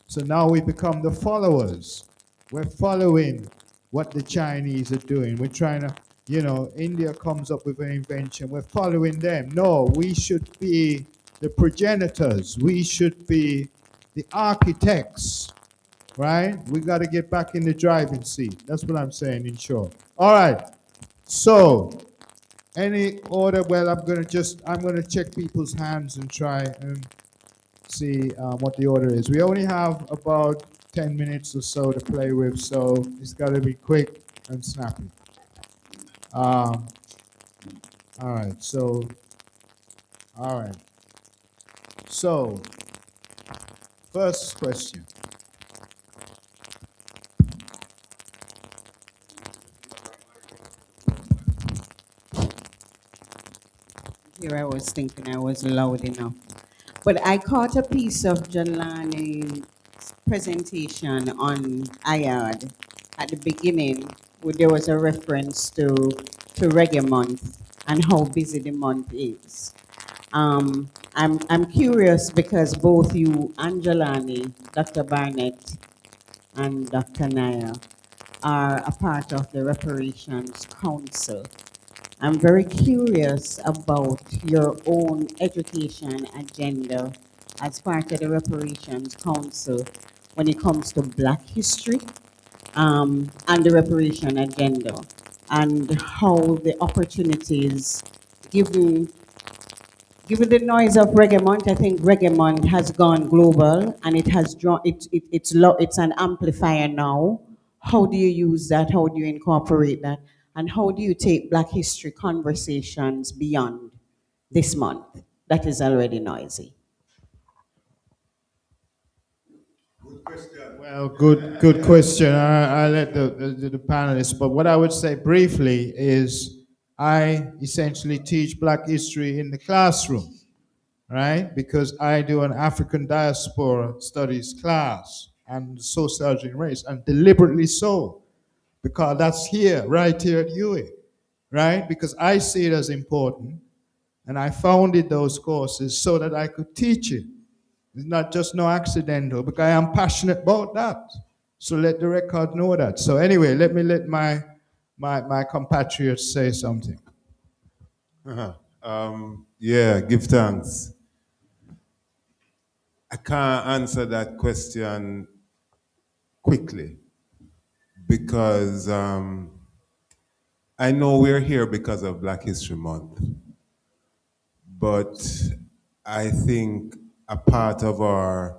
So now we become the followers. We're following what the Chinese are doing. We're trying to, India comes up with an invention. We're following them. No, we should be the progenitors. We should be the architects, right? We got to get back in the driving seat. That's what I'm saying in short. All right. So, any order? Well, I'm going to check people's hands and try and see what the order is. We only have about 10 minutes or so to play with, so it's got to be quick and snappy. All right. So, first question. Here I was thinking I was loud enough. But I caught a piece of Jahlani's presentation on iYard at the beginning, where there was a reference to Reggae Month and how busy the month is. I'm curious because both you and Jahlani, Dr. Barnett and Dr. Niaah, are a part of the Reparations Council. I'm very curious about your own education agenda as part of the Reparations Council when it comes to Black history and the reparation agenda, and how the opportunities, given the noise of Reggae Month, I think Reggae Month has gone global and it has drawn, it's an amplifier now. How do you use that? How do you incorporate that? And how do you take Black history conversations beyond this month that is already noisy? Well, good question. I let the panelists, but what I would say briefly is I essentially teach Black history in the classroom, right? Because I do an African diaspora studies class and sociology and race, and deliberately so, because that's here, right here at UA, right? Because I see it as important, and I founded those courses so that I could teach it. It's not just no accidental, because I am passionate about that. So let the record know that. So anyway, let me let my compatriots say something. Yeah, give thanks. I can't answer that question quickly because I know we're here because of Black History Month, but I think a part of our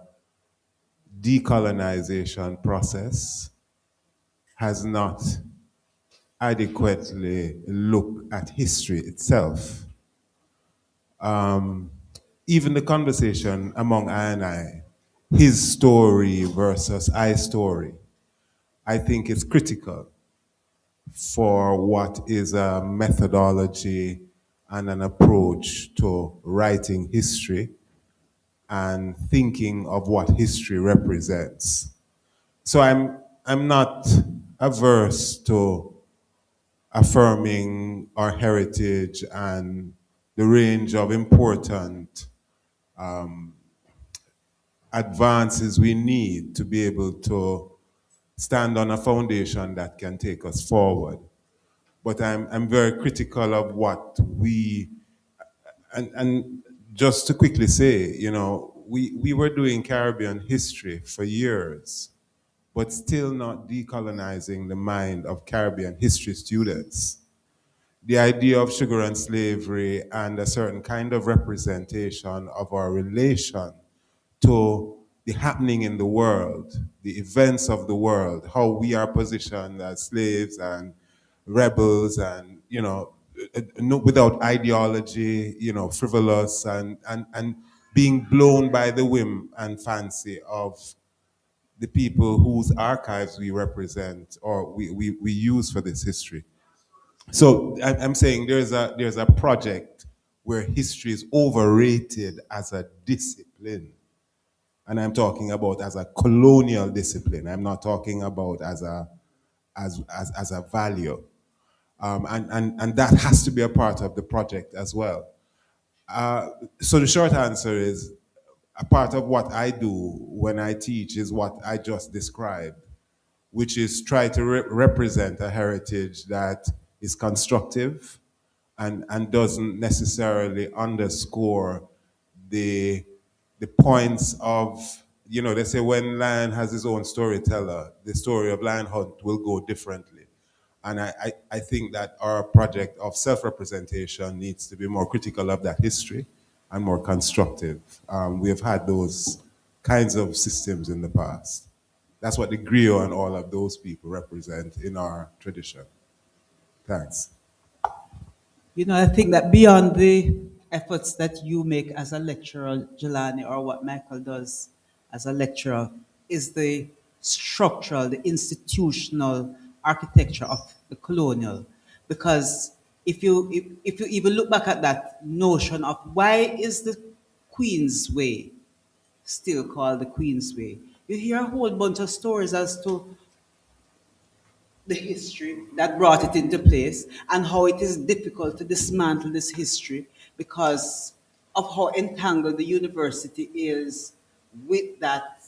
decolonization process has not adequately looked at history itself. Even the conversation among I and I, his story versus I story, I think is critical for what is a methodology and an approach to writing history and thinking of what history represents. So I'm not averse to affirming our heritage and the range of important advances we need to be able to stand on a foundation that can take us forward. But I'm very critical of what and just to quickly say, we were doing Caribbean history for years, but still not decolonizing the mind of Caribbean history students. The idea of sugar and slavery and a certain kind of representation of our relation to the happening in the world, the events of the world, how we are positioned as slaves and rebels and, without ideology, frivolous and being blown by the whim and fancy of the people whose archives we represent or we use for this history. So I'm saying there's a project where history is overrated as a discipline. And I'm talking about as a colonial discipline. I'm not talking about as a value. And that has to be a part of the project as well. So the short answer is a part of what I do when I teach is what I just described, which is try to represent a heritage that is constructive and doesn't necessarily underscore the points of, they say when lion has his own storyteller, the story of Lion Hunt will go differently. And I think that our project of self-representation needs to be more critical of that history and more constructive. We have had those kinds of systems in the past. That's what the griot and all of those people represent in our tradition. Thanks. I think that beyond the efforts that you make as a lecturer, Jahlani, or what Michael does as a lecturer, is the structural, the institutional architecture of the colonial. Because if you even look back at that notion of why is the Queen's Way still called the Queen's Way, you hear a whole bunch of stories as to the history that brought it into place and how it is difficult to dismantle this history because of how entangled the university is with that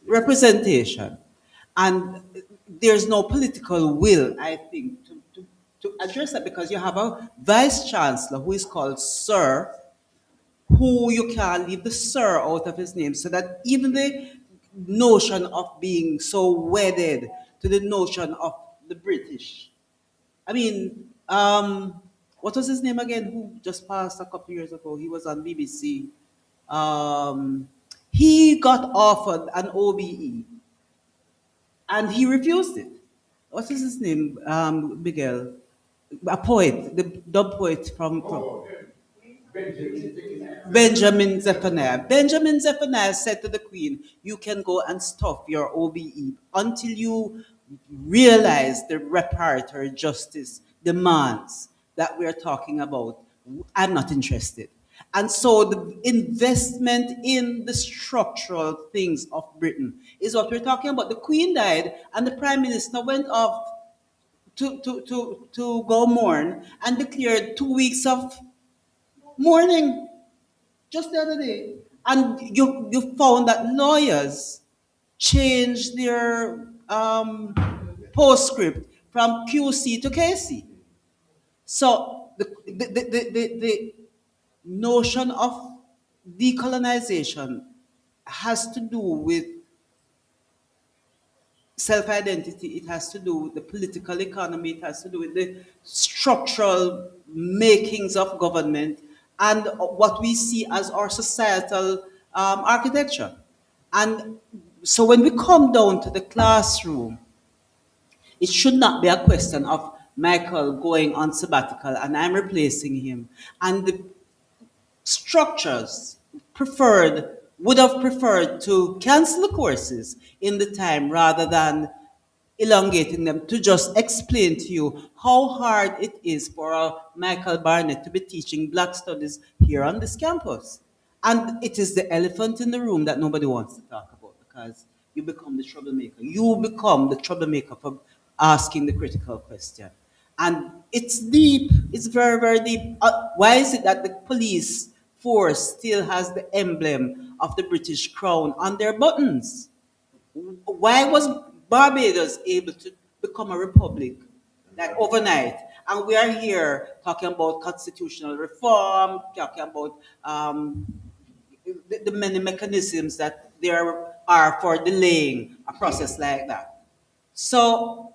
representation. And there's no political will, I think, to address that because you have a vice chancellor who is called Sir, who you can't leave the Sir out of his name, so that even the notion of being so wedded to the notion of the British. I mean, what was his name again? Who just passed a couple of years ago? He was on BBC. He got offered an OBE and he refused it. What is his name? Miguel, a poet, the dub poet from Benjamin Zephaniah. Benjamin Zephaniah said to the Queen, "You can go and stuff your OBE until you realize the reparatory justice demands that we're talking about. I'm not interested." And so the investment in the structural things of Britain is what we're talking about. The Queen died and the Prime Minister went off to go mourn and declared 2 weeks of mourning just the other day. And you found that lawyers changed their postscript from QC to KC. So the notion of decolonization has to do with self-identity, it has to do with the political economy, it has to do with the structural makings of government, and what we see as our societal architecture. And so when we come down to the classroom, it should not be a question of Michael going on sabbatical and I'm replacing him. And the structures would have preferred to cancel the courses in the time rather than elongating them, to just explain to you how hard it is for Michael Barnett to be teaching Black Studies here on this campus. And it is the elephant in the room that nobody wants to talk about, because you become the troublemaker. You become the troublemaker for asking the critical question. And it's deep, it's very, very deep. Why is it that the police force still has the emblem of the British crown on their buttons? Why was Barbados able to become a republic like overnight? And we are here talking about constitutional reform, talking about the many mechanisms that there are for delaying a process like that. So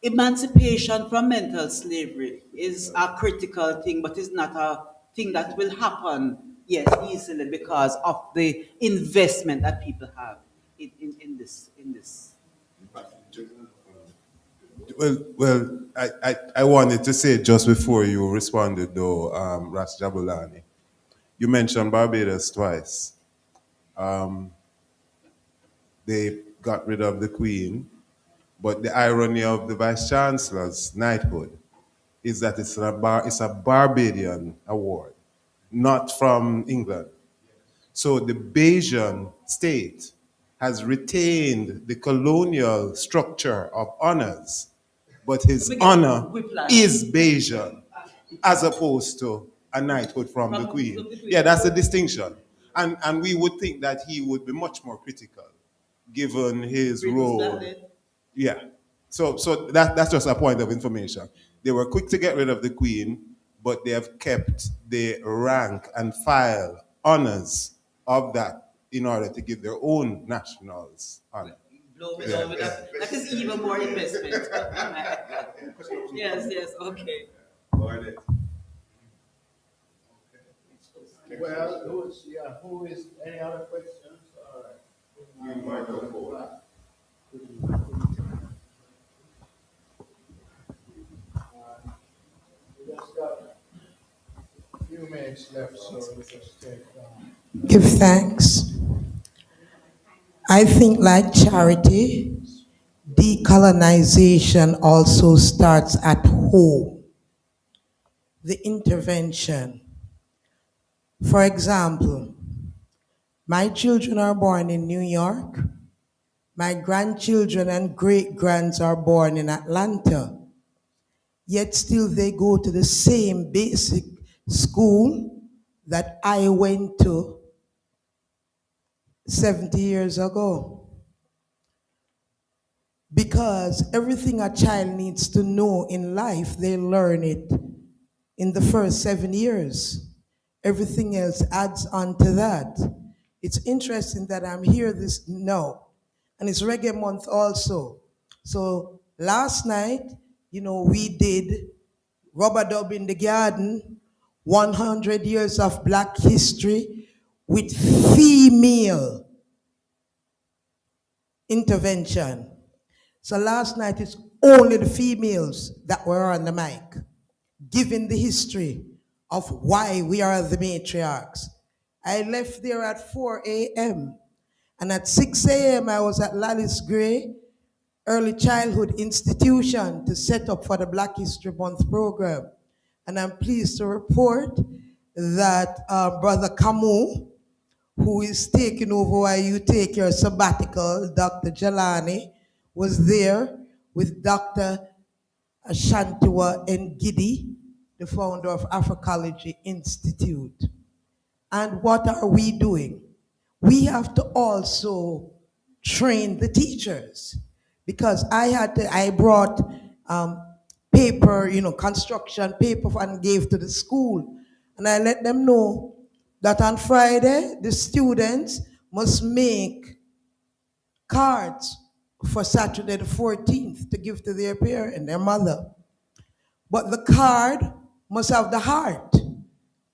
emancipation from mental slavery is a critical thing, but it's not a thing that will happen, yes, easily because of the investment that people have in this. I wanted to say just before you responded, though, Ras Jabulani, you mentioned Barbados twice. They got rid of the Queen, but the irony of the Vice Chancellor's knighthood is that it's a Barbadian award, not from England. So the Bayesian state has retained the colonial structure of honors, but his honor is Bayesian, as opposed to a knighthood from the Queen. Yeah, that's the distinction. And we would think that he would be much more critical, given his role. Yeah. So that's just a point of information. They were quick to get rid of the Queen, but they have kept the rank and file honors of that in order to give their own nationals honor. Blow me down with that. That is even more investment. Yes, okay. Well, who is, any other questions? We just got a few minutes left, so we just take Give thanks. I think, like charity, decolonization also starts at home. The intervention. For example, my children are born in New York. My grandchildren and great-grands are born in Atlanta. Yet still they go to the same basic school that I went to 70 years ago. Because everything a child needs to know in life, they learn it in the first 7 years. Everything else adds on to that. It's interesting that I'm here this now, and it's Reggae Month also. So last night, we did Rubber Dub in the Garden, 100 years of Black history with female intervention. So last night it's only the females that were on the mic, giving the history of why we are the matriarchs. I left there at 4 a.m. and at 6 a.m. I was at Lallis Gray Early Childhood Institution to set up for the Black History Month program. And I'm pleased to report that Brother Camus, who is taking over while you take your sabbatical, Dr. Jahlani, was there with Dr. Ashantiwa Ngidi, the founder of Africology Institute. And what are we doing? We have to also train the teachers, because I brought paper, construction paper, and gave to the school. And I let them know that on Friday, the students must make cards for Saturday the 14th to give to their parent and their mother. But the card must have the heart.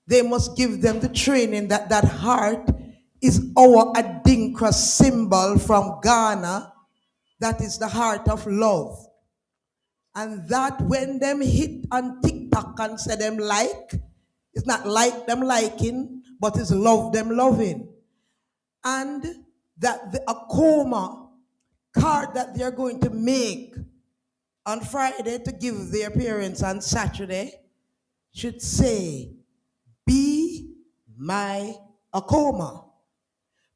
they must give them the training that that heart is our Adinkra symbol from Ghana. That is the heart of love. And that when them hit on TikTok and say them like, it's not like them liking, but it's love them loving. And that the Akoma card that they're going to make on Friday to give their parents on Saturday should say, be my Akoma.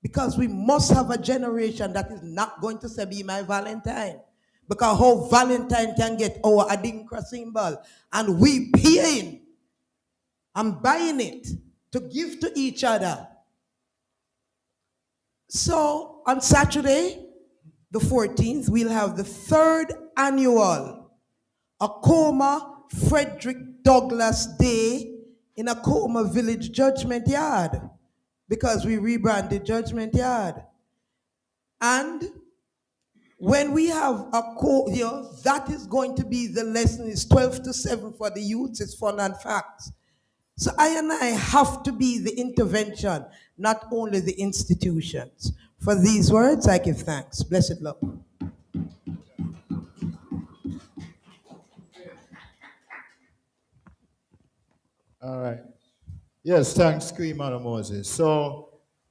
Because we must have a generation that is not going to say, be my Valentine. Because how Valentine can get our Adinkra symbol. And we paying and buying it to give to each other. So on Saturday, the 14th, we'll have the 3rd annual Akoma Frederick Douglass Day in Akoma Village Judgment Yard, because we rebranded Judgment Yard. And when we have that is going to be the lesson. It's 12 to 7 for the youths. It's fun and facts. So I and I have to be the intervention, not only the institutions. For these words, I give thanks. Blessed love. All right. Yes, thanks, Queen Mother Moses. So,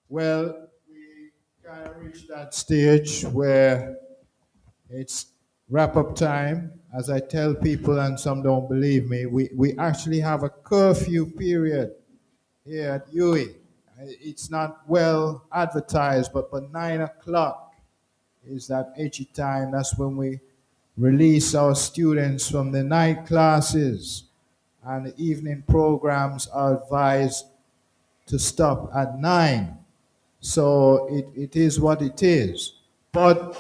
well, we kind of reached that stage where it's wrap-up time. As I tell people, and some don't believe me, we actually have a curfew period here at UWI. It's not well advertised, but 9 o'clock is that edgy time. That's when we release our students from the night classes, and the evening programs are advised to stop at 9. So it is what it is. But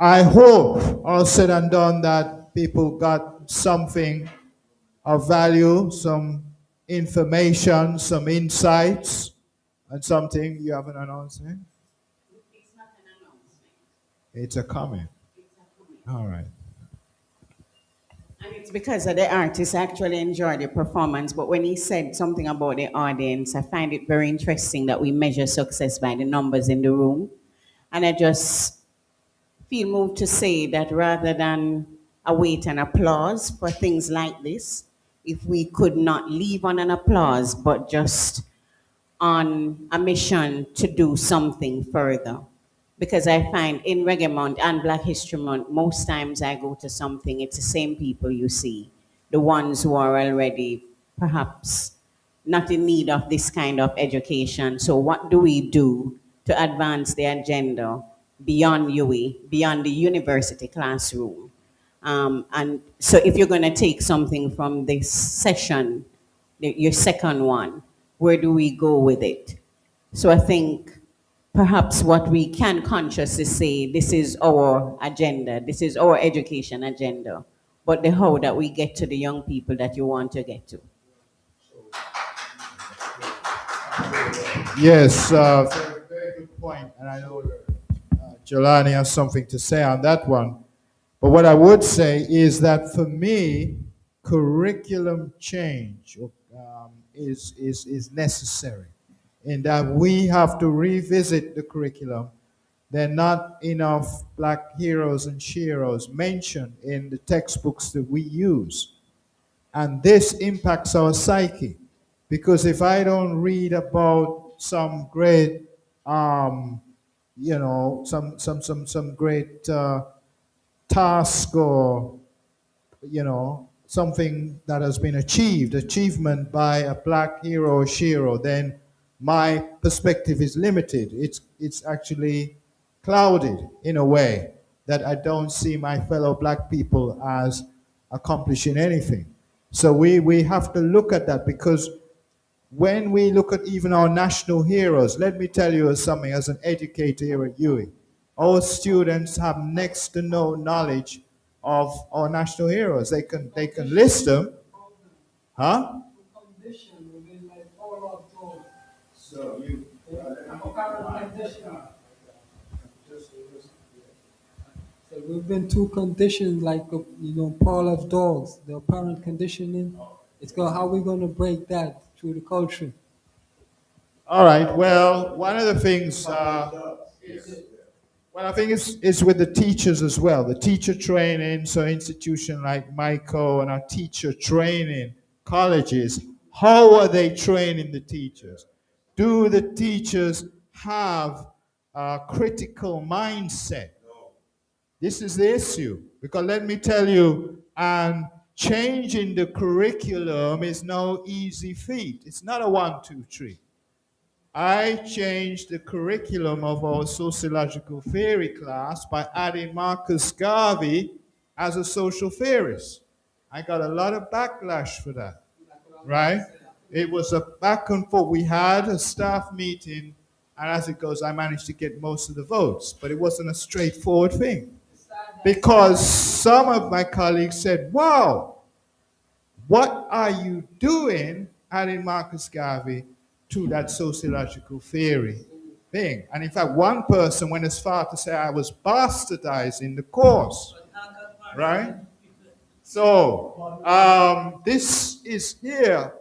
I hope, all said and done, that people got something of value, some information, some insights, and something. You have an announcement? It's not an announcement. It's a comment. It's a comment. All right. And it's because the artist actually enjoyed the performance, but when he said something about the audience, I find it very interesting that we measure success by the numbers in the room. And I just feel moved to say that rather than await an applause for things like this, if we could not leave on an applause, but just on a mission to do something further. Because I find in Reggae Month and Black History Month, most times I go to something, it's the same people you see, the ones who are already perhaps not in need of this kind of education. So what do we do to advance the agenda beyond UWI, beyond the university classroom? And so if you're going to take something from this session, your second one, where do we go with it? So I think perhaps what we can consciously say, this is our agenda, this is our education agenda, but the how that we get to the young people that you want to get to. Yes, very good point. And I know Jahlani has something to say on that one. But what I would say is that for me, curriculum change is necessary, in that we have to revisit the curriculum. There are not enough Black heroes and sheroes mentioned in the textbooks that we use. And this impacts our psyche. Because if I don't read about some great, some great task, or something that has been achievement by a Black hero or shero, then my perspective is limited. It's actually clouded in a way that I don't see my fellow Black people as accomplishing anything. So we have to look at that, because when we look at even our national heroes, let me tell you something as an educator here at UWI. Our students have next to no knowledge of our national heroes. They can list them. Huh? So you So we've been too conditioned, like Paul of dogs, the apparent conditioning. How are we going to break that through the culture. All right. Well, one of the things, well, I think it's with the teachers as well. The teacher training, so institution like Michael and our teacher training colleges, how are they training the teachers? Do the teachers have a critical mindset? This is the issue. Because let me tell you, changing the curriculum is no easy feat. It's not a 1, 2, 3. I changed the curriculum of our sociological theory class by adding Marcus Garvey as a social theorist. I got a lot of backlash for that, right? It was a back and forth. We had a staff meeting, and as it goes, I managed to get most of the votes, but it wasn't a straightforward thing. Because some of my colleagues said, wow, what are you doing adding Marcus Garvey to that sociological theory thing? And in fact, one person went as far to say I was bastardizing the course, right? So this is here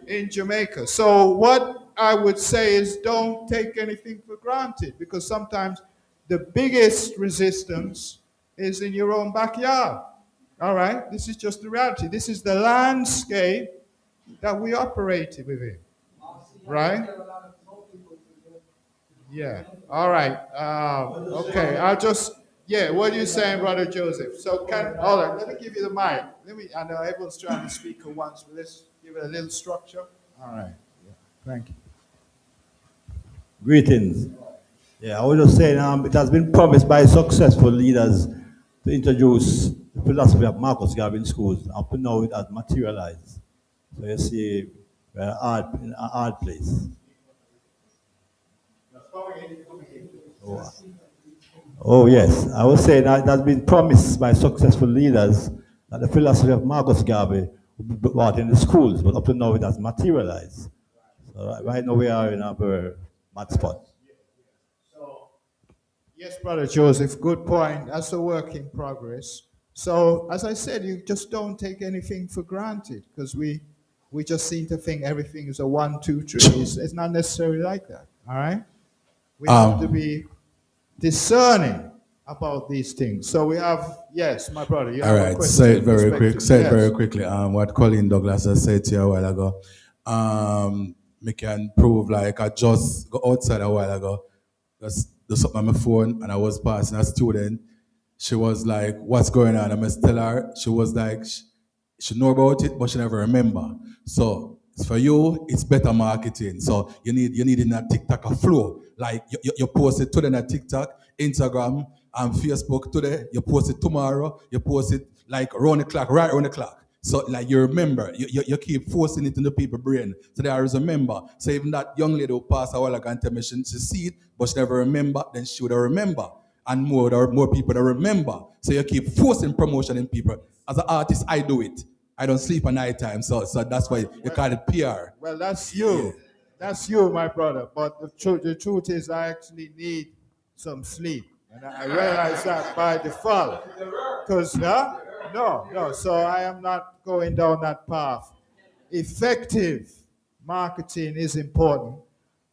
in Jamaica. So what I would say is don't take anything for granted, because sometimes the biggest resistance is in your own backyard. All right? This is just the reality. This is the landscape that we operate within. Right? Yeah. All right. Okay. I'll just, yeah, what are you saying, Brother Joseph? So hold on, let me give you the mic. I know everyone's trying to speak at once, but let's give it a little structure. All right. Yeah. Thank you. Greetings. Yeah, I was just saying, it has been promised by successful leaders to introduce the philosophy of Marcus Garvey in schools. Up to now, it has materialized. So you see, we're in an hard place. Oh, yes. I was saying that it has been promised by successful leaders that the philosophy of Marcus Garvey will be brought in the schools, but up to now, it has materialized. So right now, we are in a very bad spot. Yes, Brother Joseph, good point. That's a work in progress. So, as I said, you just don't take anything for granted, because we just seem to think everything is a 1, 2, 3. It's not necessarily like that, all right? We have to be discerning about these things. So we have, yes, my brother, you have a question. Say it very quick. Say it very quickly. What Colin Douglas has said to you a while ago. Me can prove, like, I just go outside a while ago. Just do something on my phone, and I was passing a student. She was like, "What's going on?" I must tell her. She was like, she know about it, but she never remember. So for you, it's better marketing. So you need in a TikTok a flow. Like you post it today on TikTok, Instagram, and Facebook today. You post it tomorrow. You post it like around the clock, right around the clock. So like you remember, you keep forcing it in the people's brain. So they always remember. So even that young lady who passed a while ago and tell me she see it, but she never remember, then she would remember. And more people that remember. So you keep forcing promotion in people. As an artist, I do it. I don't sleep at night time, so that's why you call it PR. Well, that's you. Yeah. That's you, my brother. But the truth is I actually need some sleep. And I realize that by default. Because, no. So I am not going down that path. Effective marketing is important.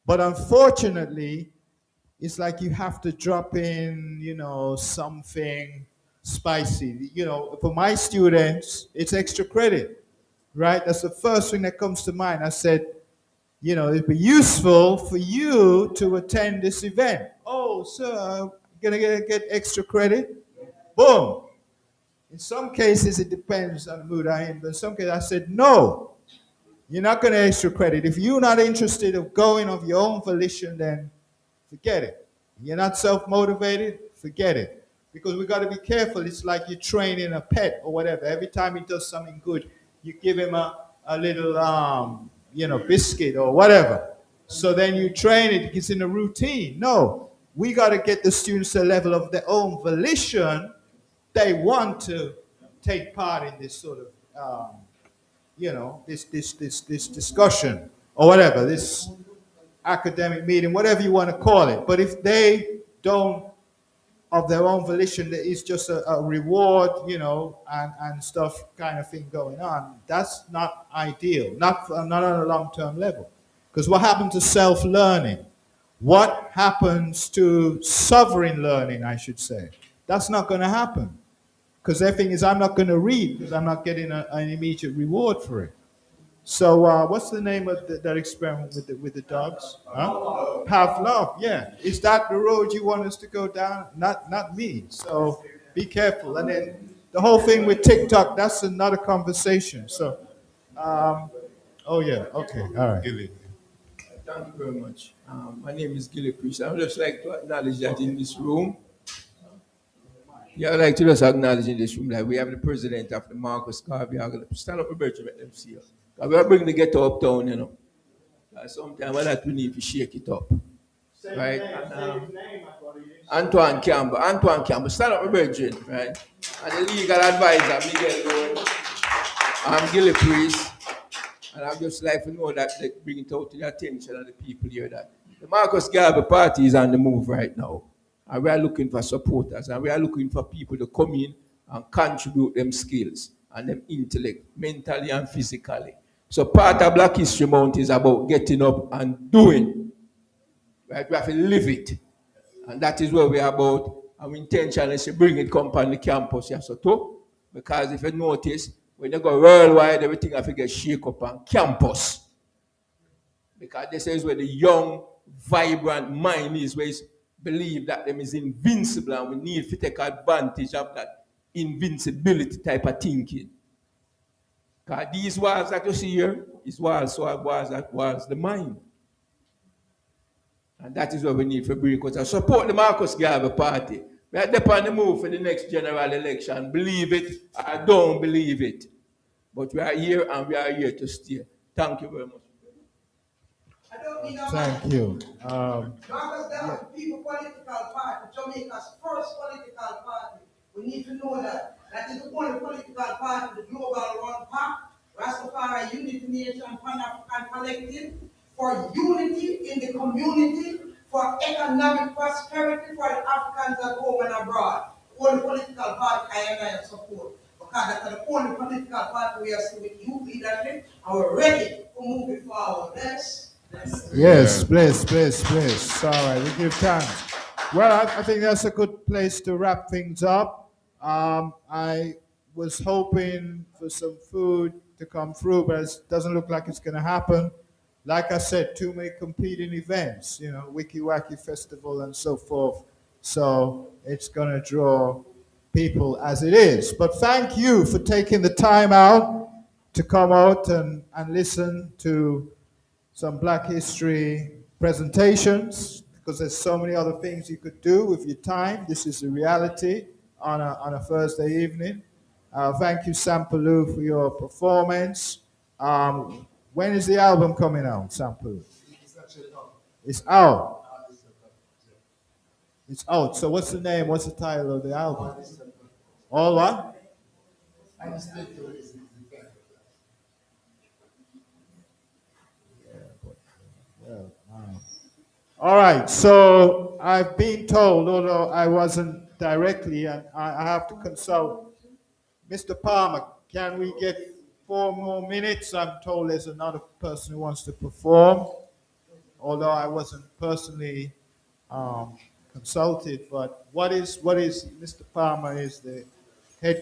But unfortunately, it's like you have to drop in, something spicy. For my students, it's extra credit, right? That's the first thing that comes to mind. I said, it'd be useful for you to attend this event. Oh, sir, you're going to get extra credit? Boom. In some cases, it depends on the mood I'm in, but in some cases, I said, no, you're not going to extra credit. If you're not interested of going of your own volition, then forget it. You're not self-motivated, forget it. Because we got to be careful. It's like you're training a pet or whatever. Every time he does something good, you give him a little, biscuit or whatever. So then you train it, it's in a routine. No, we got to get the students to a level of their own volition. They want to take part in this sort of, this discussion or whatever, this academic meeting, whatever you want to call it. But if they don't of their own volition. That it's just a reward, and stuff kind of thing going on. That's not ideal, not on a long-term level. Because what happened to self-learning? What happens to sovereign learning, I should say? That's not going to happen. Because their thing is, I'm not going to read because I'm not getting an immediate reward for it. So what's the name of that experiment with the dogs? Huh? Pavlov, yeah. Is that the road you want us to go down? Not me. So be careful. And then the whole thing with TikTok, that's another conversation. So, oh yeah, okay, all right. Gilly. Thank you very much. My name is Gilly Priest. I would just like to acknowledge that in this room, I'd like to just acknowledge in this room that we have the president of the Marcus Garvey. I'm going to stand up a bit to let them see us. We are bringing the ghetto uptown, Sometimes we need to shake it up. Right? And, Antoine Campbell, stand up a bit, right? And the legal advisor, Miguel Lowe. I'm Gilly Priest. And I'd just like to know that they bring it out to the attention of the people here that the Marcus Garvey party is on the move right now. And we are looking for supporters, and we are looking for people to come in and contribute them skills and them intellect, mentally and physically. So part of Black History Month is about getting up and doing. Right? We have to live it. And that is what we are about. Our intention is to bring it come on the campus here, so too. Because if you notice, when you go worldwide, everything have to get shake up on campus. Because this is where the young, vibrant mind is, where it's believe that them is invincible, and we need to take advantage of that invincibility type of thinking. Because these walls that you see here is walls that walls the mind. And that is what we need for bring. Because I support the Marcus Garvey party. We are up on the move for the next general election. Believe it or don't believe it. But we are here and we are here to stay. Thank you very much. Thank you. Marcus Garvey, people political party, Jamaica's first political party. We need to know that. That is the only political party, the global one pack, Rastafari Unity Nation, Pan-African Collective, for unity in the community, for economic prosperity for the Africans at home and abroad. The only political party I support. Because that's the only political party we are seeing with youth leadership, and we're ready to move it forward. Yes, please. All right, we give thanks. Well, I think that's a good place to wrap things up. I was hoping for some food to come through, but it doesn't look like it's going to happen. Like I said, too many competing events, Wiki Wacky Festival and so forth. So it's going to draw people as it is. But thank you for taking the time out to come out and listen to some Black History presentations, because there's so many other things you could do with your time. This is a reality on a Thursday evening. Thank you, Sampaloo, for your performance. When is the album coming out, Sampaloo? It's out. It's out. So what's the name? What's the title of the album? All what? All right, so I've been told, although I wasn't directly, and I have to consult Mr. Palmer, can we get 4 more minutes? I'm told there's another person who wants to perform, although I wasn't personally consulted. But what is Mr. Palmer is the